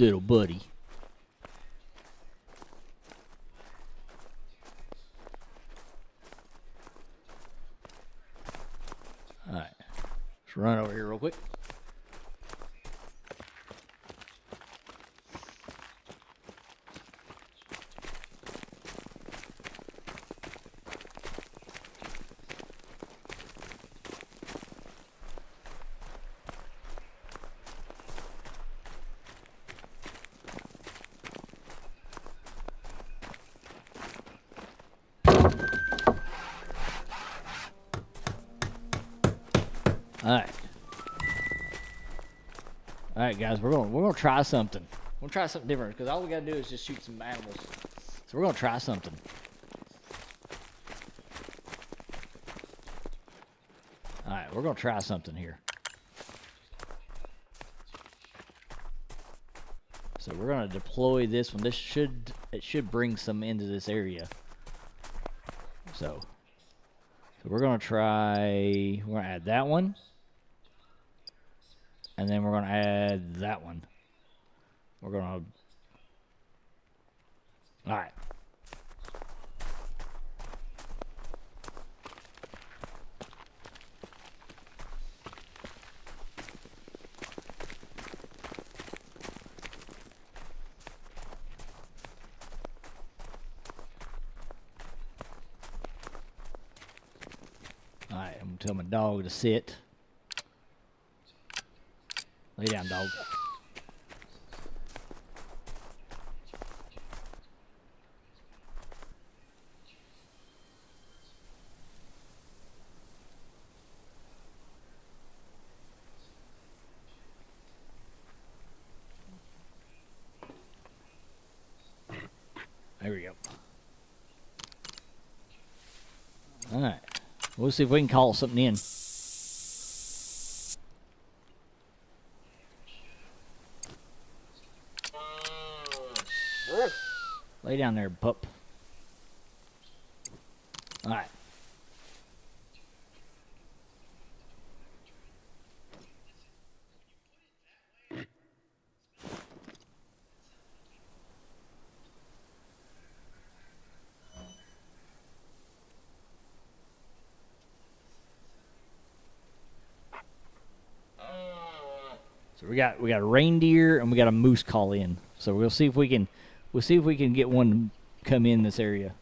little buddy. All right, let's run over here real quick. All right, guys, we're gonna try something. We're gonna try something different because all we gotta do is just shoot some animals. So we're gonna try something. All right, we're gonna try something here. So we're gonna deploy this one. It should bring some into this area. So we're gonna try. We're gonna add that one. And then we're going to add that one. We're going to... All right. All right, I'm going to tell my dog to sit. Lay down, dog. There we go. All right. We'll see if we can call something in. Lay down there, pup. All right. So we got a reindeer and we got a moose call in. So we'll see if we can get one to come in this area.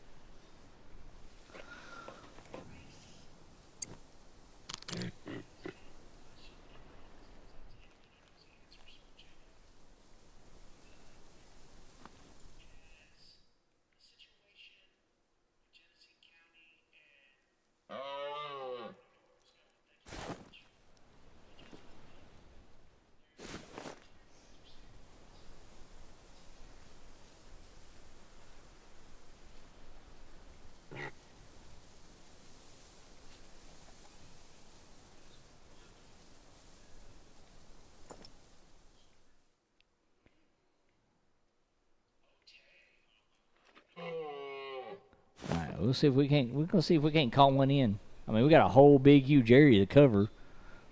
we'll see if we can't. We're gonna see if we can't call one in. I mean, we got a whole big, huge area to cover.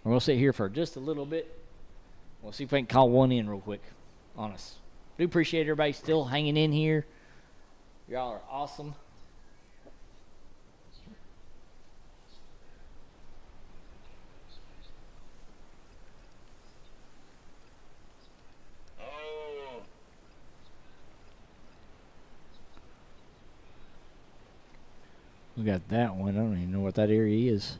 We're gonna sit here for just a little bit. We'll see if we can call one in real quick on us. Do appreciate everybody still hanging in here. Y'all are awesome. We got that one. I don't even know what that area is.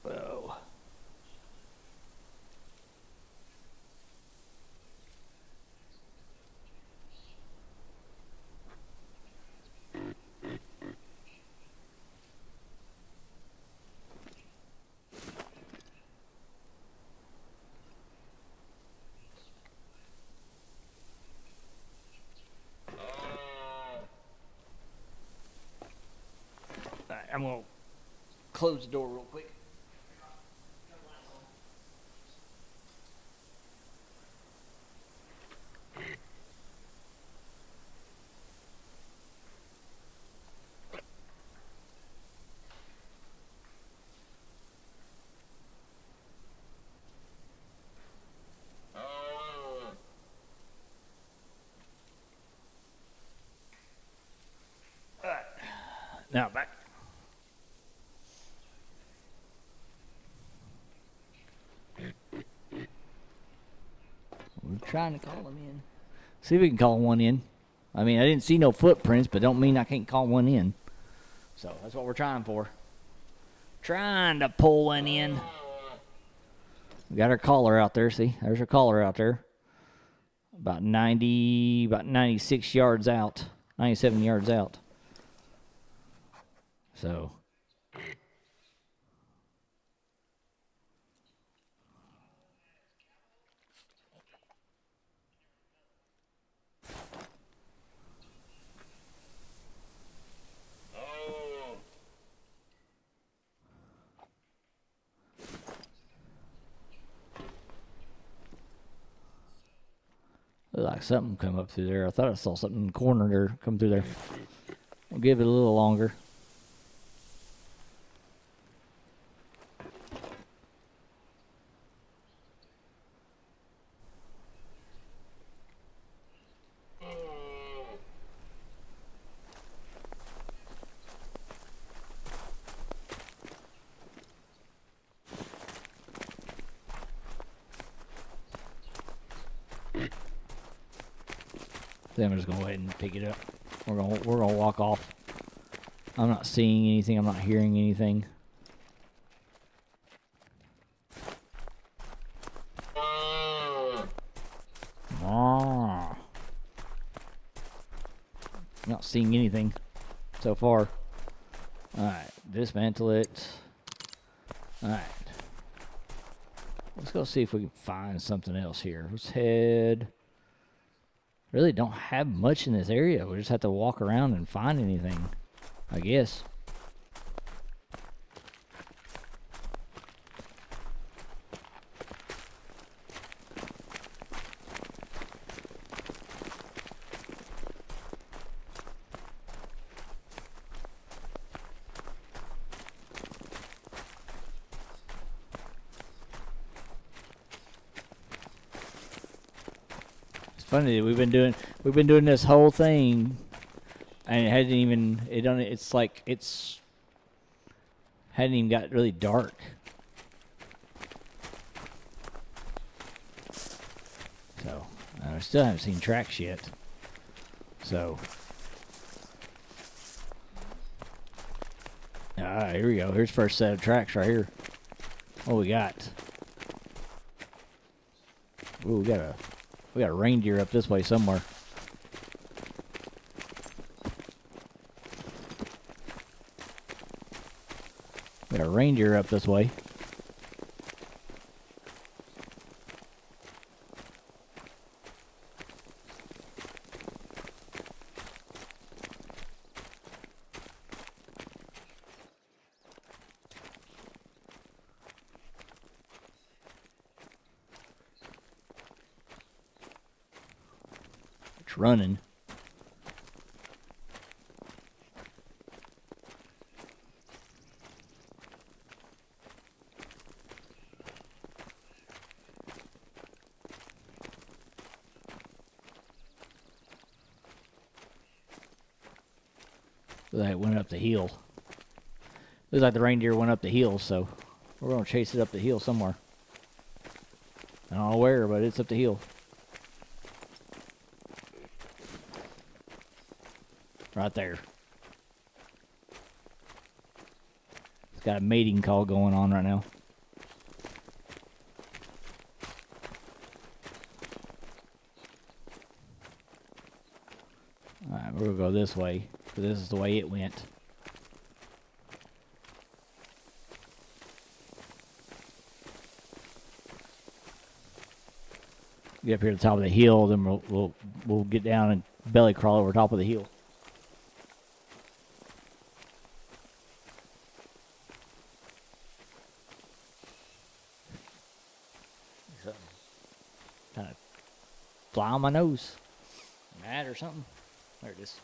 Whoa. Alright, I'm gonna close the door real quick. Alright, now back. We're trying to call them in. See if we can call one in. I mean, I didn't see no footprints, but don't mean I can't call one in. So that's what we're trying for. Trying to pull one in. We got our caller out there. See, there's our caller out there. About 96 yards out. 97 yards out. So. Looked like something come up through there. I thought I saw something in the corner there come through there. We'll give it a little longer. Then I'm just gonna go ahead and pick it up. We're gonna walk off. I'm not seeing anything. I'm not hearing anything. Not seeing anything so far. Alright, dismantle it. Alright. Let's go see if we can find something else here. Let's head. Really don't have much in this area. We just have to walk around and find anything, I guess. Funny that we've been doing this whole thing, and it hadn't even hadn't even got really dark. So I still haven't seen tracks yet. So Alright, here we go. Here's first set of tracks right here. What we got? Ooh, we got a reindeer up this way somewhere. We got a reindeer up this way. It's running. Looks like it went up the hill. Looks like the reindeer went up the hill, so we're going to chase it up the hill somewhere. I don't know where, but it's up the hill. Right there. It's got a mating call going on right now. Alright, we're going to go this way, because this is the way it went. Get up here to the top of the hill, then we'll get down and belly crawl over top of the hill. Kind of fly on my nose. Mad or something? There it is.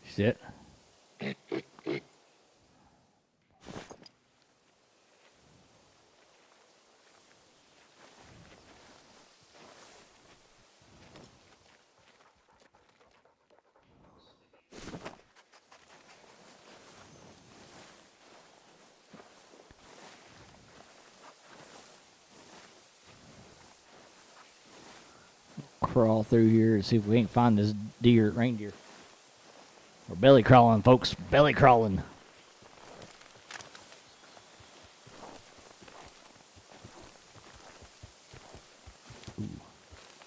Sit. Crawl through here and see if we can't find this reindeer. We're belly crawling, folks. Belly crawling.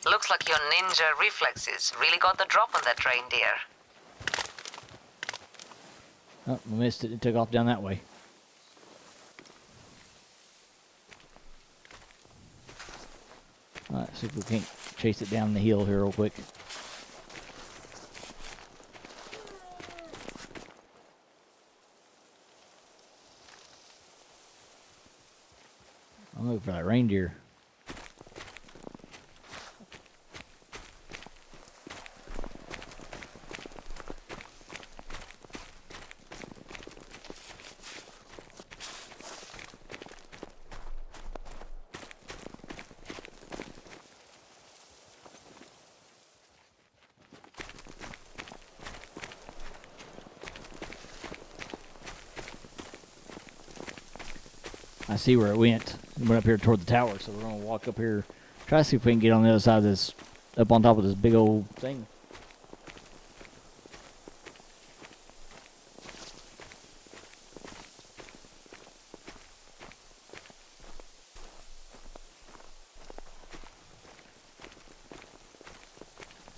Looks like your ninja reflexes really got the drop on that reindeer. Oh, we missed it. It took off down that way. Alright, see if we can't chase it down the hill here real quick. I'm looking for that reindeer. I see where it went. It went up here toward the tower, so we're going to walk up here, try to see if we can get on the other side of this, up on top of this big old thing.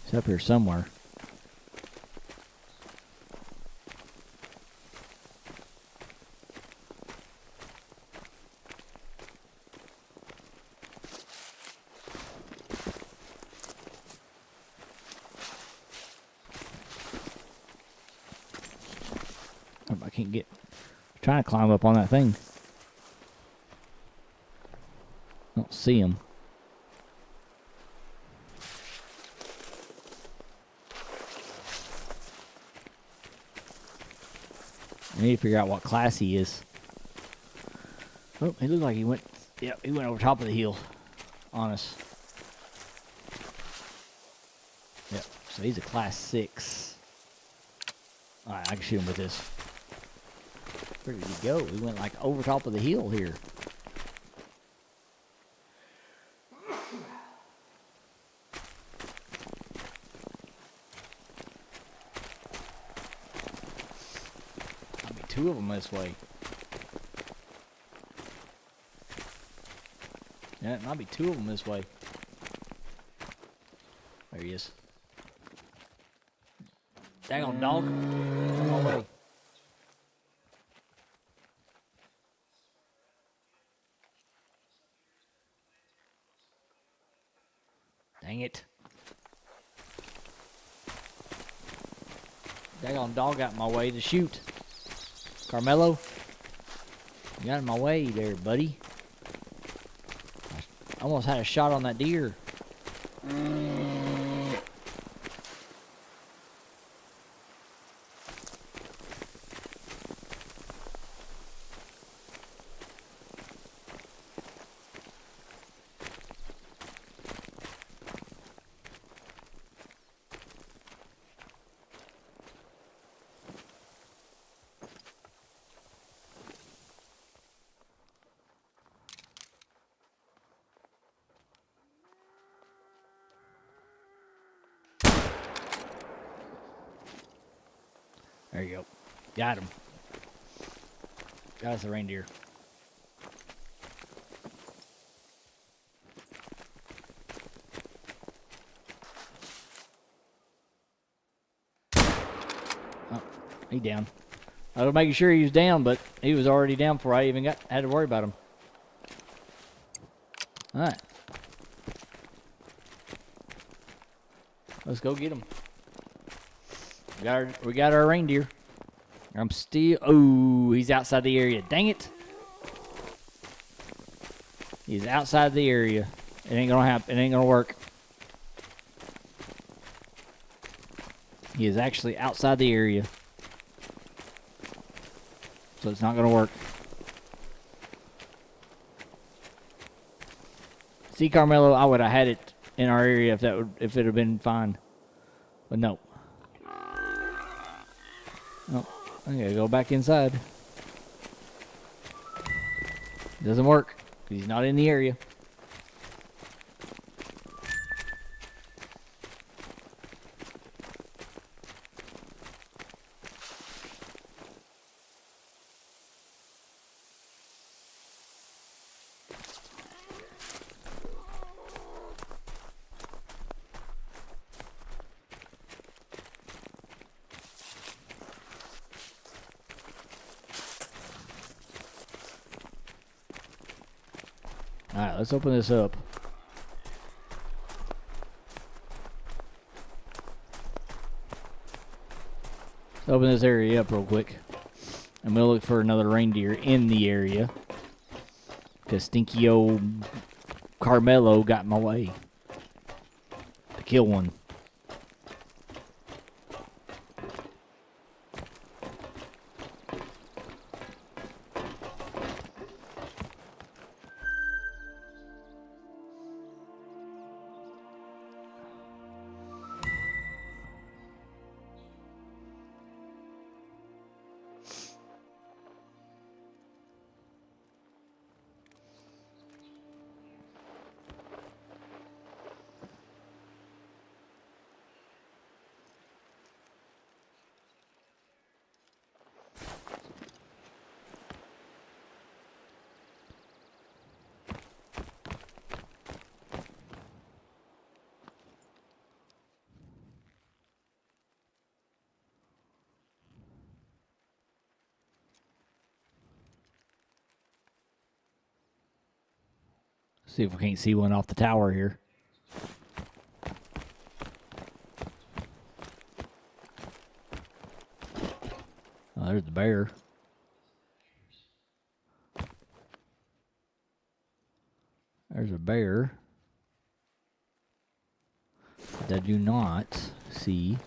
It's up here somewhere. I can't get. I'm trying to climb up on that thing. I don't see him. I need to figure out what class he is. Oh, he looked like he went. Yep, he went over top of the hill on us. Yep, so he's a class 6. Alright, I can shoot him with this. Where did he go? He went like over top of the hill here. Might be two of them this way. Yeah, it might be two of them this way. There he is. Dang on, dog. Come on, way. Dang it. Dang on, dog got in my way to shoot. Carmelo, you got in my way there, buddy. I almost had a shot on that deer. There you go. Got him. Got us a reindeer. Oh, he down. I was making sure he was down, but he was already down before I even had to worry about him. All right. Let's go get him. We got our reindeer. I'm still. Oh, he's outside the area. Dang it! He's outside the area. It ain't gonna happen. It ain't gonna work. He is actually outside the area, so it's not gonna work. See, Carmelo, I would have had it in our area if it had been fine, but no. Oh, I gotta go back inside. Doesn't work because he's not in the area. Alright, let's open this up. Let's open this area up real quick. And we'll look for another reindeer in the area. Because stinky old Carmelo got in my way to kill one. See if we can't see one off the tower here. Oh, there's the bear. There's a bear that I do not see.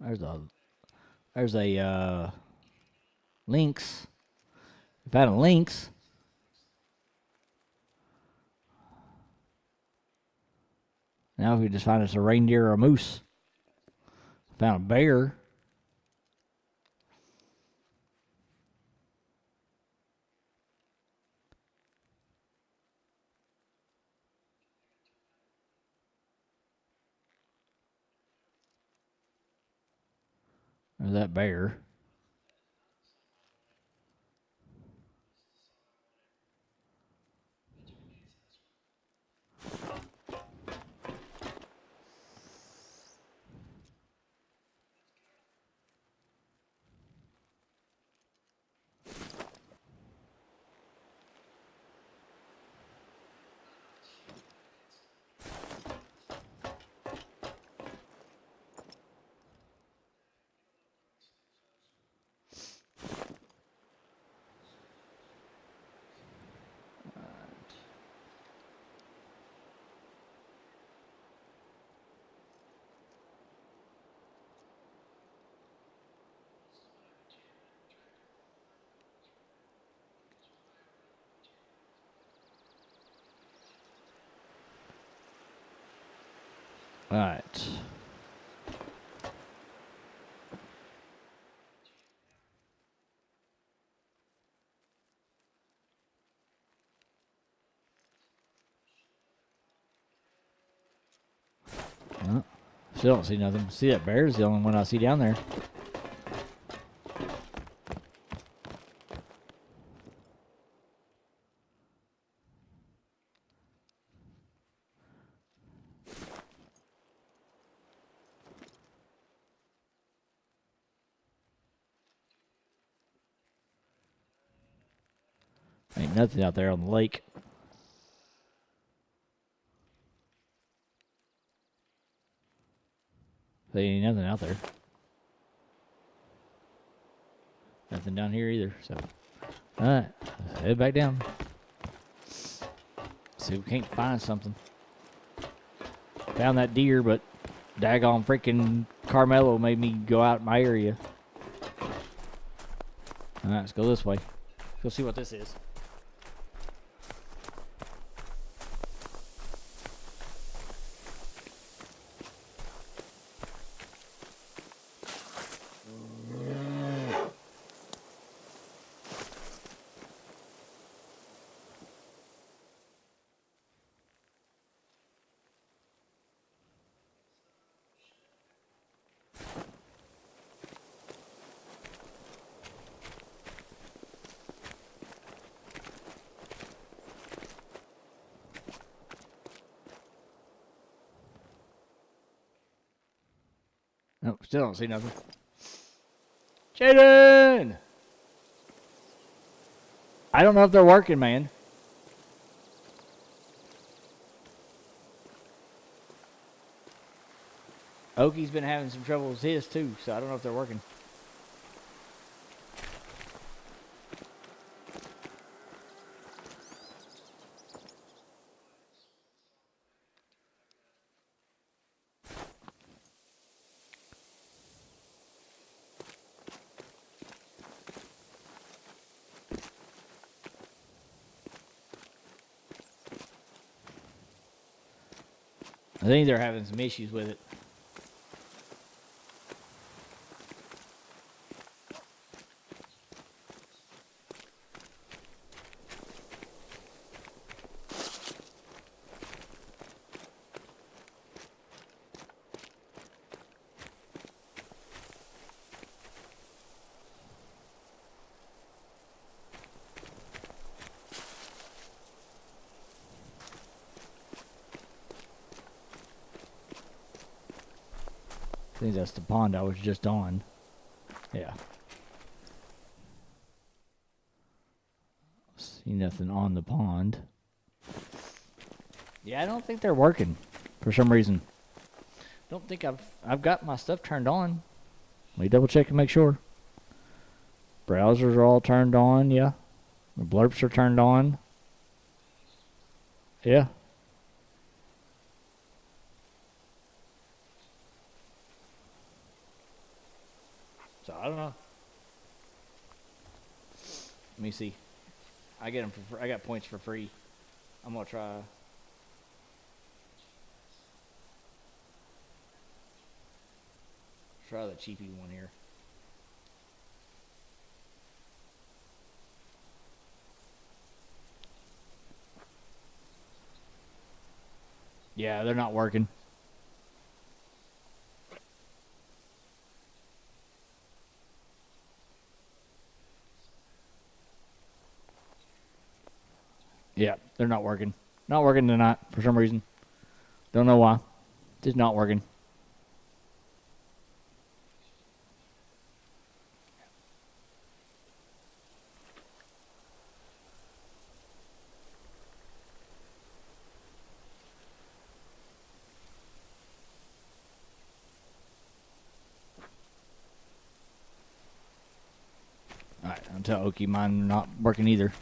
There's a lynx. We found a lynx. Now if we just find us a reindeer or a moose. Found a bear. There's that bear. All right. Well, still don't see nothing. See, that bear's the only one I see down there. Ain't nothing out there on the lake. There ain't nothing out there. Nothing down here either. So, all right, let's head back down. See if we can't find something. Found that deer, but daggone freaking Carmelo made me go out my area. All right, let's go this way. Go see what this is. Nope, still don't see nothing. Jaden! I don't know if they're working, man. Oki's been having some trouble with his too, so I don't know if they're working. I think they're having some issues with it. I think that's the pond I was just on. Yeah. See nothing on the pond. Yeah, I don't think they're working for some reason. Don't think I've got my stuff turned on. Let me double check and make sure. Browsers are all turned on, yeah. The blurps are turned on. Yeah. So I don't know. Let me see. I get them for I got points for free. I'm gonna try. Try the cheapy one here. Yeah, they're not working. Yeah, they're not working. Not working tonight for some reason. Don't know why. Just not working. Alright, I'll tell Oki mine not working either.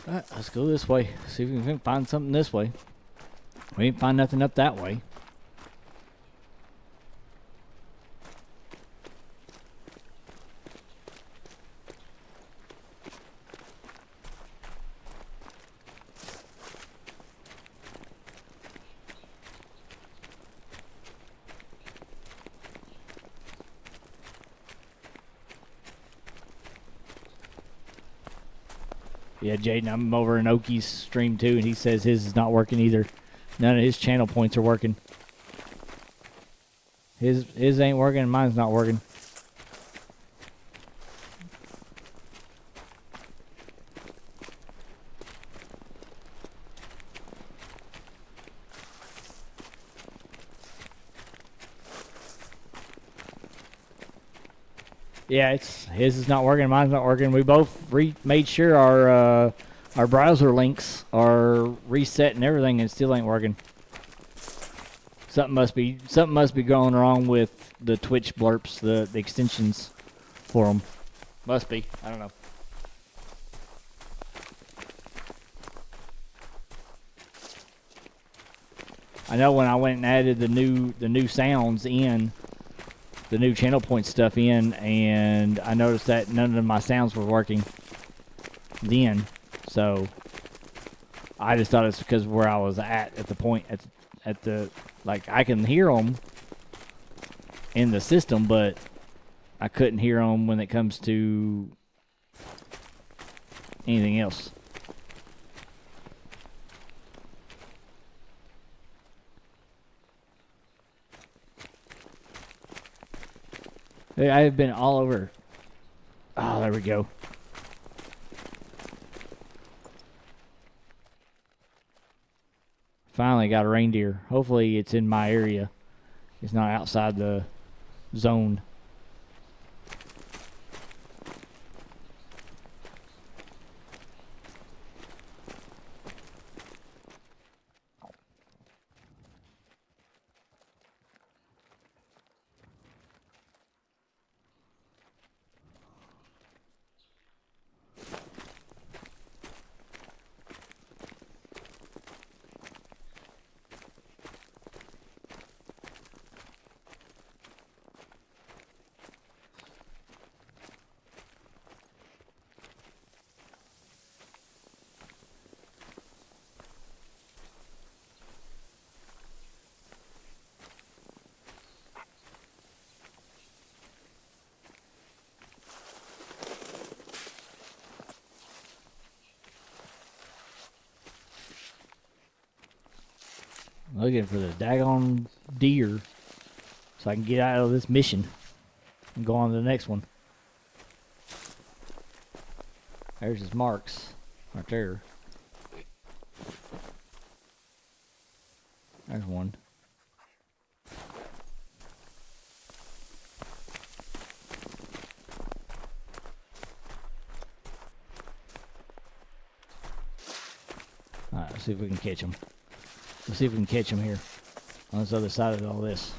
Alright, let's go this way. See if we can find something this way. We ain't find nothing up that way. Yeah, Jaden, I'm over in Oki's stream too, and he says his is not working either. None of his channel points are working. His ain't working, and mine's not working. Yeah, his is not working, mine's not working. We both made sure our browser links are reset and everything, and it still ain't working. Something must be going wrong with the Twitch blurps, the extensions for them. Must be. I don't know. I know when I went and added the new sounds in, the new channel point stuff in, and I noticed that none of my sounds were working then. So I just thought it's because where I was at the point at the like I can hear them in the system, but I couldn't hear them when it comes to anything else. I have been all over. Oh, there we go. Finally got a reindeer. Hopefully it's in my area. It's not outside the zone. Looking for the daggone deer so I can get out of this mission and go on to the next one. There's his marks right there. There's one. Alright, let's see if we can catch him. Let's see if we can catch him here on this other side of all this.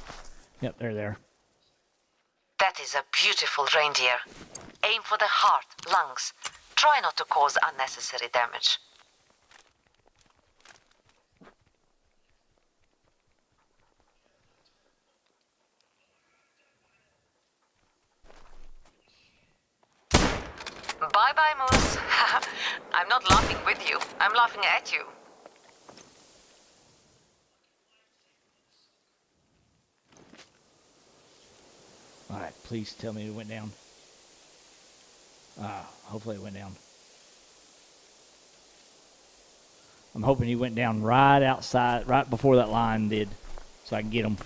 Yep, they're there. That is a beautiful reindeer. Aim for the heart, lungs. Try not to cause unnecessary damage. Bye-bye, Moose. I'm not laughing with you. I'm laughing at you. Alright, please tell me it went down. Hopefully it went down. I'm hoping he went down right outside, right before that line did, so I can get him.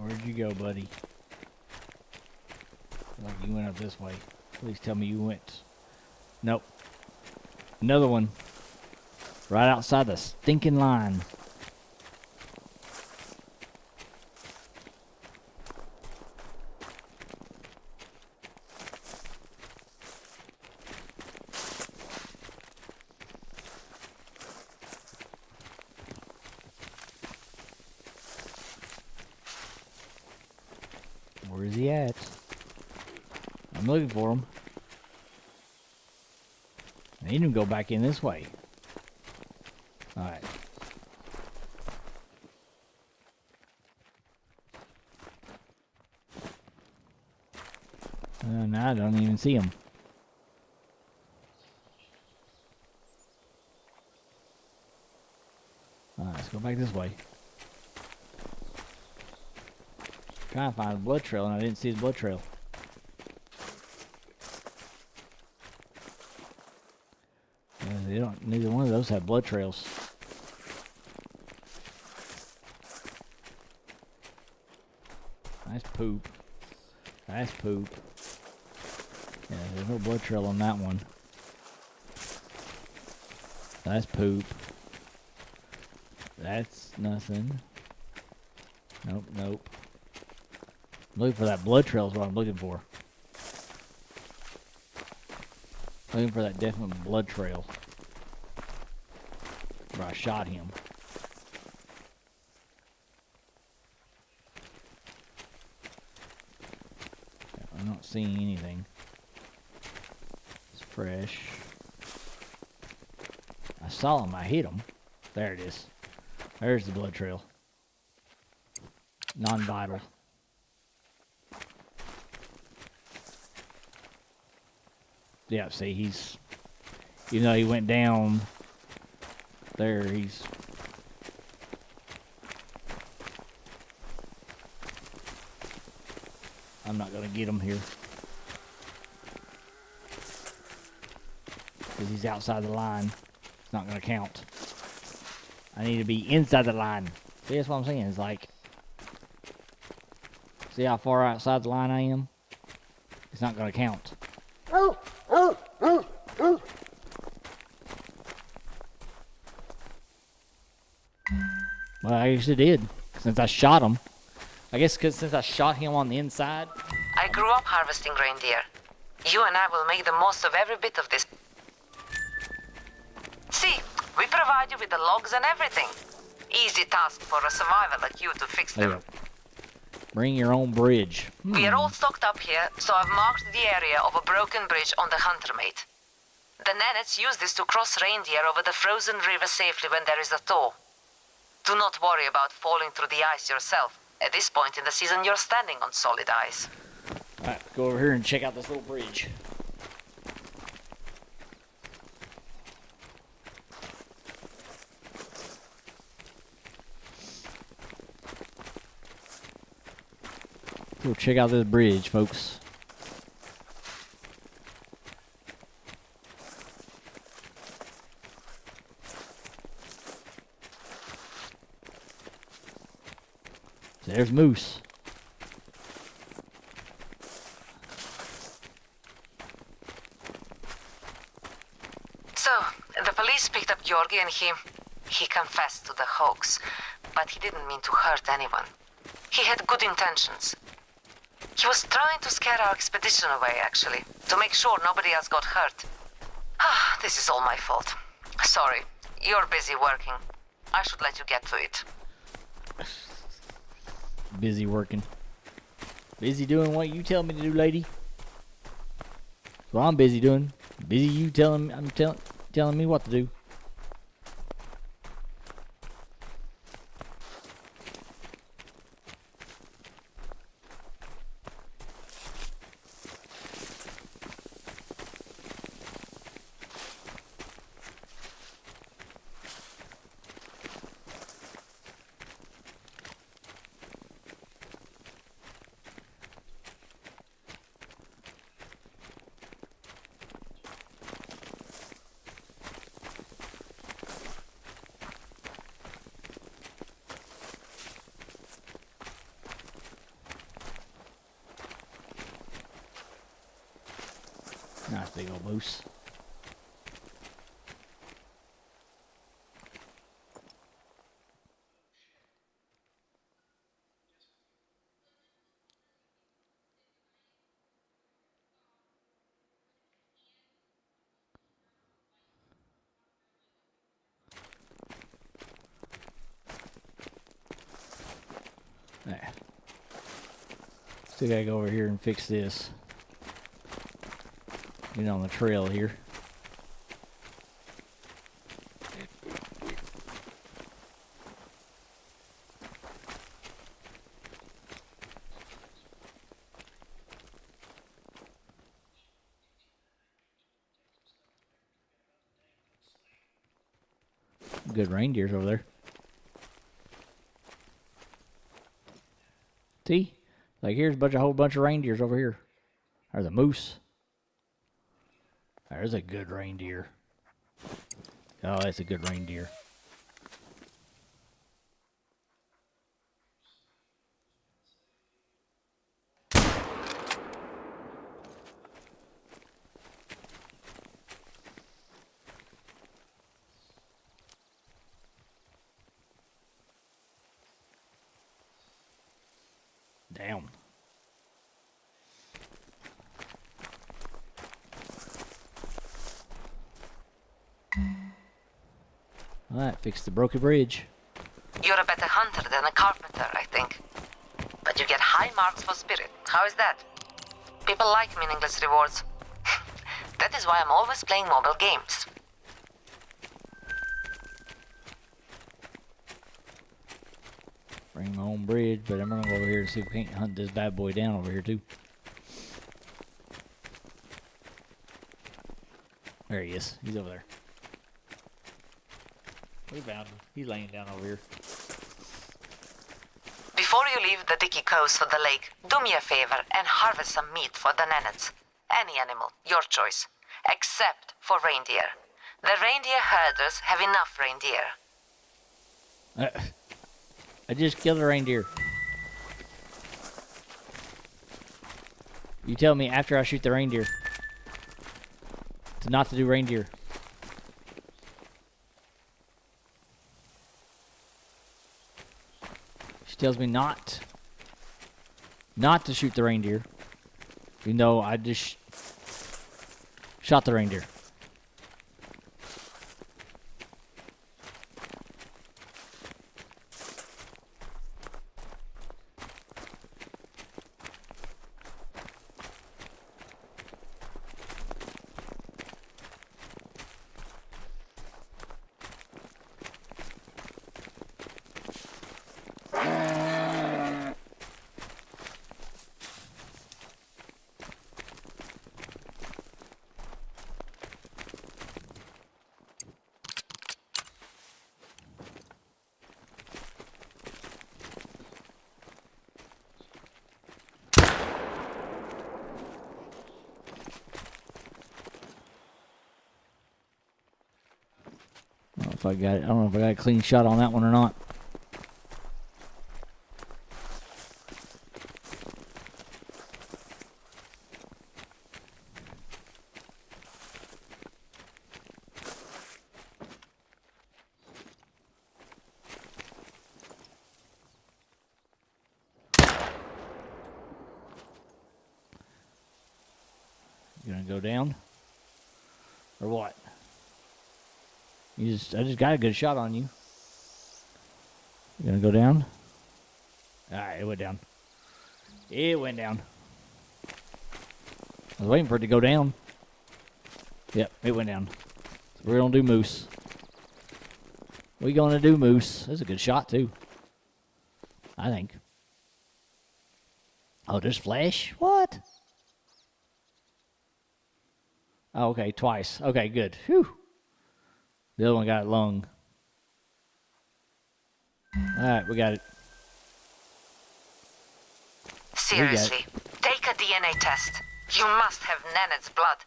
Where'd you go, buddy? Like you went up this way. Please tell me you went. Nope. Another one. Right outside the stinking line. Where is he at? I'm looking for him. I need him to go back in this way. Alright. Now I don't even see him. Alright, let's go back this way. Trying to find a blood trail, and I didn't see his blood trail. They don't. Neither one of those have blood trails. Nice poop. Nice poop. Yeah, there's no blood trail on that one. That's poop. That's nothing. Nope, nope. Looking for that blood trail is what I'm looking for. Looking for that definite blood trail. Where I shot him. I'm not seeing anything. It's fresh. I saw him, I hit him. There it is. There's the blood trail. Non-vital. Yeah, see, he's, even though he went down there, he's, I'm not going to get him here. Because he's outside the line. It's not going to count. I need to be inside the line. See, that's what I'm saying. It's like, see how far outside the line I am? It's not going to count. Well, I guess it did, since I shot him. I guess because since I shot him on the inside. I grew up harvesting reindeer. You and I will make the most of every bit of this. See, we provide you with the logs and everything. Easy task for a survivor like you to fix them. There. Bring your own bridge. We are all stocked up here, so I've marked the area of a broken bridge on the Hunter Mate. The Nannets use this to cross reindeer over the frozen river safely when there is a thaw. Do not worry about falling through the ice yourself. At this point in the season, you're standing on solid ice. Alright, go over here and check out this little bridge. Go check out this bridge, folks. There's Moose. So, the police picked up Georgi and he confessed to the hoax, but he didn't mean to hurt anyone. He had good intentions. He was trying to scare our expedition away, actually, to make sure nobody else got hurt. Ah, this is all my fault. Sorry, you're busy working. I should let you get to it. Busy working. Busy doing what you tell me to do, lady. Well, I'm busy doing. Busy you telling me what to do. Nice big old moose. There. Still gotta go over here and fix this. Get on the trail here. Good reindeers over there. See? Like here's a whole bunch of reindeers over here. There's a moose. There's a good reindeer. Oh, that's a good reindeer. Damn. All right, fix the broken bridge. You're a better hunter than a carpenter, I think. But you get high marks for spirit. How is that? People like meaningless rewards. That is why I'm always playing mobile games. Bring my own bridge, but I'm gonna go over here and see if we can't hunt this bad boy down over here too. There he is. He's over there. We found him. He's laying down over here. Before you leave the dicky coast for the lake, do me a favor and harvest some meat for the Nenets. Any animal, your choice. Except for reindeer. The reindeer herders have enough reindeer. I just killed a reindeer. You tell me after I shoot the reindeer to not to do reindeer. She tells me not to shoot the reindeer. Even though I just shot the reindeer. I got it. I don't know if I got a clean shot on that one or not. You gonna go down? Or what? I just got a good shot on you. You gonna go down? Alright, it went down. It went down. I was waiting for it to go down. Yep, it went down. So we're gonna do moose. We gonna do moose. That's a good shot too. I think. Oh, there's flash? What? Oh, okay, twice. Okay, good. Whew. The other one got lung. Alright, we got it. Seriously, take a DNA test. You must have Nenet's blood.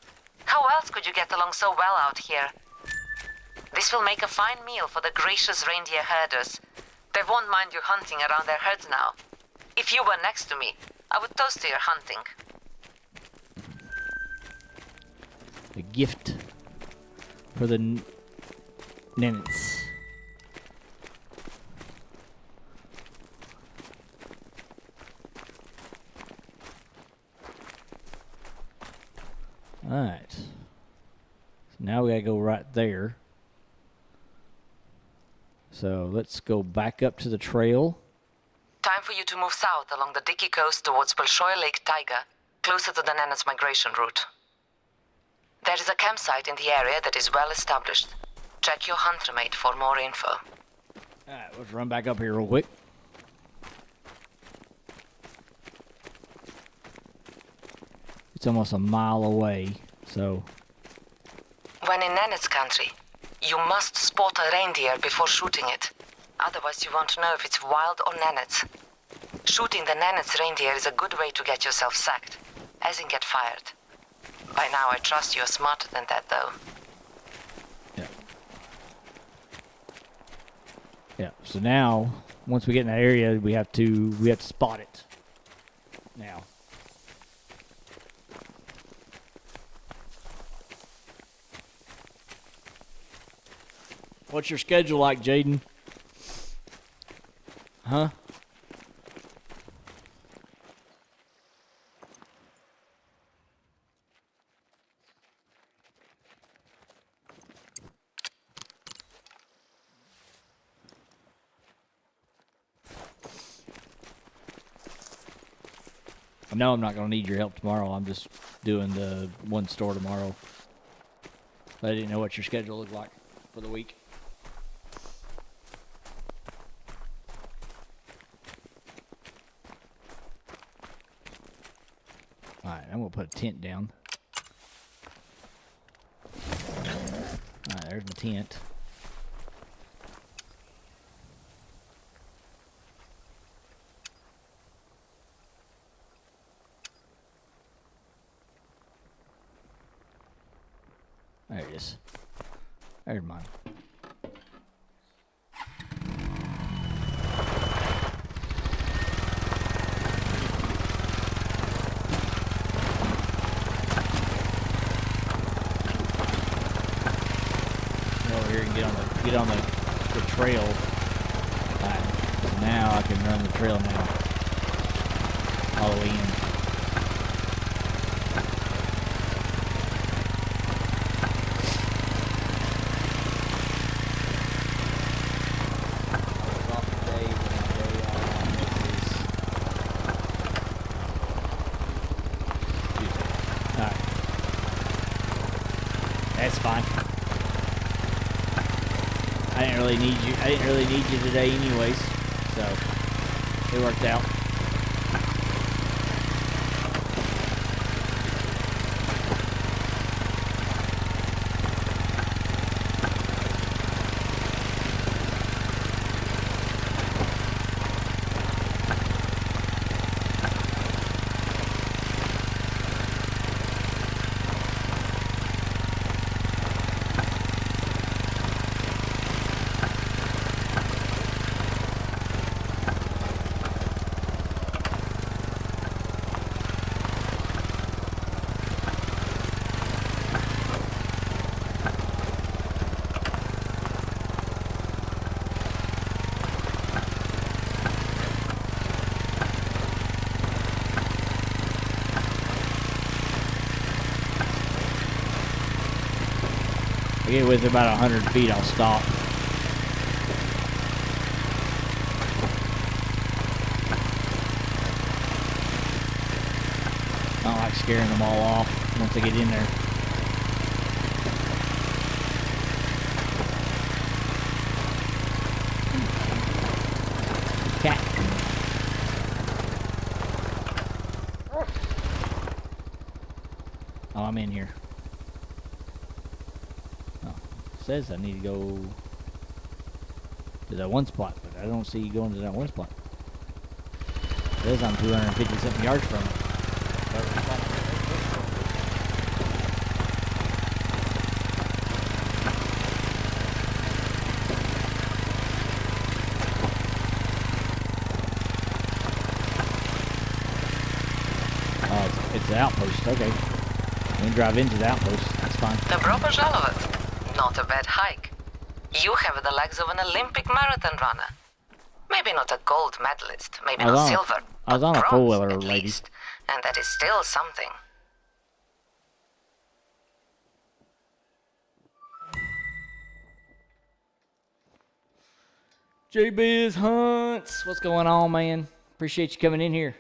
How else could you get along so well out here? This will make a fine meal for the gracious reindeer herders. They won't mind you hunting around their herds now. If you were next to me, I would toast to your hunting. A gift for the Nenets. Alright. So now we gotta go right there. So let's go back up to the trail. Time for you to move south along the Dickey coast towards Bolshoi Lake Taiga, closer to the Nenet's migration route. There is a campsite in the area that is well established. Check your hunter mate for more info. Alright, let's run back up here real quick. It's almost a mile away, so... When in Nenet's country, you must spot a reindeer before shooting it. Otherwise you won't know if it's wild or Nenet's. Shooting the Nenet's reindeer is a good way to get yourself sacked, as in get fired. By now I trust you're smarter than that, though. Yeah. Yeah, so now, once we get in that area, we have to spot it. Now. What's your schedule like, Jaden? Huh? I know I'm not going to need your help tomorrow. I'm just doing the one store tomorrow. I didn't know what your schedule looked like for the week. Alright, I'm going to put a tent down. Alright, there's my tent. There it is. There's mine. Over here and get on the trail. Alright, so now I can run the trail now. All the way in. That's fine. I didn't really need you today anyways, so it worked out. We get within about 100 feet, I'll stop. I don't like scaring them all off once they get in there. Cat. Oh, I'm in here. Oh, it says I need to go to that one spot, but I don't see you going to that one spot. It says I'm 250 something yards from it. It's the outpost, okay. We can drive into the outpost, that's fine. The proper shell of it. Not a bad hike. You have the legs of an Olympic marathon runner. Maybe not a gold medalist, maybe not silver, I was but on a bronze four-wheeler, at lady. least. And that is still something. J-Biz Hunts, what's going on, man? Appreciate you coming in here.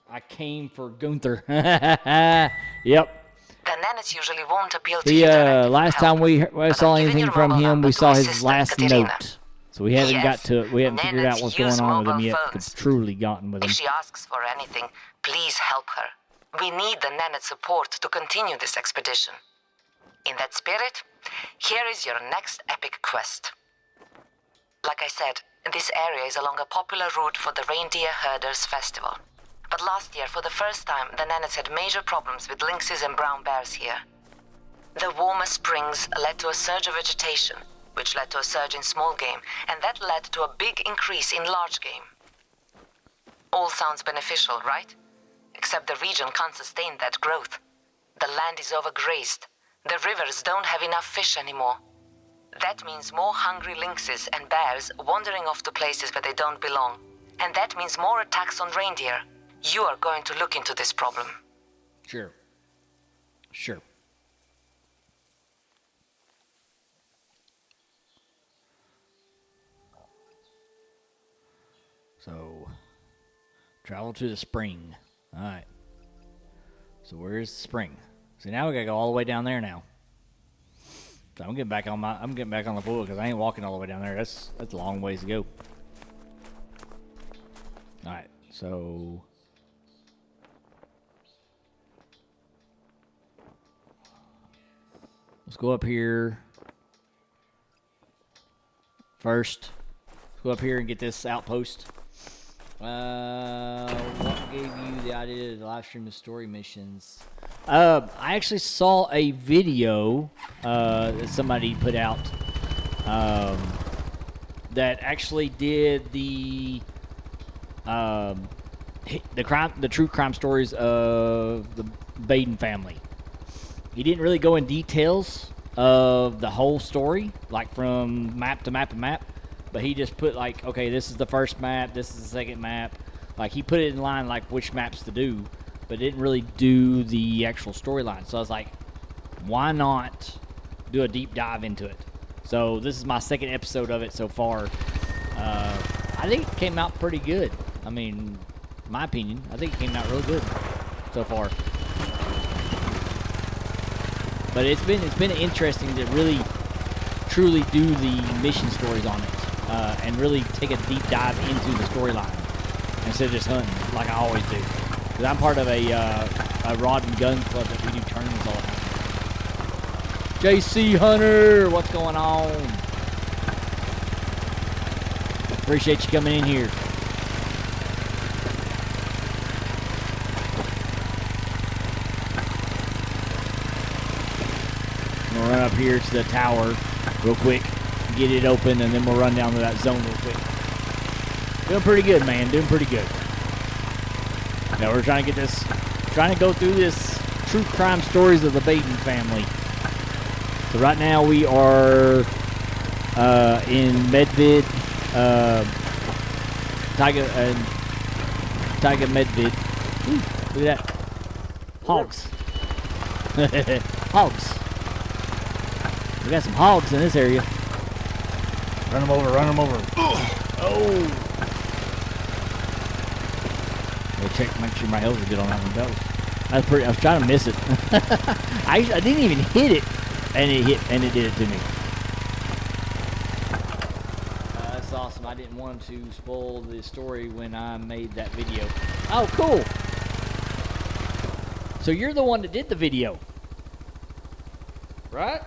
I came for Gunther. Yep. The Nanas usually won't appeal to The you directly for last time help, we but saw I'm giving anything your from mobile him, number we to saw my his sister, last Katerina. note. So we haven't got Yes, to it. We haven't figured out Nanets what's going use on with him mobile yet. phones. It's truly gotten with him. If she asks for anything, please help her. We need the Nanet support to continue this expedition. In that spirit, here is your next epic quest. Like I said, this area is along a popular route for the Reindeer Herders Festival. But last year, for the first time, the Nanets had major problems with lynxes and brown bears here. The warmer springs led to a surge of vegetation, which led to a surge in small game, and that led to a big increase in large game. All sounds beneficial, right? Except the region can't sustain that growth. The land is overgrazed. The rivers don't have enough fish anymore. That means more hungry lynxes and bears wandering off to places where they don't belong. And that means more attacks on reindeer. You are going to look into this problem. Sure. Sure. So, travel to the spring. All right. So where's the spring? See, now we gotta go all the way down there now. So I'm getting back on the pool because I ain't walking all the way down there. That's a long ways to go. All right. So let's go up here first. Let's go up here and get this outpost. What gave you the idea to live stream the story missions? I actually saw a video that somebody put out that actually did the true crime stories of the Baden family. He didn't really go in details of the whole story, like from map to map to map. But he just put like, okay, this is the first map, this is the second map. Like he put it in line like which maps to do, but didn't really do the actual storyline. So I was like, why not do a deep dive into it? So this is my second episode of it so far. I think it came out pretty good. I mean, in my opinion, I think it came out really good so far. But it's been interesting to really, truly do the mission stories on it. And really take a deep dive into the storyline instead of just hunting like I always do. Because I'm part of a rod and gun club that we do tournaments all the time. JC Hunter, what's going on? Appreciate you coming in here. I'm gonna run up here to the tower real quick. Get it open, and then we'll run down to that zone real quick. Doing pretty good, man. Doing pretty good. Now we're trying to go through this true crime stories of the Baden family. So right now we are in Medvid, Taiga Medvid. Ooh, look at that. Hogs. Hogs. We got some hogs in this area. Run them over, run them over. Oh! Make sure my health is good on that one. I was trying to miss it. I didn't even hit it, and it did it to me. That's awesome. I didn't want to spoil the story when I made that video. Oh, cool. So you're the one that did the video, right?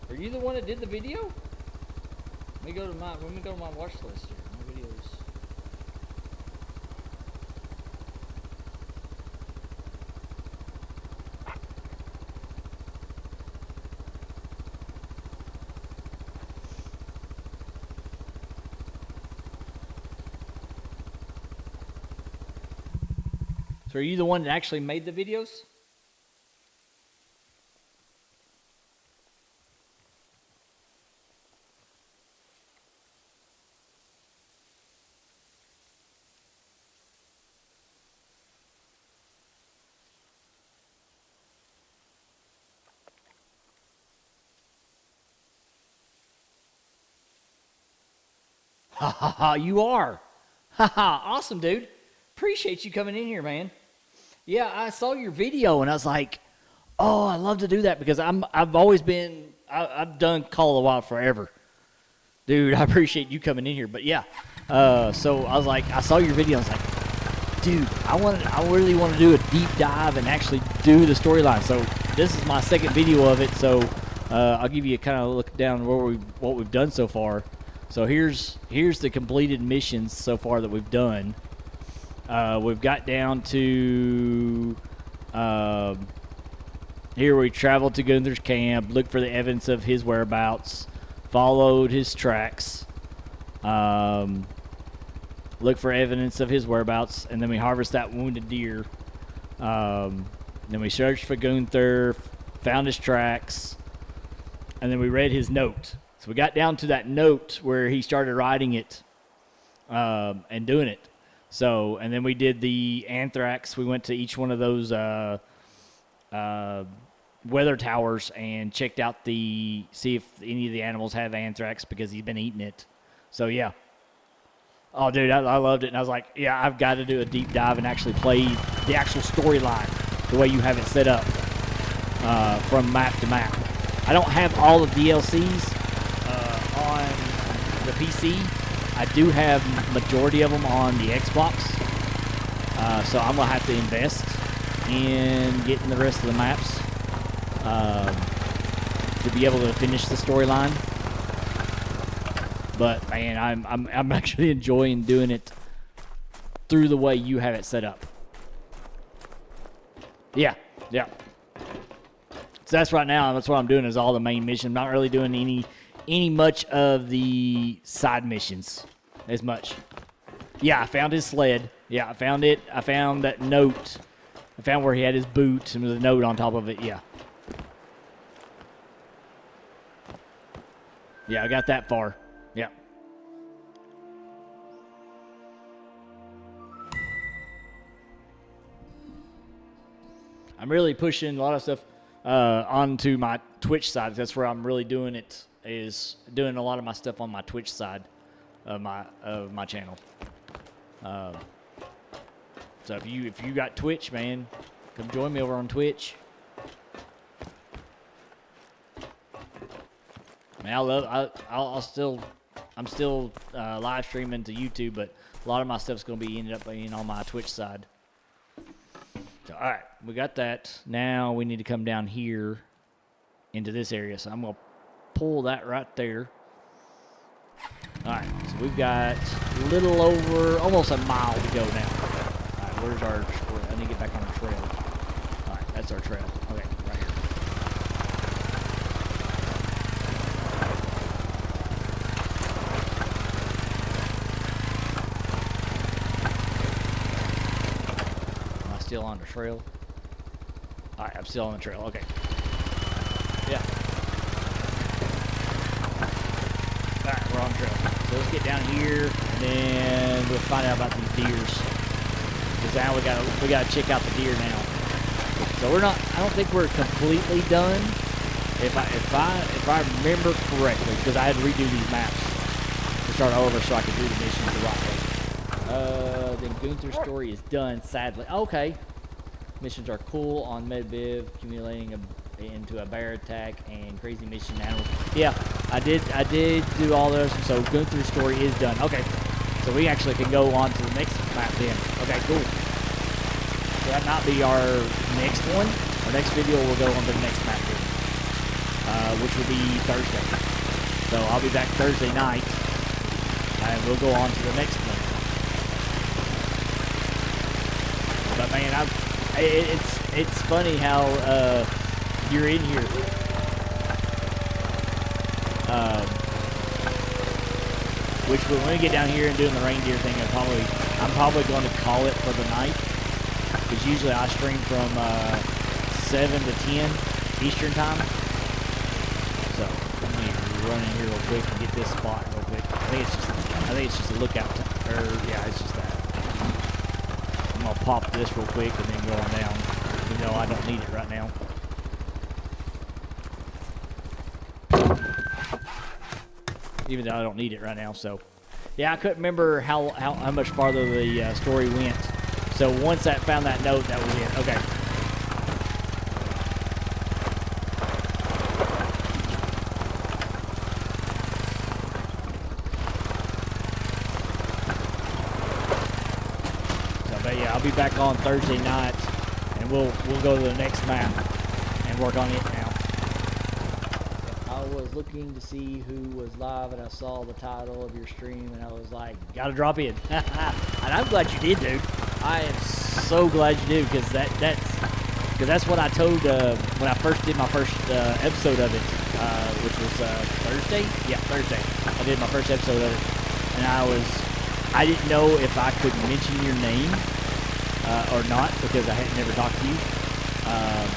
Are you the one that did the video? Let me go to my watch list here. My videos. So are you the one that actually made the videos? Ha ha ha, you are. Ha ha, awesome, dude. Appreciate you coming in here, man. Yeah, I saw your video and I was like, oh, I love to do that because I've done Call of the Wild forever. Dude, I appreciate you coming in here. But yeah, so I was like, I saw your video. I was like, dude, I really want to do a deep dive and actually do the storyline. So this is my second video of it. So I'll give you a kind of look down what we've done so far. So here's the completed missions so far that we've done. We've got down to here we traveled to Gunther's camp, looked for the evidence of his whereabouts, followed his tracks, looked for evidence of his whereabouts, and then we harvest that wounded deer. Then we searched for Gunther, found his tracks, and then we read his note. So we got down to that note where he started writing it and doing it. So, and then we did the anthrax. We went to each one of those weather towers and checked out see if any of the animals have anthrax because he's been eating it. So, yeah. Oh, dude, I loved it. And I was like, yeah, I've got to do a deep dive and actually play the actual storyline the way you have it set up from map to map. I don't have all the DLCs on the PC. I do have majority of them on the Xbox, so I'm going to have to invest in getting the rest of the maps to be able to finish the storyline. But, man, I'm actually enjoying doing it through the way you have it set up. Yeah. So that's right now, that's what I'm doing is all the main missions. I'm not really doing any much of the side missions as much. Yeah, I found his sled. Yeah, I found it. I found that note. I found where he had his boot and with a note on top of it. Yeah. Yeah, I got that far. Yeah. I'm really pushing a lot of stuff onto my Twitch side. That's where I'm really doing it, is doing a lot of my stuff on my Twitch side of my channel. So if you got Twitch, man, come join me over on Twitch. Man, I'm still live streaming to YouTube, but a lot of my stuff's gonna be ended up being on my Twitch side. So, all right, we got that. Now we need to come down here into this area. So I'm gonna pull that right there. All right, so we've got a little over, almost a mile to go now. All right, where's our, I need to get back on the trail. All right, that's our trail. Okay, right here. Am I still on the trail? All right, I'm still on the trail, okay. Yeah. All right, we're on the trail. So let's get down here, and then we'll find out about these deers. Because now we gotta check out the deer now. So we're not. I don't think we're completely done. If I remember correctly, because I had to redo these maps to start over so I could do the missions the right way. Then Gunther's story is done. Sadly, okay. Missions are cool on Medbiv, accumulating into a bear attack and crazy mission animals. Yeah, I did do all those. So Gunther's story is done. Okay, so we actually can go on to the next map then. Okay, cool. So that might be our next one. Our next video will go on to the next map then, which will be Thursday. So I'll be back Thursday night, and we'll go on to the next one. But man, it's funny how you're in here. Which when we get down here and doing the reindeer thing, I'm probably going to call it for the night. Because usually I stream from 7 to 10 Eastern time. So let me run in here real quick and get this spot real quick. I think it's just a lookout. Yeah, it's just that. I'm gonna pop this real quick and then go on down. Even though I don't need it right now. Even though I don't need it right now, so yeah, I couldn't remember how much farther the story went. So once I found that note, that was it. Okay. So, but yeah, I'll be back on Thursday night, and we'll go to the next map and work on it now. I was looking to see who was live, and I saw the title of your stream, and I was like, gotta drop in. And I'm glad you did, dude. I am so glad you did, because that's what I told when I first did my first episode of it, which was Thursday. Yeah, Thursday. I did my first episode of it, and I didn't know if I could mention your name or not, because I had never talked to you.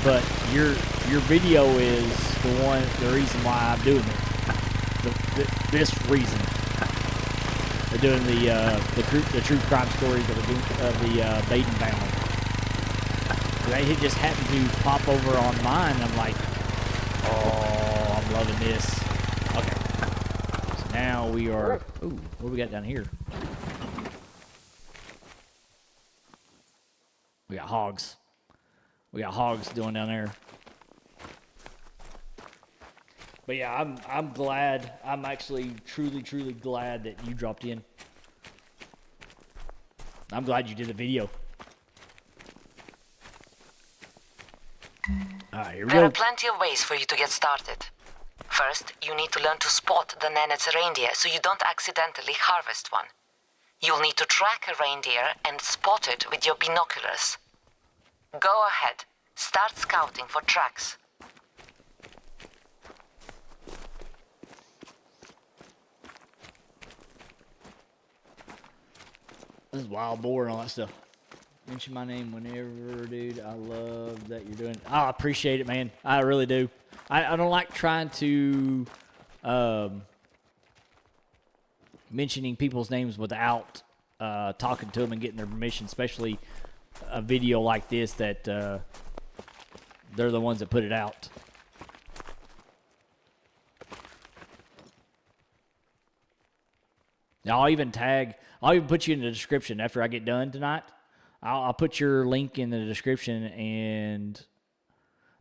But your video is the reason why I'm doing it. This reason. They're doing the true crime stories of the Baden family. So they just happened to pop over on mine, and I'm like, oh, I'm loving this. Okay. So now we are. Ooh, what do we got down here? We got hogs. We got hogs doing down there. But yeah, I'm glad. I'm actually truly glad that you dropped in. I'm glad you did the video. Alright, here we There go. are plenty of ways for you to get started. First, you need to learn to spot the Nenet's reindeer so you don't accidentally harvest one. You'll need to track a reindeer and spot it with your binoculars. Go ahead. Start scouting for tracks. This is wild boar and all that stuff. Mention my name whenever, dude. I love that you're doing it. Oh, I appreciate it, man. I really do. I don't like trying to mentioning people's names without talking to them and getting their permission, especially a video like this that they're the ones that put it out. Now, I'll even put you in the description after I get done tonight. I'll put your link in the description, and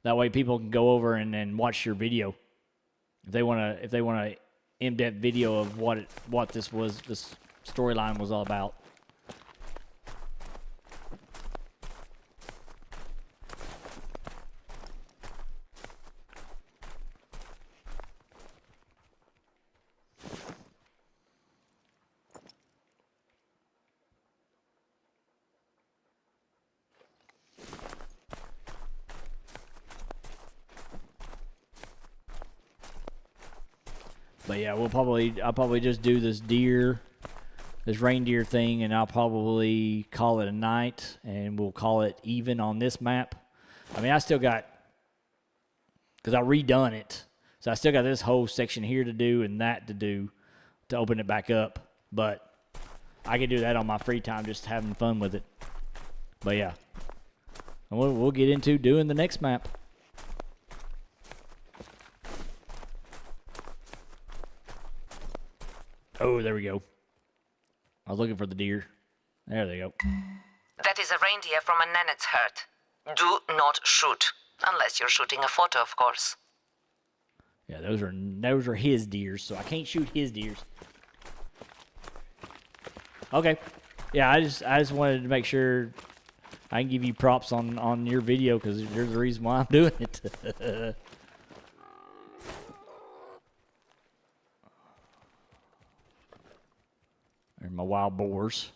that way people can go over and watch your video if they want a in-depth video of what this storyline was all about. But yeah, I'll probably just do this reindeer thing, and I'll probably call it a night, and we'll call it even on this map. I mean, I still got, because I redone it, so I still got this whole section here to do and that to do to open it back up. But I can do that on my free time, just having fun with it. But yeah, And we'll get into doing the next map. Oh, there we go. I was looking for the deer. There they go. That is a reindeer from a Nenet's herd. Do not shoot. Unless you're shooting a photo, of course. Yeah, those are his deers, so I can't shoot his deers. Okay. Yeah, I just wanted to make sure I can give you props on your video because there's a reason why I'm doing it. There's my wild boars.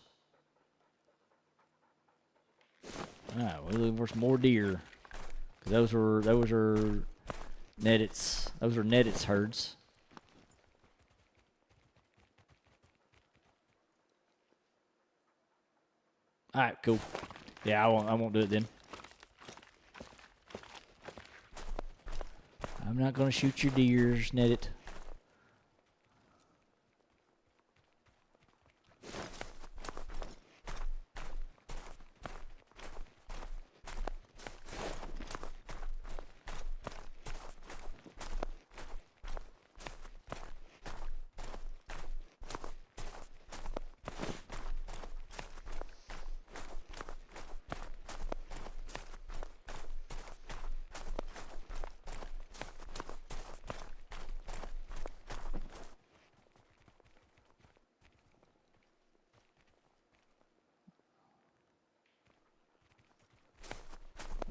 Alright, we're looking for some more deer. Cause those were Nettit's herds. Alright, cool. Yeah, I won't do it then. I'm not gonna shoot your deers, Nettit.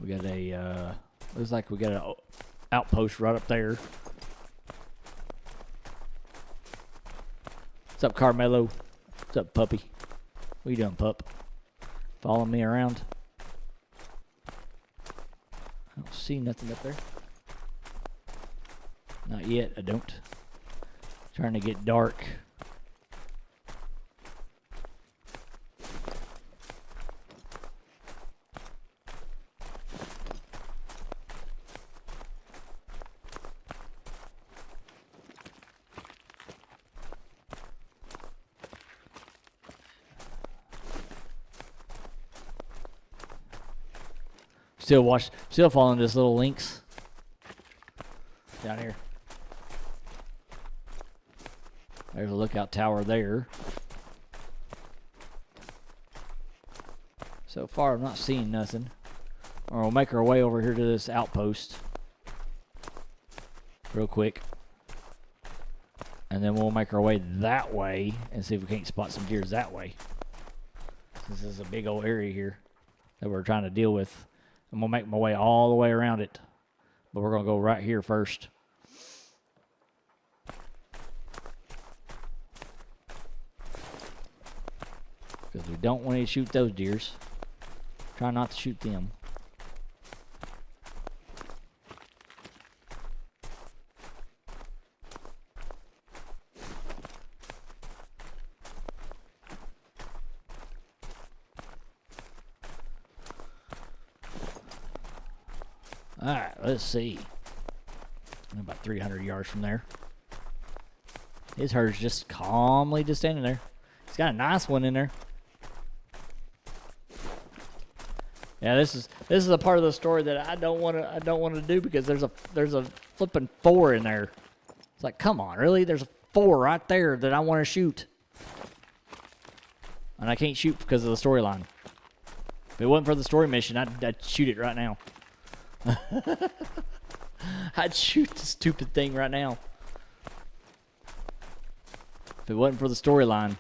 We got a, looks like we got an outpost right up there. What's up, Carmelo? What's up, puppy? What you doing, pup? Following me around? I don't see nothing up there. Not yet, I don't. Trying to get dark. Still following this little links down here. There's a lookout tower there. So far, I'm not seeing nothing. Or we'll make our way over here to this outpost real quick. And then we'll make our way that way and see if we can't spot some deers that way. This is a big old area here that we're trying to deal with. I'm going to make my way all the way around it. But we're going to go right here first. Because we don't want to shoot those deers. Try not to shoot them. Alright, let's see. I'm about 300 yards from there. His herd's just calmly just standing there. He's got a nice one in there. Yeah, this is a part of the story that I don't want to do because there's a flipping 4 in there. It's like, come on, really? There's a 4 right there that I want to shoot. And I can't shoot because of the storyline. If it wasn't for the story mission, I'd shoot it right now. I'd shoot the stupid thing right now. If it wasn't for the storyline.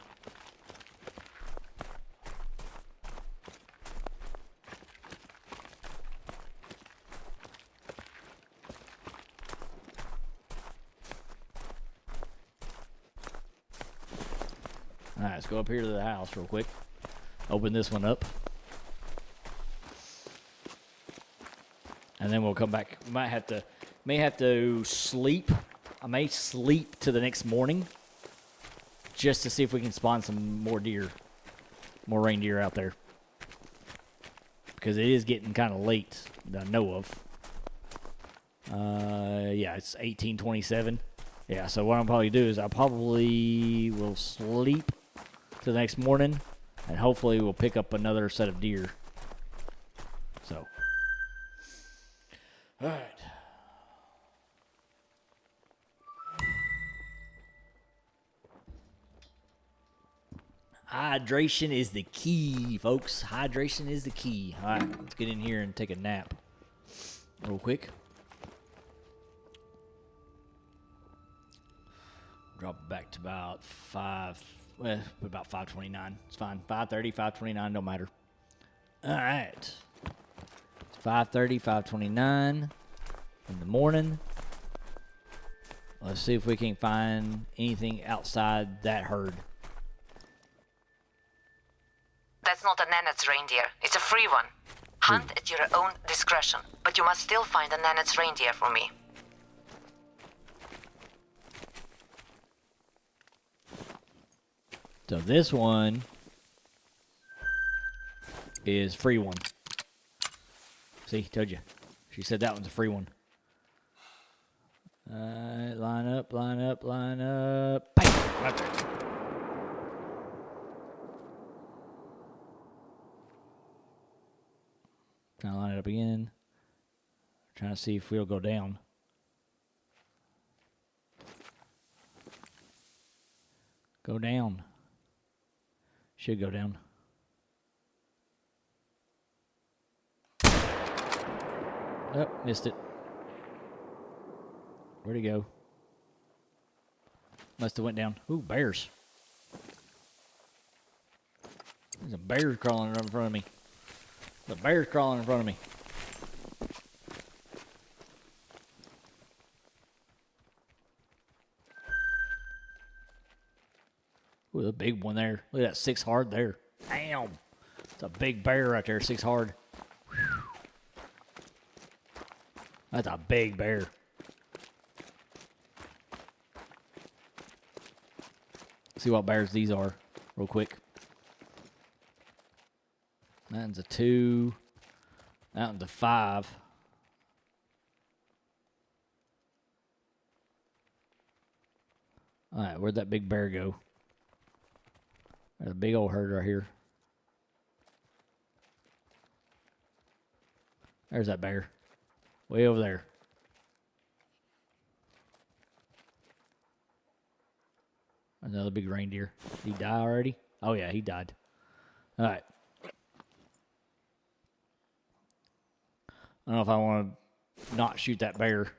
Alright, let's go up here to the house real quick. Open this one up. And then we'll come back. We may have to sleep. I may sleep to the next morning just to see if we can spawn some more deer, more reindeer out there. Because it is getting kind of late that I know of. Yeah, it's 18:27. Yeah, so what I'll probably do is I probably will sleep to the next morning, and hopefully we'll pick up another set of deer. So All right. Hydration is the key, folks. Hydration is the key. All right, let's get in here and take a nap real quick. Drop it back to about 5:29. It's fine. 5:30, 5:29, don't matter. All right. It's 5:30, 5:29 in the morning. Let's see if we can find anything outside that herd. That's not a Nanet's reindeer. It's a free one. Hunt at your own discretion, but you must still find a Nanet's reindeer for me. So this one is free one. See, told you. She said that one's a free one. Line up, line up, line up. Bam! Right there. Trying to line it up again. Trying to see if we'll go down. Go down. Should go down. Oh, missed it. Where'd he go? Must have went down. Ooh, bears. There's a bear crawling in front of me. The bear's crawling in front of me. Ooh, a big one there. Look at that 6 hard there. Damn. It's a big bear right there, 6 hard. Whew. That's a big bear. See what bears these are real quick. That one's a 2. That one's a 5. All right, where'd that big bear go? There's a big old herd right here. There's that bear. Way over there. Another big reindeer. Did he die already? Oh, yeah, he died. All right. I don't know if I want to not shoot that bear.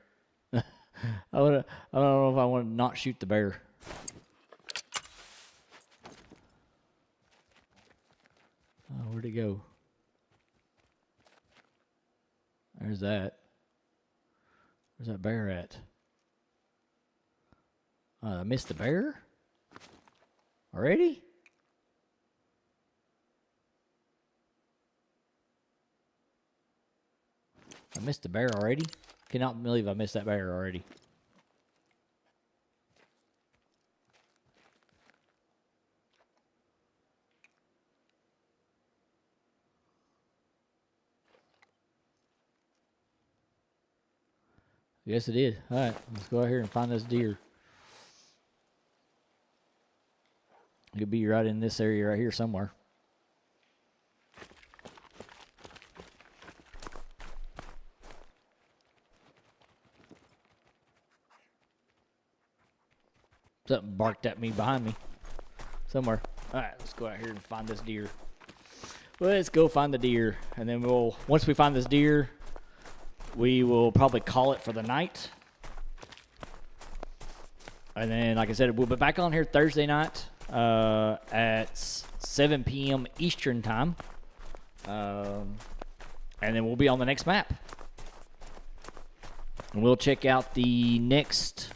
I don't know if I want to not shoot the bear. Oh, where'd it go? There's that. Where's that bear at? I missed the bear? Already? I missed the bear already? Cannot believe I missed that bear already. Yes, it did. All right, let's go out here and find this deer. It could be right in this area right here somewhere. Something barked at me behind me. Somewhere. All right, let's go out here and find this deer. Let's go find the deer. And then once we find this deer, we will probably call it for the night. And then, like I said, we'll be back on here Thursday night at 7 p.m. Eastern time. And then we'll be on the next map. And we'll check out the next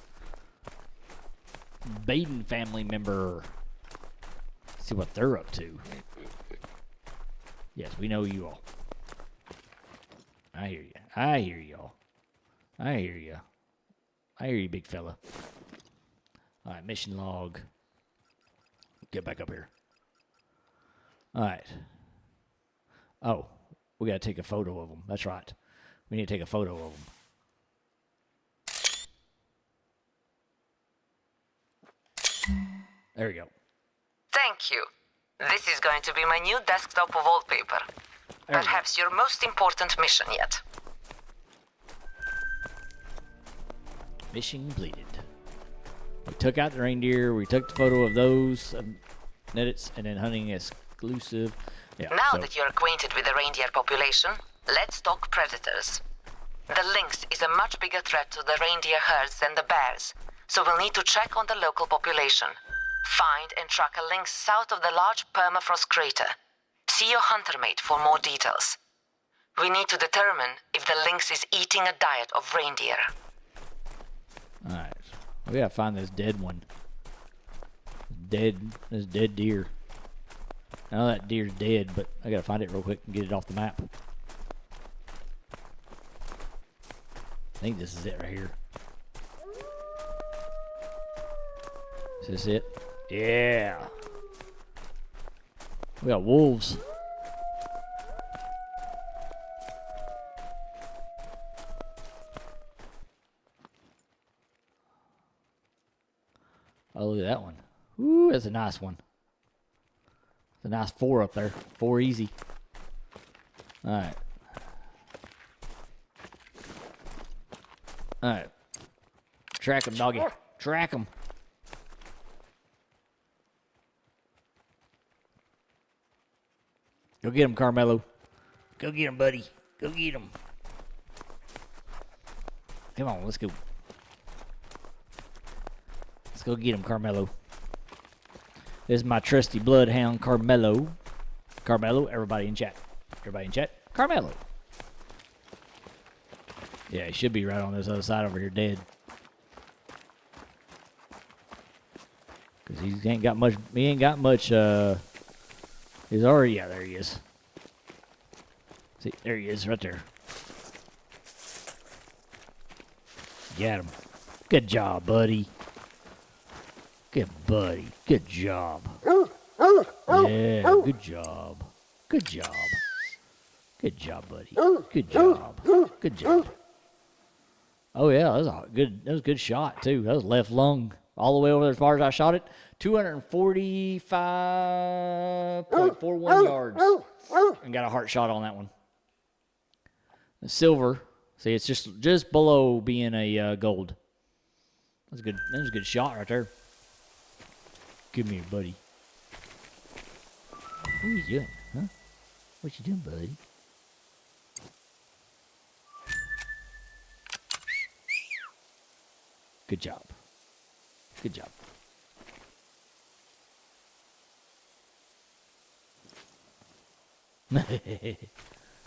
Baden family member. See what they're up to. Yes, we know you all. I hear you. I hear y'all. I hear you. I hear you, big fella. All right, mission log. Get back up here. All right. Oh, we got to take a photo of them. That's right. We need to take a photo of them. There we go. Thank you. This is going to be my new desktop wallpaper. Perhaps your most important mission yet. Mission completed. We took out the reindeer. We took the photo of those nets, and then hunting exclusive. Yeah, Now that you're acquainted with the reindeer population, let's talk predators. The lynx is a much bigger threat to the reindeer herds than the bears, so we'll need to check on the local population. Find and track a lynx south of the large permafrost crater. See your hunter mate for more details. We need to determine if the lynx is eating a diet of reindeer. Alright. We gotta find this dead one. This dead deer. I know that deer's dead, but I gotta find it real quick and get it off the map. I think this is it right here. Is this it? Yeah. We got wolves. Oh, look at that one. Ooh, that's a nice one. It's a nice 4 up there. 4 easy. Alright. Alright. Track him, doggy. Track him. Go get him, Carmelo. Go get him, buddy. Go get him. Come on, let's go. Let's go get him, Carmelo. This is my trusty bloodhound, Carmelo. Carmelo, everybody in chat. Everybody in chat. Carmelo. Yeah, he should be right on this other side over here, dead. Because he ain't got much. He ain't got much. He's already. Yeah, there he is. See, there he is, right there. Got him. Good job, buddy. Good buddy. Good job. Yeah, good job. Good job. Good job, buddy. Good job. Good job. Oh yeah, that was a good shot too. That was left lung all the way over there as far as I shot it. 245.41 yards. And got a heart shot on that one. The silver. See, it's just below being a gold. That's good. That was a good shot right there. Give me your buddy. What are you doing, huh? What you doing, buddy? Good job. Good job. All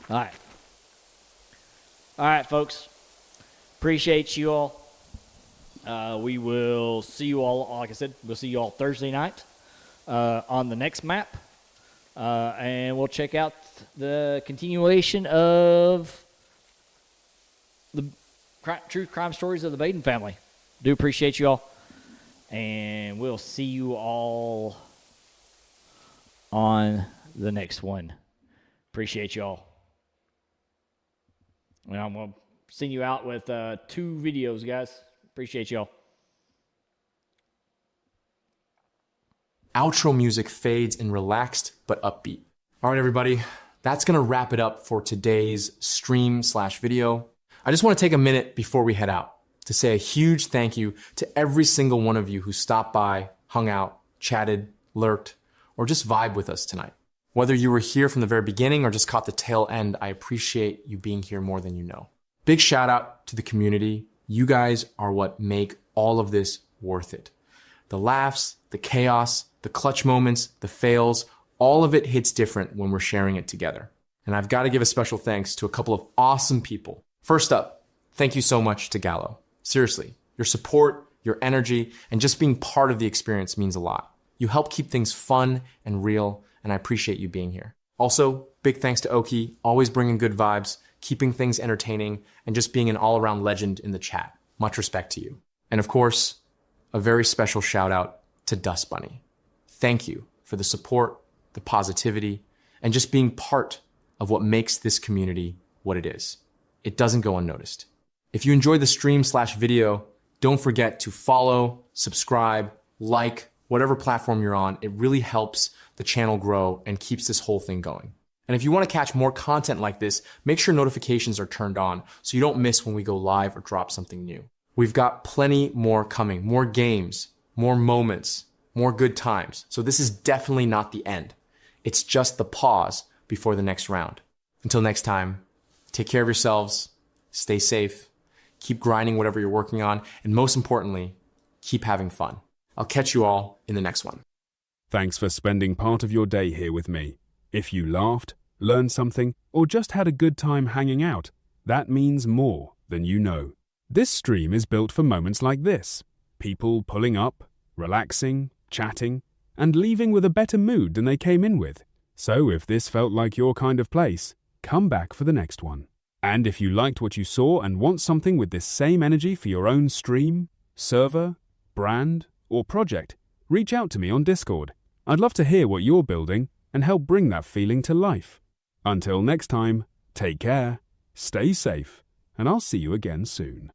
right. All right, folks. Appreciate you all. We will see you all, like I said, we'll see you all Thursday night on the next map. And we'll check out the continuation of the true crime stories of the Baden family. Do appreciate you all. And we'll see you all on the next one. Appreciate you all. And I'm going to send you out with 2 videos, guys. Appreciate y'all. Outro music fades in relaxed but upbeat. All right, everybody, that's going to wrap it up for today's stream/video. I just want to take a minute before we head out to say a huge thank you to every single one of you who stopped by, hung out, chatted, lurked, or just vibed with us tonight. Whether you were here from the very beginning or just caught the tail end, I appreciate you being here more than you know. Big shout out to the community. You guys are what make all of this worth it. The laughs, the chaos, the clutch moments, the fails, all of it hits different when we're sharing it together. And I've got to give a special thanks to a couple of awesome people. First up, thank you so much to Gallo. Seriously, your support, your energy, and just being part of the experience means a lot. You help keep things fun and real, and I appreciate you being here. Also, big thanks to Oki, always bringing good vibes, keeping things entertaining, and just being an all-around legend in the chat. Much respect to you. And of course, a very special shout out to Dust Bunny. Thank you for the support, the positivity, and just being part of what makes this community what it is. It doesn't go unnoticed. If you enjoyed the stream/video, don't forget to follow, subscribe, like, whatever platform you're on. It really helps the channel grow and keeps this whole thing going. And if you want to catch more content like this, make sure notifications are turned on so you don't miss when we go live or drop something new. We've got plenty more coming, more games, more moments, more good times. So this is definitely not the end. It's just the pause before the next round. Until next time, take care of yourselves, stay safe, keep grinding whatever you're working on, and most importantly, keep having fun. I'll catch you all in the next one. Thanks for spending part of your day here with me. If you laughed, learned something, or just had a good time hanging out, that means more than you know. This stream is built for moments like this. People pulling up, relaxing, chatting, and leaving with a better mood than they came in with. So if this felt like your kind of place, come back for the next one. And if you liked what you saw and want something with this same energy for your own stream, server, brand, or project, reach out to me on Discord. I'd love to hear what you're building and help bring that feeling to life. Until next time, take care, stay safe, and I'll see you again soon.